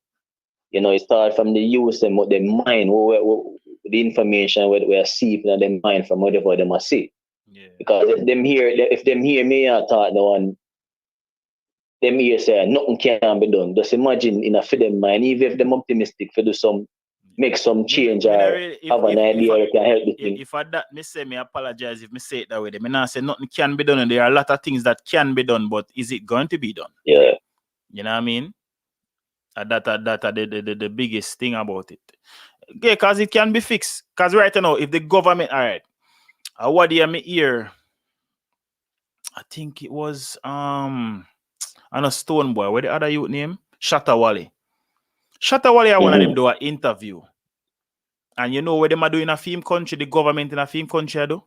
You know, it starts from the youth and what they mind, the information what we are seeing in their mind from whatever they must see. Yeah. Because if them hear me I thought no one, them here say nothing can be done. Just imagine in a for them mind, even if them optimistic for do some make some change or have an idea that can help the thing. If I that me say me apologize if me say it that way. Me not say nothing can be done, and there are a lot of things that can be done, but is it going to be done? Yeah. You know what I mean? That the biggest thing about it. Yeah, because it can be fixed. Because right now, if the government, all right, what do you hear? I think it was on a Stone Boy. What the other youth name? Shatawale. Shatawale, I want them do an interview. And you know what they are doing in a film country, the government in a film country I do?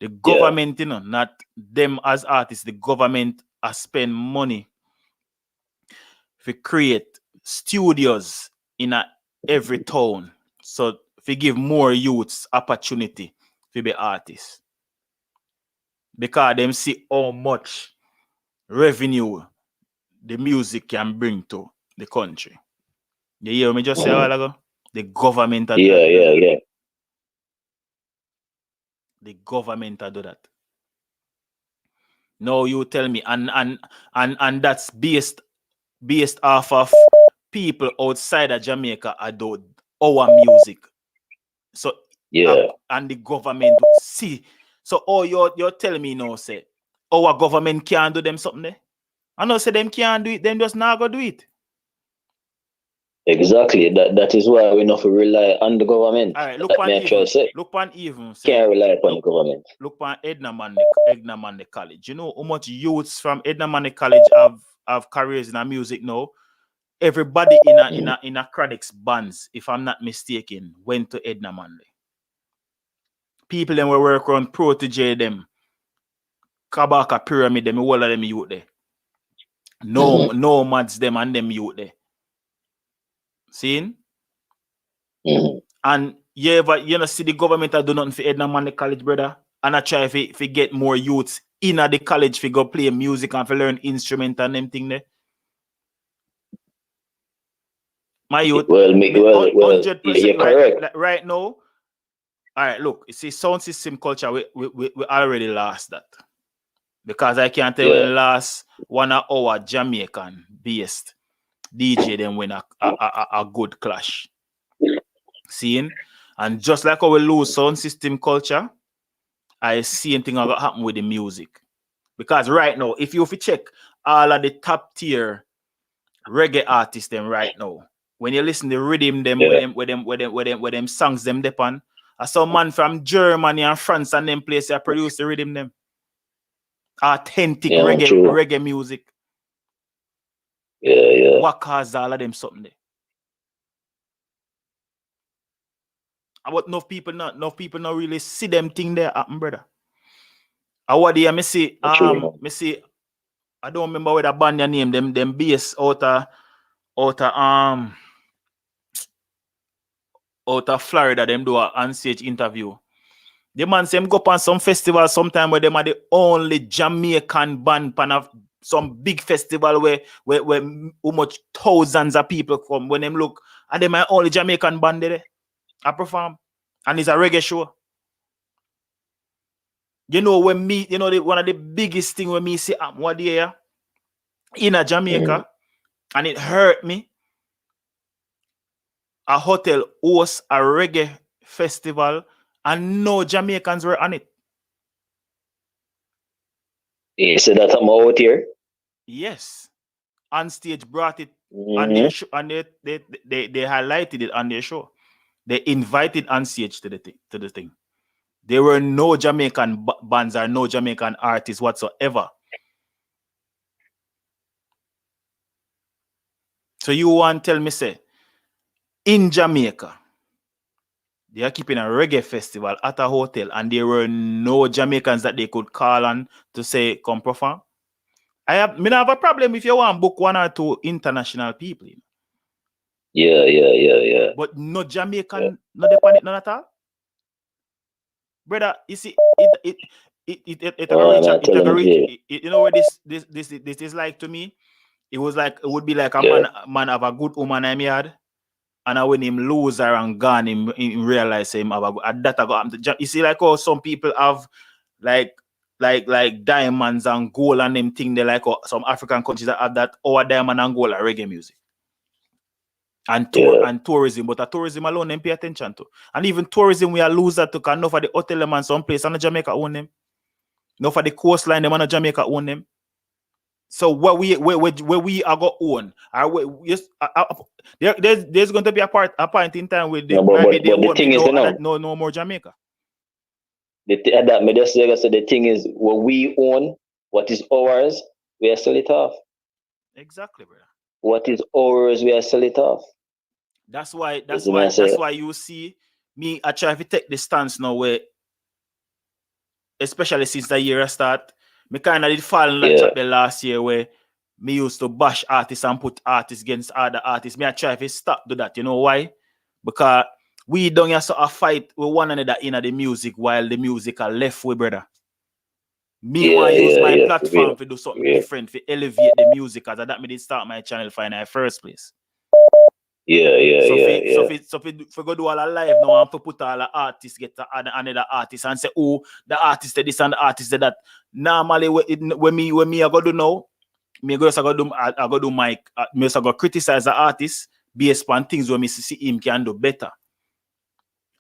The government, you know, not them as artists, the government has spent money to create studios in every town. So if give more youths opportunity to be artists. Because them see how much revenue the music can bring to the country. You hear me just say a while ago? The government do that. Yeah. The government do that. No, you tell me, and that's based off of people outside of Jamaica adore our music. So and the government see. So you're telling me now, say our government can't do them something there? I know say them can't do it, then just not go do it. Exactly. That is why we not rely on the government. All right, look on even. Can't rely upon the government. Look on Edna Mande College. You know how much youths from Edna Mande College have careers in music now? Everybody in a Craddock's bands, if I'm not mistaken, went to Edna Mande. People them were work on Protege them, Kabaka Pyramid them, all of them youth there. No mads them and them youth there. Seeing? And you know see the government do nothing for Edna Mande College, brother. And I try to get more youths in at the college to go play music and to learn instrument and them thing there. My youth, 100%. You're correct. Right now, all right, look, you see, sound system culture, we already lost that. Because I can't tell when last 1 hour Jamaican based DJ then win a good clash. Seeing? And just like how we lose sound system culture, I see anything that happen with the music. Because right now, if you check all of the top tier reggae artists them right now. When you listen to the rhythm them with them songs them depend. Some man from Germany and France and them places that produce the rhythm them. Authentic reggae music. Yeah. What cause all of them something there? But enough people not really see them thing there happen, brother. What do you see? Me see. I don't remember what the band your name. Them bass out of Florida. Them do a on-stage interview. The man say him go on some festival sometime where them are the only Jamaican band pan of some big festival where how much thousands of people come. When them look, and them are only Jamaican band there. I perform, and it's a reggae show. You know when me, one of the biggest thing when me see what day in a Jamaica, and it hurt me. A hotel hosts a reggae festival, and no Jamaicans were on it. You said that I'm out here. Yes, on stage brought it on their show, and they highlighted it on their show. They invited on stage to the thing. There were no Jamaican bands or no Jamaican artists whatsoever. So you want to tell me, say, in Jamaica, they are keeping a reggae festival at a hotel and there were no Jamaicans that they could call on to say, come perform? I have a problem if you want to book 1 or 2 international people. Yeah. But no Jamaican, no depend it, none at all. Brother, you see, it you know what this is like to me? It would be like a man have a good woman in yard, and when him lose her and gone, him realize him have a good. You see, like how some people have like diamonds and gold and them thing. They like some African countries that have that our diamond and gold are reggae music. And tourism, but tourism alone them pay attention to. And even tourism we are loser to can know for the hotel them and some place and Jamaica own them. No for the coastline them and Jamaica own them. So where we are go own, there's going to be a point in time where they won't be no more Jamaica. The thing is, what we own, what is ours, we are sell it off. Exactly, brother. What is ours, we are sell it off. That's why you see me. I try to take the stance now where, especially since the year start, me kind of did fall in that trap the last year where me used to bash artists and put artists against other artists. Me I try to stop do that. You know why? Because we don't have to fight with one another in the music while the music are left with, brother. Me want to use my platform to do something different, to elevate the music, as that me did start my channel for in the first place. So if we go do all a live now and put all the artists get to another artist and say, oh, the artist did this and the artist did that. Normally when me I go do now, me go do my me go criticize the artist based on things where me see him can do better.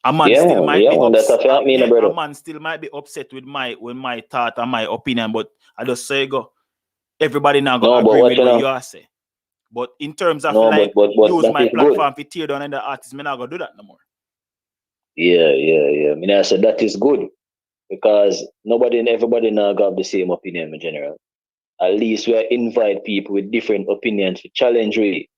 A man still might be upset. A man still might be upset with my thought and my opinion, but I just say go. Everybody now go agree with what you are saying. But in terms of use my platform to tear down the artists, I'm not gonna do that no more. Yeah. I mean, I said that is good because everybody now have the same opinion in general. At least we invite people with different opinions to challenge really.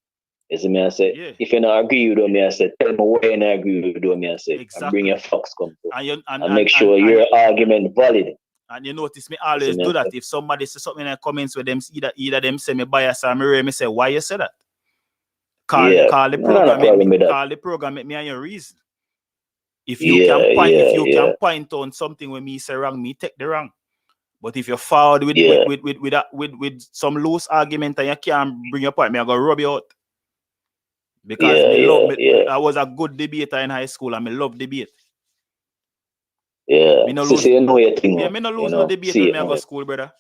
As me I say, if you not agree with me, I say, tell me why you not agree with me, I say, and bring your facts come through. And make sure your argument valid. And you notice me always do that. If somebody says something in the comments with them, either them say me bias or me say, why you say that? Call the program, make me and your reason. If you can point on something when me say wrong, me take the wrong. But if you're forward with some loose argument and you can't bring your point, me I go rub you out. Because I was a good debater in high school and I love debate. Yeah, me no lose no debate when I go to school, brother.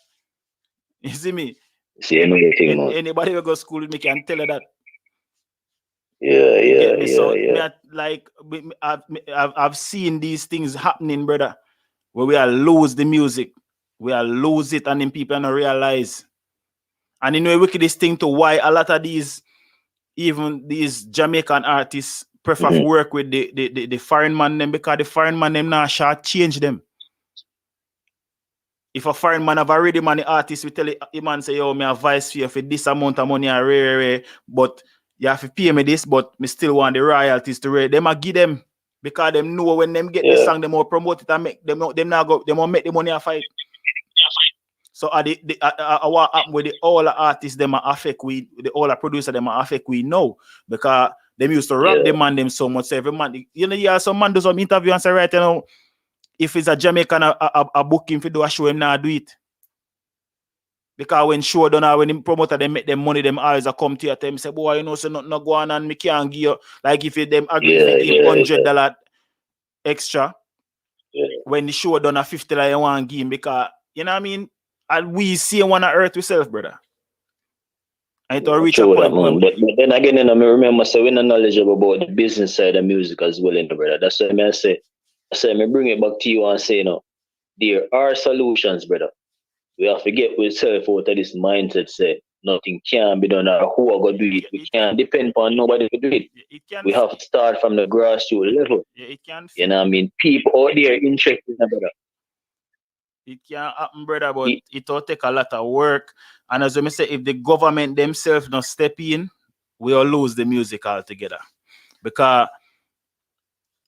You see me? Anybody who go to school with me can tell you that. I've seen these things happening, brother, where we are lose the music, we are lose it, and then people don't realize. And you know the wickedest thing to why a lot of these, even these Jamaican artists prefer to work with the foreign man them, because the foreign man them now shall change them. If a foreign man have already money artist, we tell the man say, yo, me advice for you for this amount of money, but you have to pay me this, but me still want the royalties to rate. Them I give them, because them know when them get the song, them will promote it and make them now go, them will make the money a fight. So what happen with the all the artists them are affect we, the all the producer them are affect we know, because them used to rap the man them so much. So every man, you know, yeah, some man do some interview and say, right, you know, if it's a Jamaican a booking for do a show, him now do it. Because when show done, when the promoter they make them money, them always a come to them say, boy, you know, so nothing go on and me can't give you, like if you them agree to give $100 extra, when the show done a $50 you want to give him, because you know what I mean, and we see one on earth yourself, brother. And it will reach a point. But then again, I remember so we're not knowledgeable about the business side of music as well, brother. That's why I say, I bring it back to you and say, you know, there are solutions, brother. We have to get ourselves out of this mindset, say nothing can be done or who are going to do it. We can't depend on nobody to do it. We have to start from the grassroots level. You know what I mean? People out there interested, brother. It can happen, brother, but it will take a lot of work. And as I say, if the government themselves don't step in, we'll lose the music altogether. Because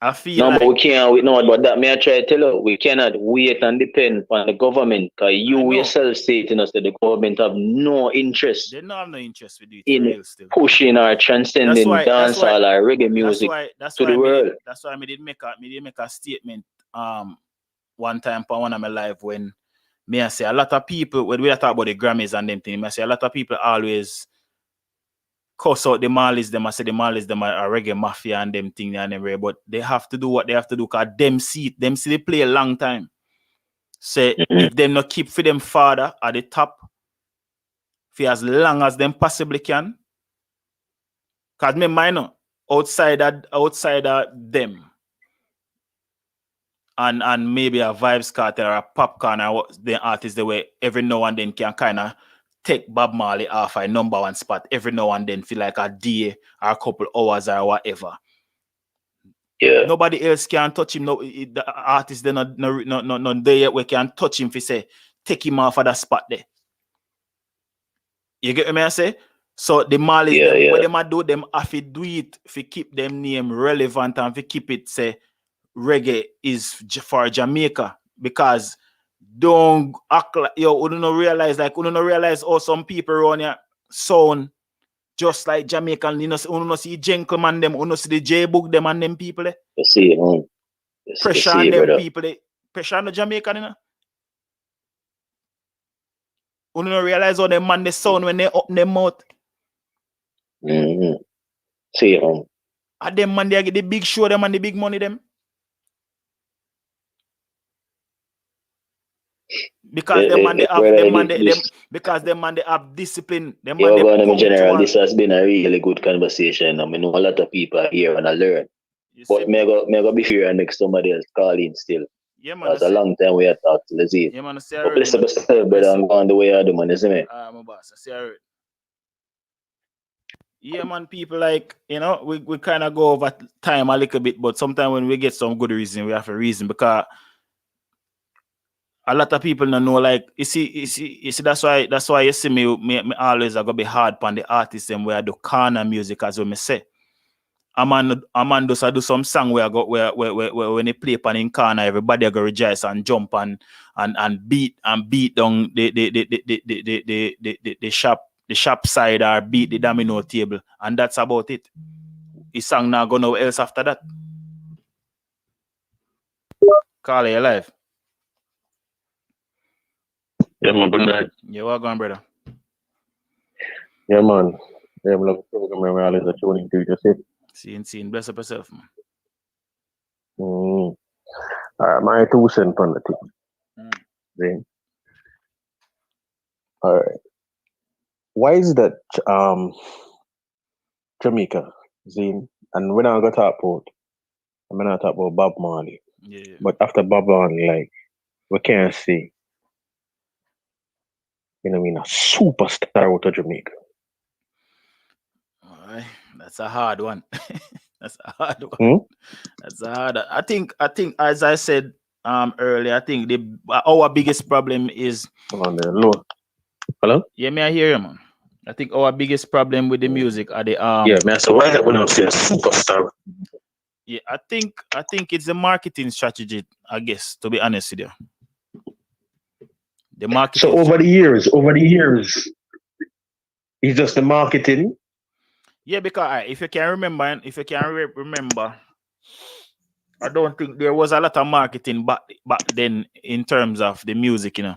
I feel but we can't know about that. May I try to tell you, we cannot wait and depend on the government, because you yourself stating us that the government have no interest. They don't have no interest with it in pushing or transcending dancehall or reggae music to the world. That's why I did make a statement one time on one of my live when me I say a lot of people, when we talk about the Grammys and them things, I say a lot of people always cuss out the Marleys, them I say the Marleys them are reggae mafia and them thing and them, but they have to do what they have to do, because them see they play a long time. Say if them not keep for them father at the top for as long as them possibly can, because me minor outside of them and maybe a Vybz Kartel or a Popcorn or the artists the way every now and then can kind of take Bob Marley off a number one spot every now and then, feel like a day or a couple hours or whatever. Yeah. Nobody else can touch him. No, the artists they not there yet. We can touch him. If say take him off of that spot there. You get what I say? So the Marleys, what them a do, them have to do it to keep them name relevant and to keep it say reggae is for Jamaica, because don't act like you don't realize how some people around here sound just like Jamaican. You know see gentleman them, you know see the J-Book them and them people. You see, pressure on them people. Pressure on the Jamaican, you know. You don't realize how them man they sound when they open them mouth. See, and them man they get the big show them and the big money them. Because them man they have because them man they have discipline. Them man they general, this has been a really good conversation. I mean, a lot of people are here and I learn. But may go be here and make somebody else call in still. Yeah, man. That's a long time we have talked. Let's see. Yeah, man. But listen, brother, I'm going the way I do, man, isn't it? My boss. I see already. Yeah, man. People like, you know, we kind of go over time a little bit, but sometimes when we get some good reason, we have a reason, because a lot of people don't know, like, you see, that's why you see me always I gotta be hard upon the artists and where I do corner music, as we say. A man does do some song where when they play upon in corner, everybody go rejoice and jump and beat down the shop side or beat the domino table, and that's about it. The song not go nowhere else after that. Carl, you alive? Yeah, man, good night. Yeah, well gone, brother. Yeah, man. Yeah, I'm looking for the realize that you want to do just it. Seeing, bless up yourself, man. All right, my 2 cents on the thing. All right. Why is that Jamaica, Zine? And when I got talk about, I'm gonna talk about Bob Marley. Yeah. But after Bob Marley, like, we can't see. you know what I mean, a superstar out of Jamaica? That's a hard one. That's a hard one. That's a hard. I think as I said earlier, I think our biggest problem is on the low. Hello? Yeah, may I hear you, man? I think our biggest problem with the music are the Yeah, man. So why is that when I say a superstar? Yeah, I think it's the marketing strategy, I guess, to be honest with you. The marketing. So over the years, it's just the marketing. Yeah, because if you can remember, I don't think there was a lot of marketing back then in terms of the music, you know.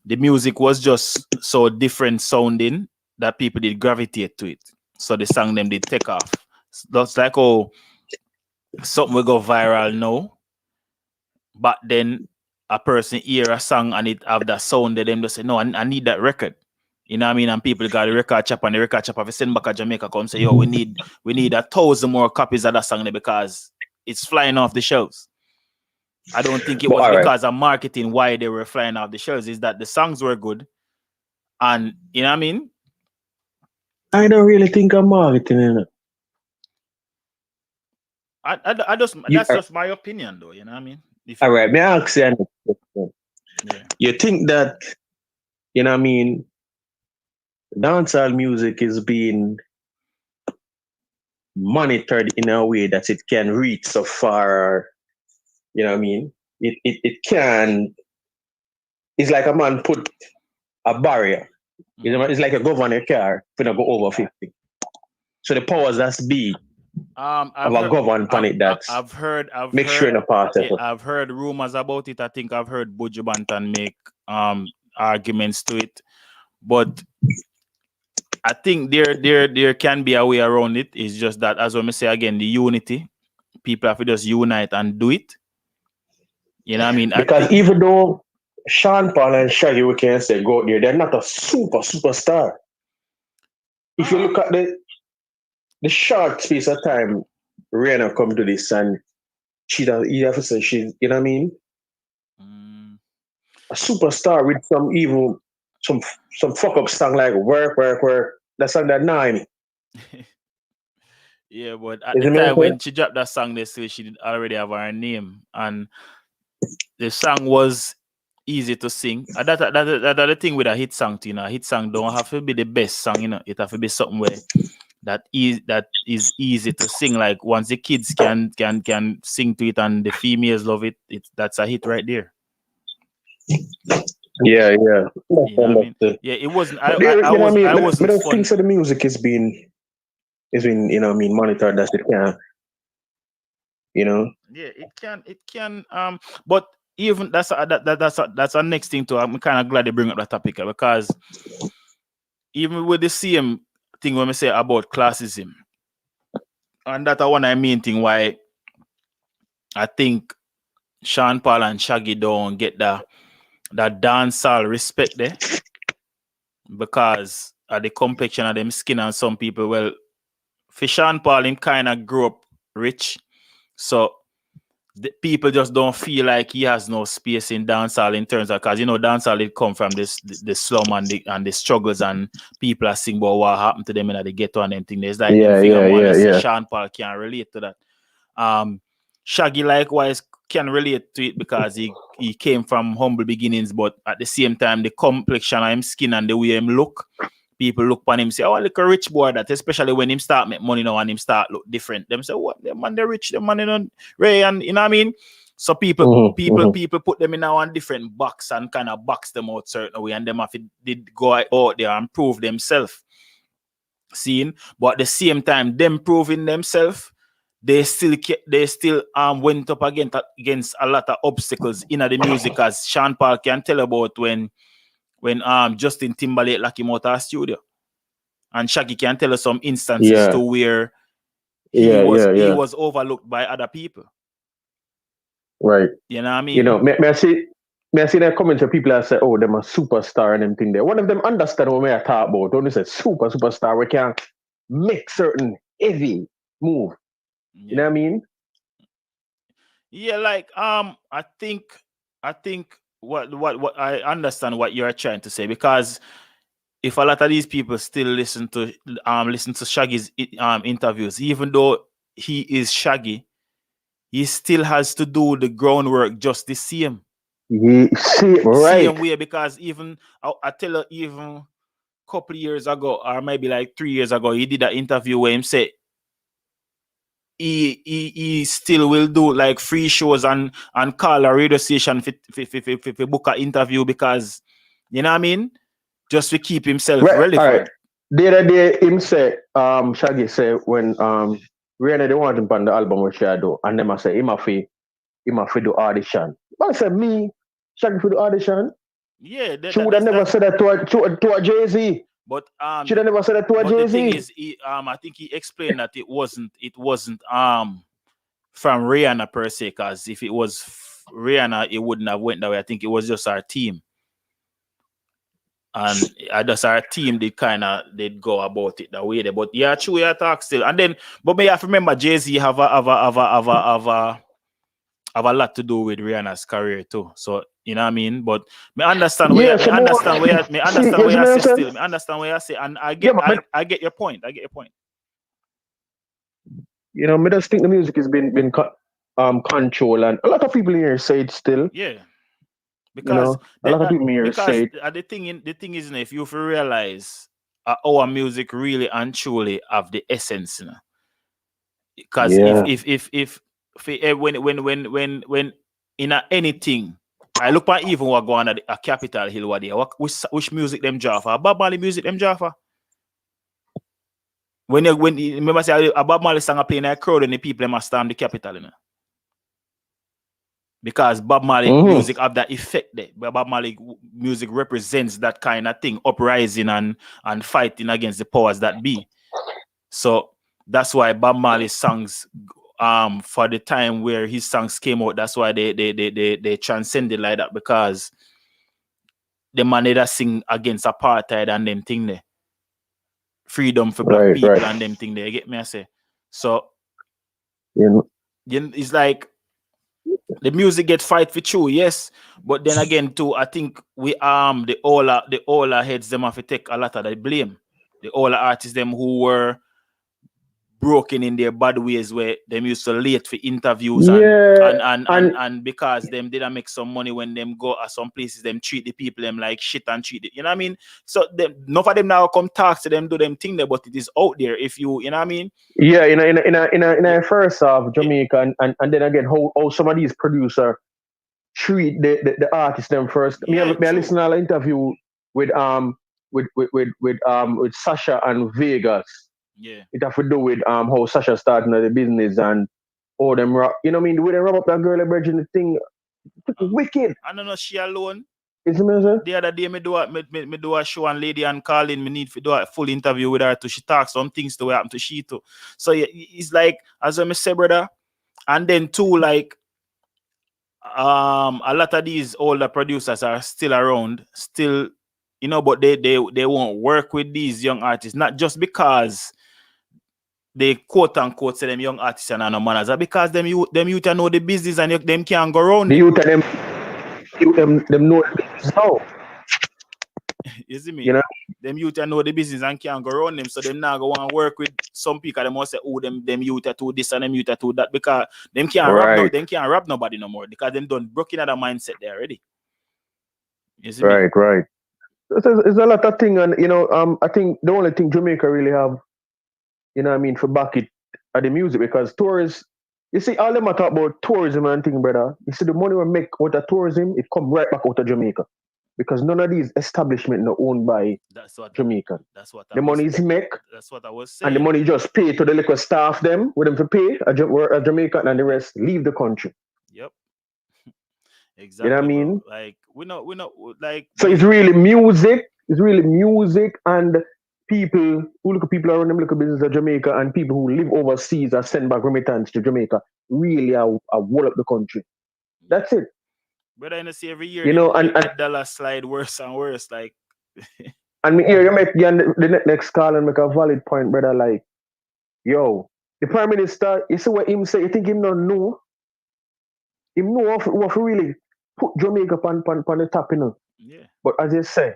The music was just so different sounding that people did gravitate to it. So the song them did take off. That's like, oh, something will go viral now. But then a person hear a song and it have that sound, that them just say, no, I need that record. You know what I mean? And people got the record chop, and the record chop, if you send back to Jamaica, come say, yo, we need 1,000 more copies of that song there because it's flying off the shelves. I don't think it was because of marketing why they were flying off the shelves. Is that the songs were good. And you know what I mean? I don't really think of marketing, you know. I just that's just my opinion though, you know what I mean? All right, may I ask you You think that, you know what I mean, dancehall music is being monitored in a way that it can reach so far, you know what I mean? It can, it's like a man put a barrier. You know, it's like a governor car when I go over 50. So the powers that's big of a governor on it that's I've heard sure in a pass. Yeah, I've heard rumors about it. I think I've heard Buju Banton make arguments to it. But I think there can be a way around it. It's just that, as I say again, the unity. People have to just unite and do it. You know what I mean? Because even though Sean Paul and Shaggy, we can say go out there, they're not a superstar. If you look at the short space of time Rihanna come to this and you have to say she's, you know what I mean? A superstar with some evil, some fuck up song like work. That song that nine. Yeah, but at the time when she dropped that song, they say she did already have her name, and the song was easy to sing. That's the thing with a hit song, you know. A hit song don't have to be the best song, you know. It have to be something where that is easy to sing. Like once the kids can sing to it and the females love it, that's a hit right there. Yeah. You know what I mean? Yeah, it wasn't. I wasn't think so. The music is being, you know what I mean, monitored as it can. You know. Yeah, it can. But even that's a next thing too. I'm kind of glad they bring up that topic because even with the same thing when we say about classism, and that's one of the main thing why I think Sean Paul and Shaggy don't get that dancehall respect there, because of the complexion of them skin, and some people, well, for Sean Paul, him kind of grew up rich, so the people just don't feel like he has no space in dancehall in terms of, because you know dancehall it come from the slum and the struggles, and people are saying about what happened to them in the ghetto and everything. There's like Sean Paul can't relate to that. Shaggy likewise can relate to it because he came from humble beginnings, but at the same time the complexion of him skin and the way him look, people look upon him and say, oh, look a rich boy that, especially when him start make money now and him start look different. Them say, what, the man, they're rich, the man, you know, Ray, and you know what I mean? So people put them in a different box and kind of box them out certain way, and them have to did go out there and prove themselves. Seeing, but at the same time, them proving themselves, they still went up against a lot of obstacles in the music, as Sean Paul can tell about when Justin Timberlake locked him out of a studio. And Shaggy can tell us some instances to where he was overlooked by other people. Right. You know what I mean? You know, may I see that comment to people that say, oh, them a superstar and them thing there. One of them understand what I talk about. Don't they say superstar, we can make certain heavy move. You know what I mean? Yeah, like I think what I understand what you're trying to say, because if a lot of these people still listen to Shaggy's interviews, even though he is Shaggy, he still has to do the groundwork just the same. Right. Same way, because even I tell you, even a couple of years ago, or maybe like 3 years ago, he did an interview where him said he still will do like free shows and call a radio station for book an interview, because you know what I mean, just to keep himself relevant. All right. The other day, him say, Shaggy say when Rihanna they want him on the album which I do, and them I say him a fi do audition. But I said me, Shaggy for the audition. Yeah, She would have never said that to a Jay-Z. But she would have never said that to a Jay-Z. The thing is, I think he explained that it wasn't from Rihanna per se, because if it was Rihanna, it wouldn't have went that way. I think it was just our team. And just our team they'd go about it that way. But yeah, true, yeah, talk still. And then, but me have to remember Jay-Z have a lot to do with Rihanna's career too. So you know what I mean. But me understand where me understand where you say still. Me understand where you say, and I get your point. I get your point. You know, me just think the music has been controlled, and a lot of people here say it still. Yeah. Because a lot of people here say the thing is, if you realize our music really and truly have the essence, you know. Because if when in anything, I look at even what go on at Capitol Hill, what there, which music them draw for? Bob Marley music them draw for? When remember say a Bob Marley song playing in a crowd and the people them storm the Capitol, you know. Because Bob Marley music have that effect there. Bob Marley music represents that kind of thing, uprising and fighting against the powers that be. So that's why Bob Marley songs, for the time where his songs came out, that's why they transcended like that, because the man that sing against apartheid and them thing there, freedom for black people and them thing there. You get me? I say so. It's like. The music get fight for true, yes, but then again too, I think we the older heads them have to take a lot of the blame. The older artists them who were broken in their bad ways, where them used to late for interviews and because them didn't make some money when them go at some places, them treat the people them like shit and treat it, you know what I mean? So them none of them now come talk to them, do them thing there, but it is out there if you know what I mean? Yeah, in a first half Jamaica and then again how some of these producers treat the artists them first. Me I listen to an interview with Sasha and Vegas. Yeah. It have to do with how Sasha starting the business and all them rock. You know what I mean? The way they rub up that girl bridge the thing, wicked. I don't know she alone. Is it me, sir? The other day me do a show and lady and calling me need to do a full interview with her too. She talks some things to what happened to she too. So yeah, it's like as I say, brother, and then too, like a lot of these older producers are still around, still, you know, but they won't work with these young artists, not just because they quote unquote say them young artists and no manners, are because them youth know the business and them can't go around. The youth them know the business now. You see me? You know? Them youth know the business and can't go around them, so them now go and work with some people. They must say, oh, them youth are to this and them youth are to that, because them can't them can't rap nobody no more, because them done broken out of mindset there already. You see me? Right. There's a lot of thing, and you know, I think the only thing Jamaica really have, you know what I mean, for back it are the music, because tourists, you see, all them talk about tourism and thing, brother. You see, the money we make out of tourism, it come right back out of Jamaica. Because none of these establishments are owned by Jamaican. That's what the money is make. That's what I was saying. And the money just pay to the liquor staff them, with them to pay a Jamaican, and the rest leave the country. Yep. Exactly. You know what I mean? Bro. Like we not like. So it's really music. It's really music, and people who look at people around them look at business of Jamaica, and people who live overseas are send back remittance to Jamaica. Really are wall up the country. That's it. Brother, I see every year, you know, and dollar slide worse and worse. Like, and me here, you make the next call and make a valid point, brother. Like, yo, the Prime Minister, you see what him say? You think him don't know? Him know what really put Jamaica on the top, you know. Yeah. But as you say,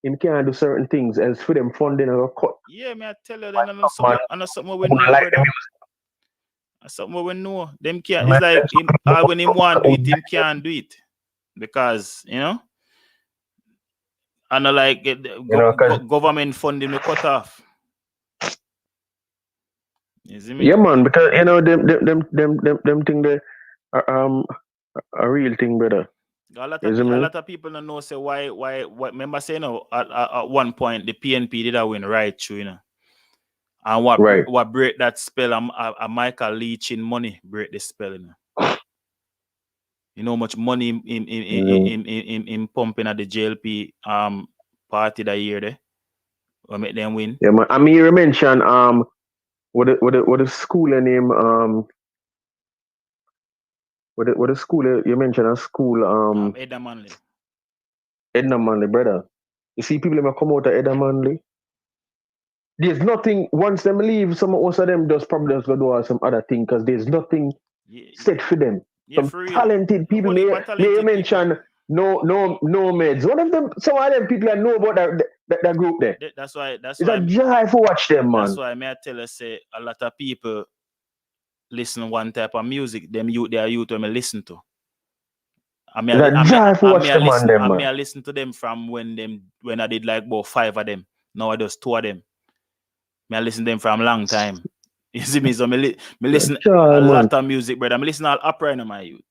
him can't do certain things else for them funding or cut. Yeah, me I tell you, then I know something we know, like brother. Something we know. Them can't. It's like him. When him want do it, him can't do it because you know. And like government funding we cut off. You see me? Yeah, man. Because you know them thing they a real thing, brother. A lot of people don't know say why remember saying at one point the PNP did a win right through, you know. And what break that spell a Michael Leach in money break the spell, you know. You know how much money in pumping at the JLP party that year there. What make them win? Yeah, man. I mean you mentioned what the school name what the school you mentioned a school Edna Manley. Edna Manley, brother. You see people that come out of Edna Manley. There's nothing once them leave, most of them just probably just go do some other thing because there's nothing set for them. Yeah, some talented people. May you mention no meds. One of them, some of them people that know about that group there. That's why it's a joy for watch them, man. That's why I tell you say a lot of people listen one type of music, them youth they are youth when I listen to. I listen to them from when I did like about 5 of them. Now I just 2 of them. I listen to them from a long time. You see me? So me listen a lot of music, brother. I listen all opera in my youth.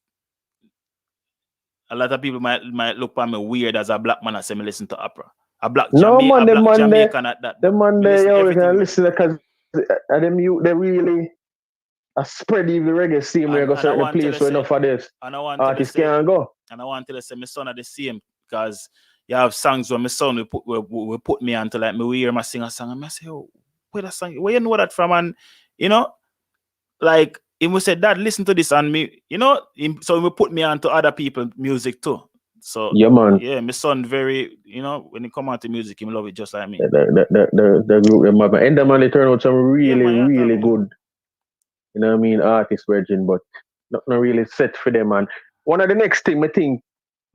A lot of people might look at me weird as a black man. I say me listen to opera. A black Jamaican at that. The man there, yo, you can listen because them youth they really spread the reggae scene where go certain place where enough of this artists can't go. And I want to say my son are the same because you have songs where my son will put me on to like me hear my sing a song and I say, oh, where that song? Where you know that from? And you know, like he will say, Dad, listen to this and me, you know, so he will put me on to other people's music too. So yeah, man. Yeah, my son very, you know, when he come out to music, he love it just like me. The group, and the man they turn out some really good. You know what I mean? Artist virgin, but not really set for them. And one of the next thing I think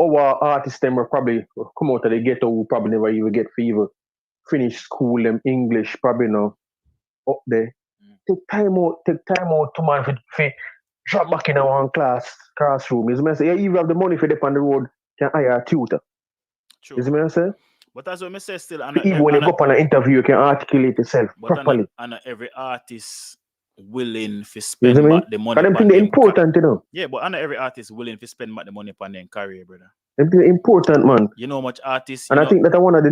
our artists them will probably come out of the ghetto who probably never even get fever, finish school, them English, probably no up there. Take time out to man for drop back in our classroom. You say, you even have the money for them on the road, can hire a tutor. True. You see what I say? But that's what I say still. Even when you go up on an interview, you can articulate yourself properly. And every artist willing to spend the money on them. Important, you know. Yeah, but not every artist willing to spend the money on their career, brother. It's important, man. You know how much artists. And I think that one of the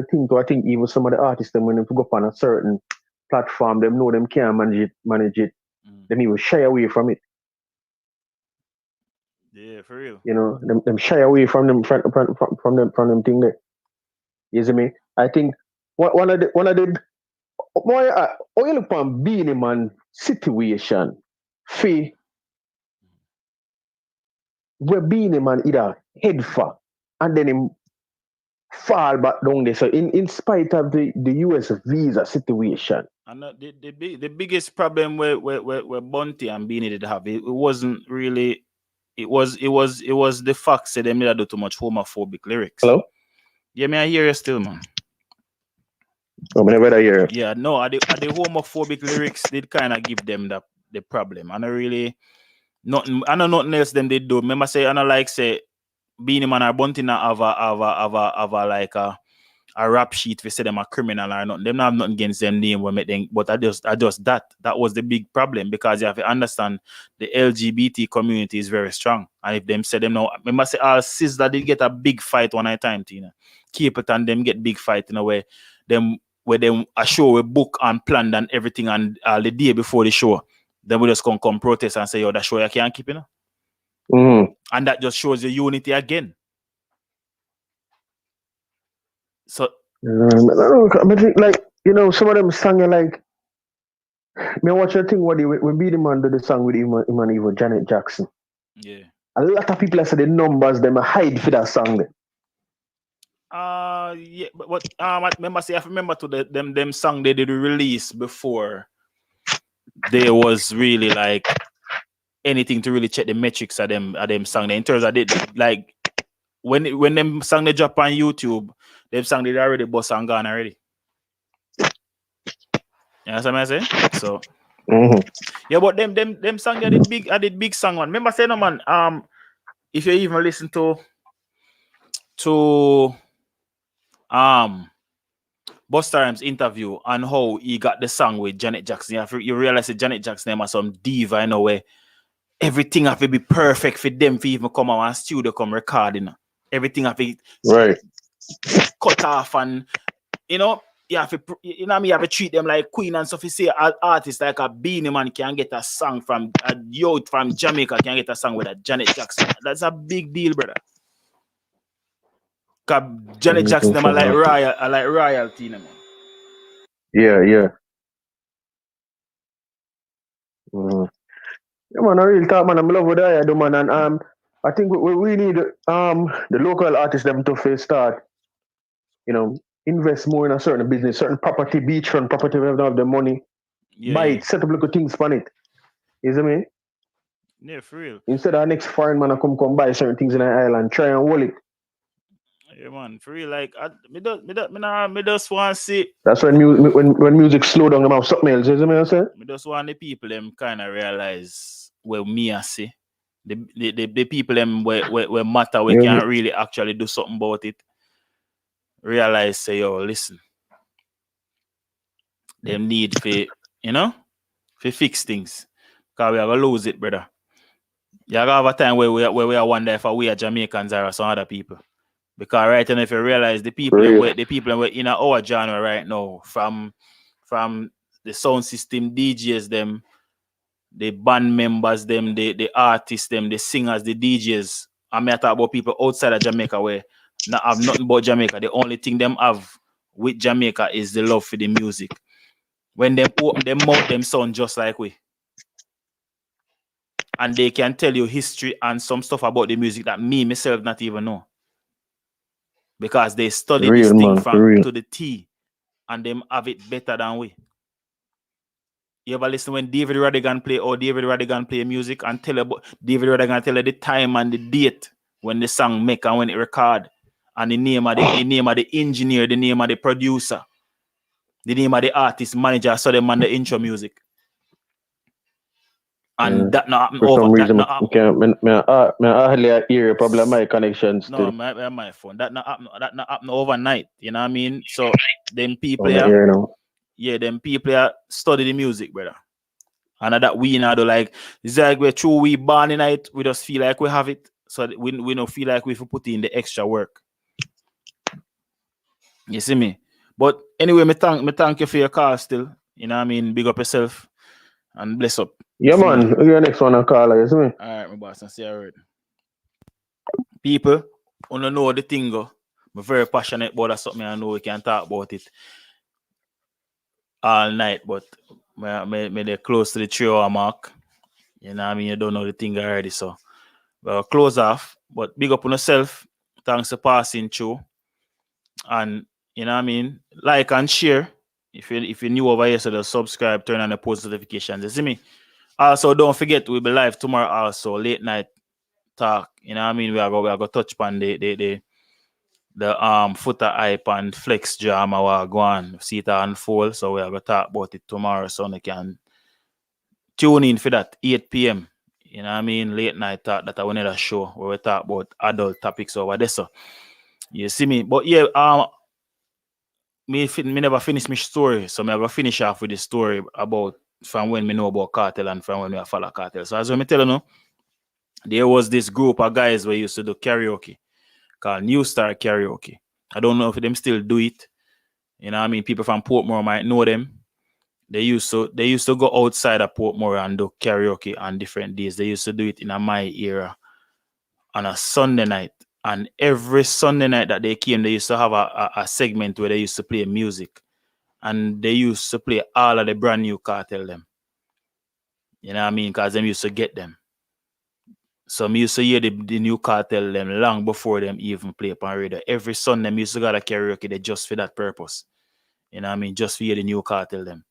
things too. I think even some of the artists them when they go up on a certain platform, them know them can't manage it. Them even shy away from it. Yeah, for real. You know, them shy away from them thing there. You see me? I think one of the you look on Beanie Man situation fee where Beanie Man either head for and then him fall back down there. So in spite of the US visa situation. And the biggest problem where Bunty and Beanie did have, it wasn't really it was the fact that they made do too much homophobic lyrics. Hello? Yeah, I hear you still, man. Oh, I hear you. Yeah, no, the homophobic lyrics did kind of give them the problem. And I know nothing else them did do. Remember say, and I like say Beanie Man or Bunty not have a like a rap sheet for say them a criminal or nothing. Them not have nothing against them name when make them, but I just that was the big problem because you have to understand the LGBT community is very strong. And if them say them now, remember say all sis that did get a big fight one time, Tina. Keep it and them get big fight in a way. Where them a show we book and planned and everything and the day before the show, then we just come protest and say, yo, that show you can't keep, you know? Mm-hmm. And that just shows the unity again. So I think like, you know, some of them songs are like me watch a thing when Beanie Man did the song with him and even Janet Jackson. Yeah. A lot of people say the numbers them hide for that song there. Yeah, but I remember to them song they did release before they was really like anything to really check the metrics of them song. In terms of it, like when them song they drop on YouTube, them song they already bust and gone already. You know what I'm saying? So yeah, but them song they did big song one. Remember saying no man, if you even listen to Busta Rhymes interview and how he got the song with Janet Jackson, you realize that Janet Jackson name are some diva in a way. Everything have to be perfect for them to even come out and studio come recording. Everything have to cut off, and you know you have to you have to treat them like queen and stuff. You say artists like a Beanie Man can get a song from a youth from Jamaica can get a song with a Janet Jackson. That's a big deal, brother. Cause Janet Jackson them are like royalty, man. Yeah. Yeah, man, I real talk, man. I'm love what I do, man. And I think we need the local artists them to face start, invest more in a certain business, certain property, beachfront property. We don't have the money. Buy it, set up little things on it. You see me? Yeah, for real. Instead of next foreign man come buy certain things in an island, try and hold it. Yeah, man, for real. Like, me just want to see. That's when music slow down about something else. You see me? I say? Me just want the people them kind of realize where me I see the people them where matter we can really actually do something about it. Realize say yo listen, them need for fix things, because we are gonna lose it, brother. You gonna have a time where we are wonder if we are Jamaicans or some other people. Because right now, if you realize the people in our genre right now, from the sound system, DJs them, the band members them, the artists them, the singers, the DJs. I mean, I talk about people outside of Jamaica where not have nothing but Jamaica. The only thing them have with Jamaica is the love for the music. When they open them mouth, them sound just like we. And they can tell you history and some stuff about the music that me myself not even know. Because they study this thing to the T and them have it better than we. You ever listen when David Radigan play music and tell about David Radigan tell you the time and the date when the song make and when it record, and the name of the engineer, the name of the producer, the name of the artist manager, so them on the intro music. And that not happen for over. Some reason, I hardly hear probably my connection still. No, my phone. That not happen overnight. You know what I mean? So them people them people study the music, brother. And that we now do like it's like we're true we born in it, we just feel like we have it. So we don't feel like we have put in the extra work. You see me? But anyway, me thank you for your call still. You know what I mean? Big up yourself and bless up. Yeah, man. Who's your next one on call? You see me? Alright, my boss, I see you right. People, wanna know the thing go. I'm very passionate about that something. I know we can talk about it all night, but they're close to the 3 hour mark. You know what I mean? You don't know the thing already, so we'll close off. But big up on yourself. Thanks for passing through. And you know what I mean? Like and share. If you're new over here, so just subscribe, turn on the post notifications. You see me? Also, don't forget we'll be live tomorrow also, late night talk. You know what I mean? We are going to touch upon the footer hype and flex drama we're going see it unfold. So we are going to talk about it tomorrow, so you can tune in for that 8 p.m. You know what I mean? Late night talk that I want to show where we talk about adult topics over there. So you see me? But yeah, me never finish my story, so I'm going to finish off with the story about from when me know about Kartel and from when I follow Kartel. So as I tell you, there was this group of guys who used to do karaoke called New Star Karaoke. I don't know if them still do it. You know what I mean? People from Portmore might know them. They used to go outside of Portmore and do karaoke on different days. They used to do it in my era on a Sunday night. And every Sunday night that they came, they used to have a segment where they used to play music. And they used to play all of the brand new Kartel them. You know what I mean? Because them used to get them. So me used to hear the new Kartel them long before them even play upon radio. Every Sunday, me used to go to karaoke they just for that purpose. You know what I mean? Just for hear the new Kartel them.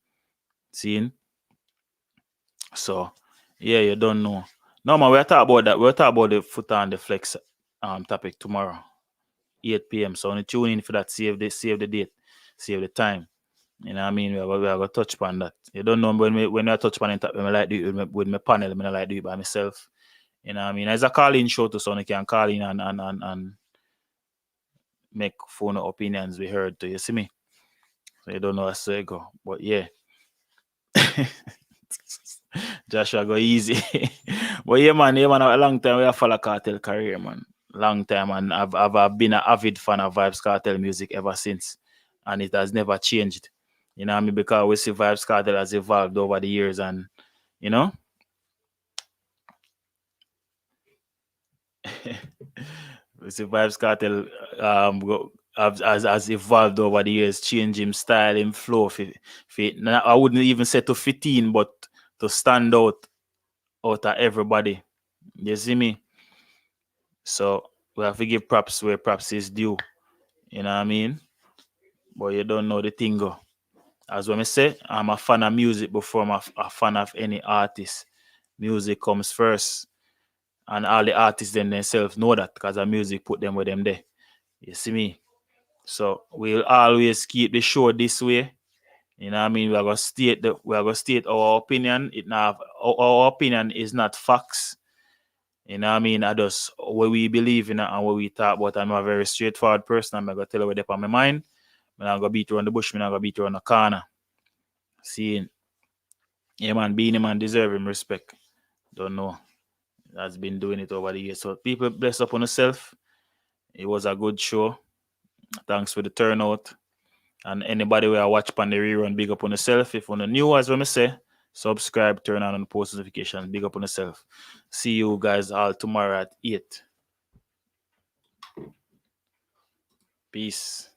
Seeing? So, yeah, you don't know. No man, we'll talk about that. We'll talk about the foot on the flex topic tomorrow. 8 p.m. So only tune in for that, save the date, save the time. You know what I mean? We are going to touch upon that. You don't know when I touch upon it, I like do it with my panel, I like do it by myself. You know what I mean? It's a call-in show to so you can call in and make phone opinions we heard to you. See me? So you don't know how to go. But yeah. Joshua go easy. But yeah man, a long time we have followed Kartel career, man. Long time, and I've been an avid fan of Vybz Kartel music ever since. And it has never changed. You know what I mean? Because we see Vybz Kartel has evolved over the years, and you know. We see Vybz Kartel has evolved over the years, change him style, him flow. I wouldn't even say to 15, but to stand out of everybody. You see me? So we have to give props where props is due. You know what I mean? But you don't know the thing go. As when I say, I'm a fan of music before I'm a fan of any artist. Music comes first. And all the artists themselves know that because the music put them where them there. You see me? So we'll always keep the show this way. You know what I mean? We are gonna state our opinion. Our opinion is not facts. You know what I mean? I just what we believe in and what we talk about. I'm a very straightforward person. I'm gonna tell you what they on my mind. I'm not gonna beat you on the bush, I'm not gonna beat you on the corner. Seeing yeah man, being a man deserve him respect. Don't know. Has been doing it over the years. So people bless up on yourself. It was a good show. Thanks for the turnout. And anybody who watch on the rerun, big up on yourself. If you're new, as I say, subscribe, turn on post notifications, big up on yourself. See you guys all tomorrow at 8. Peace.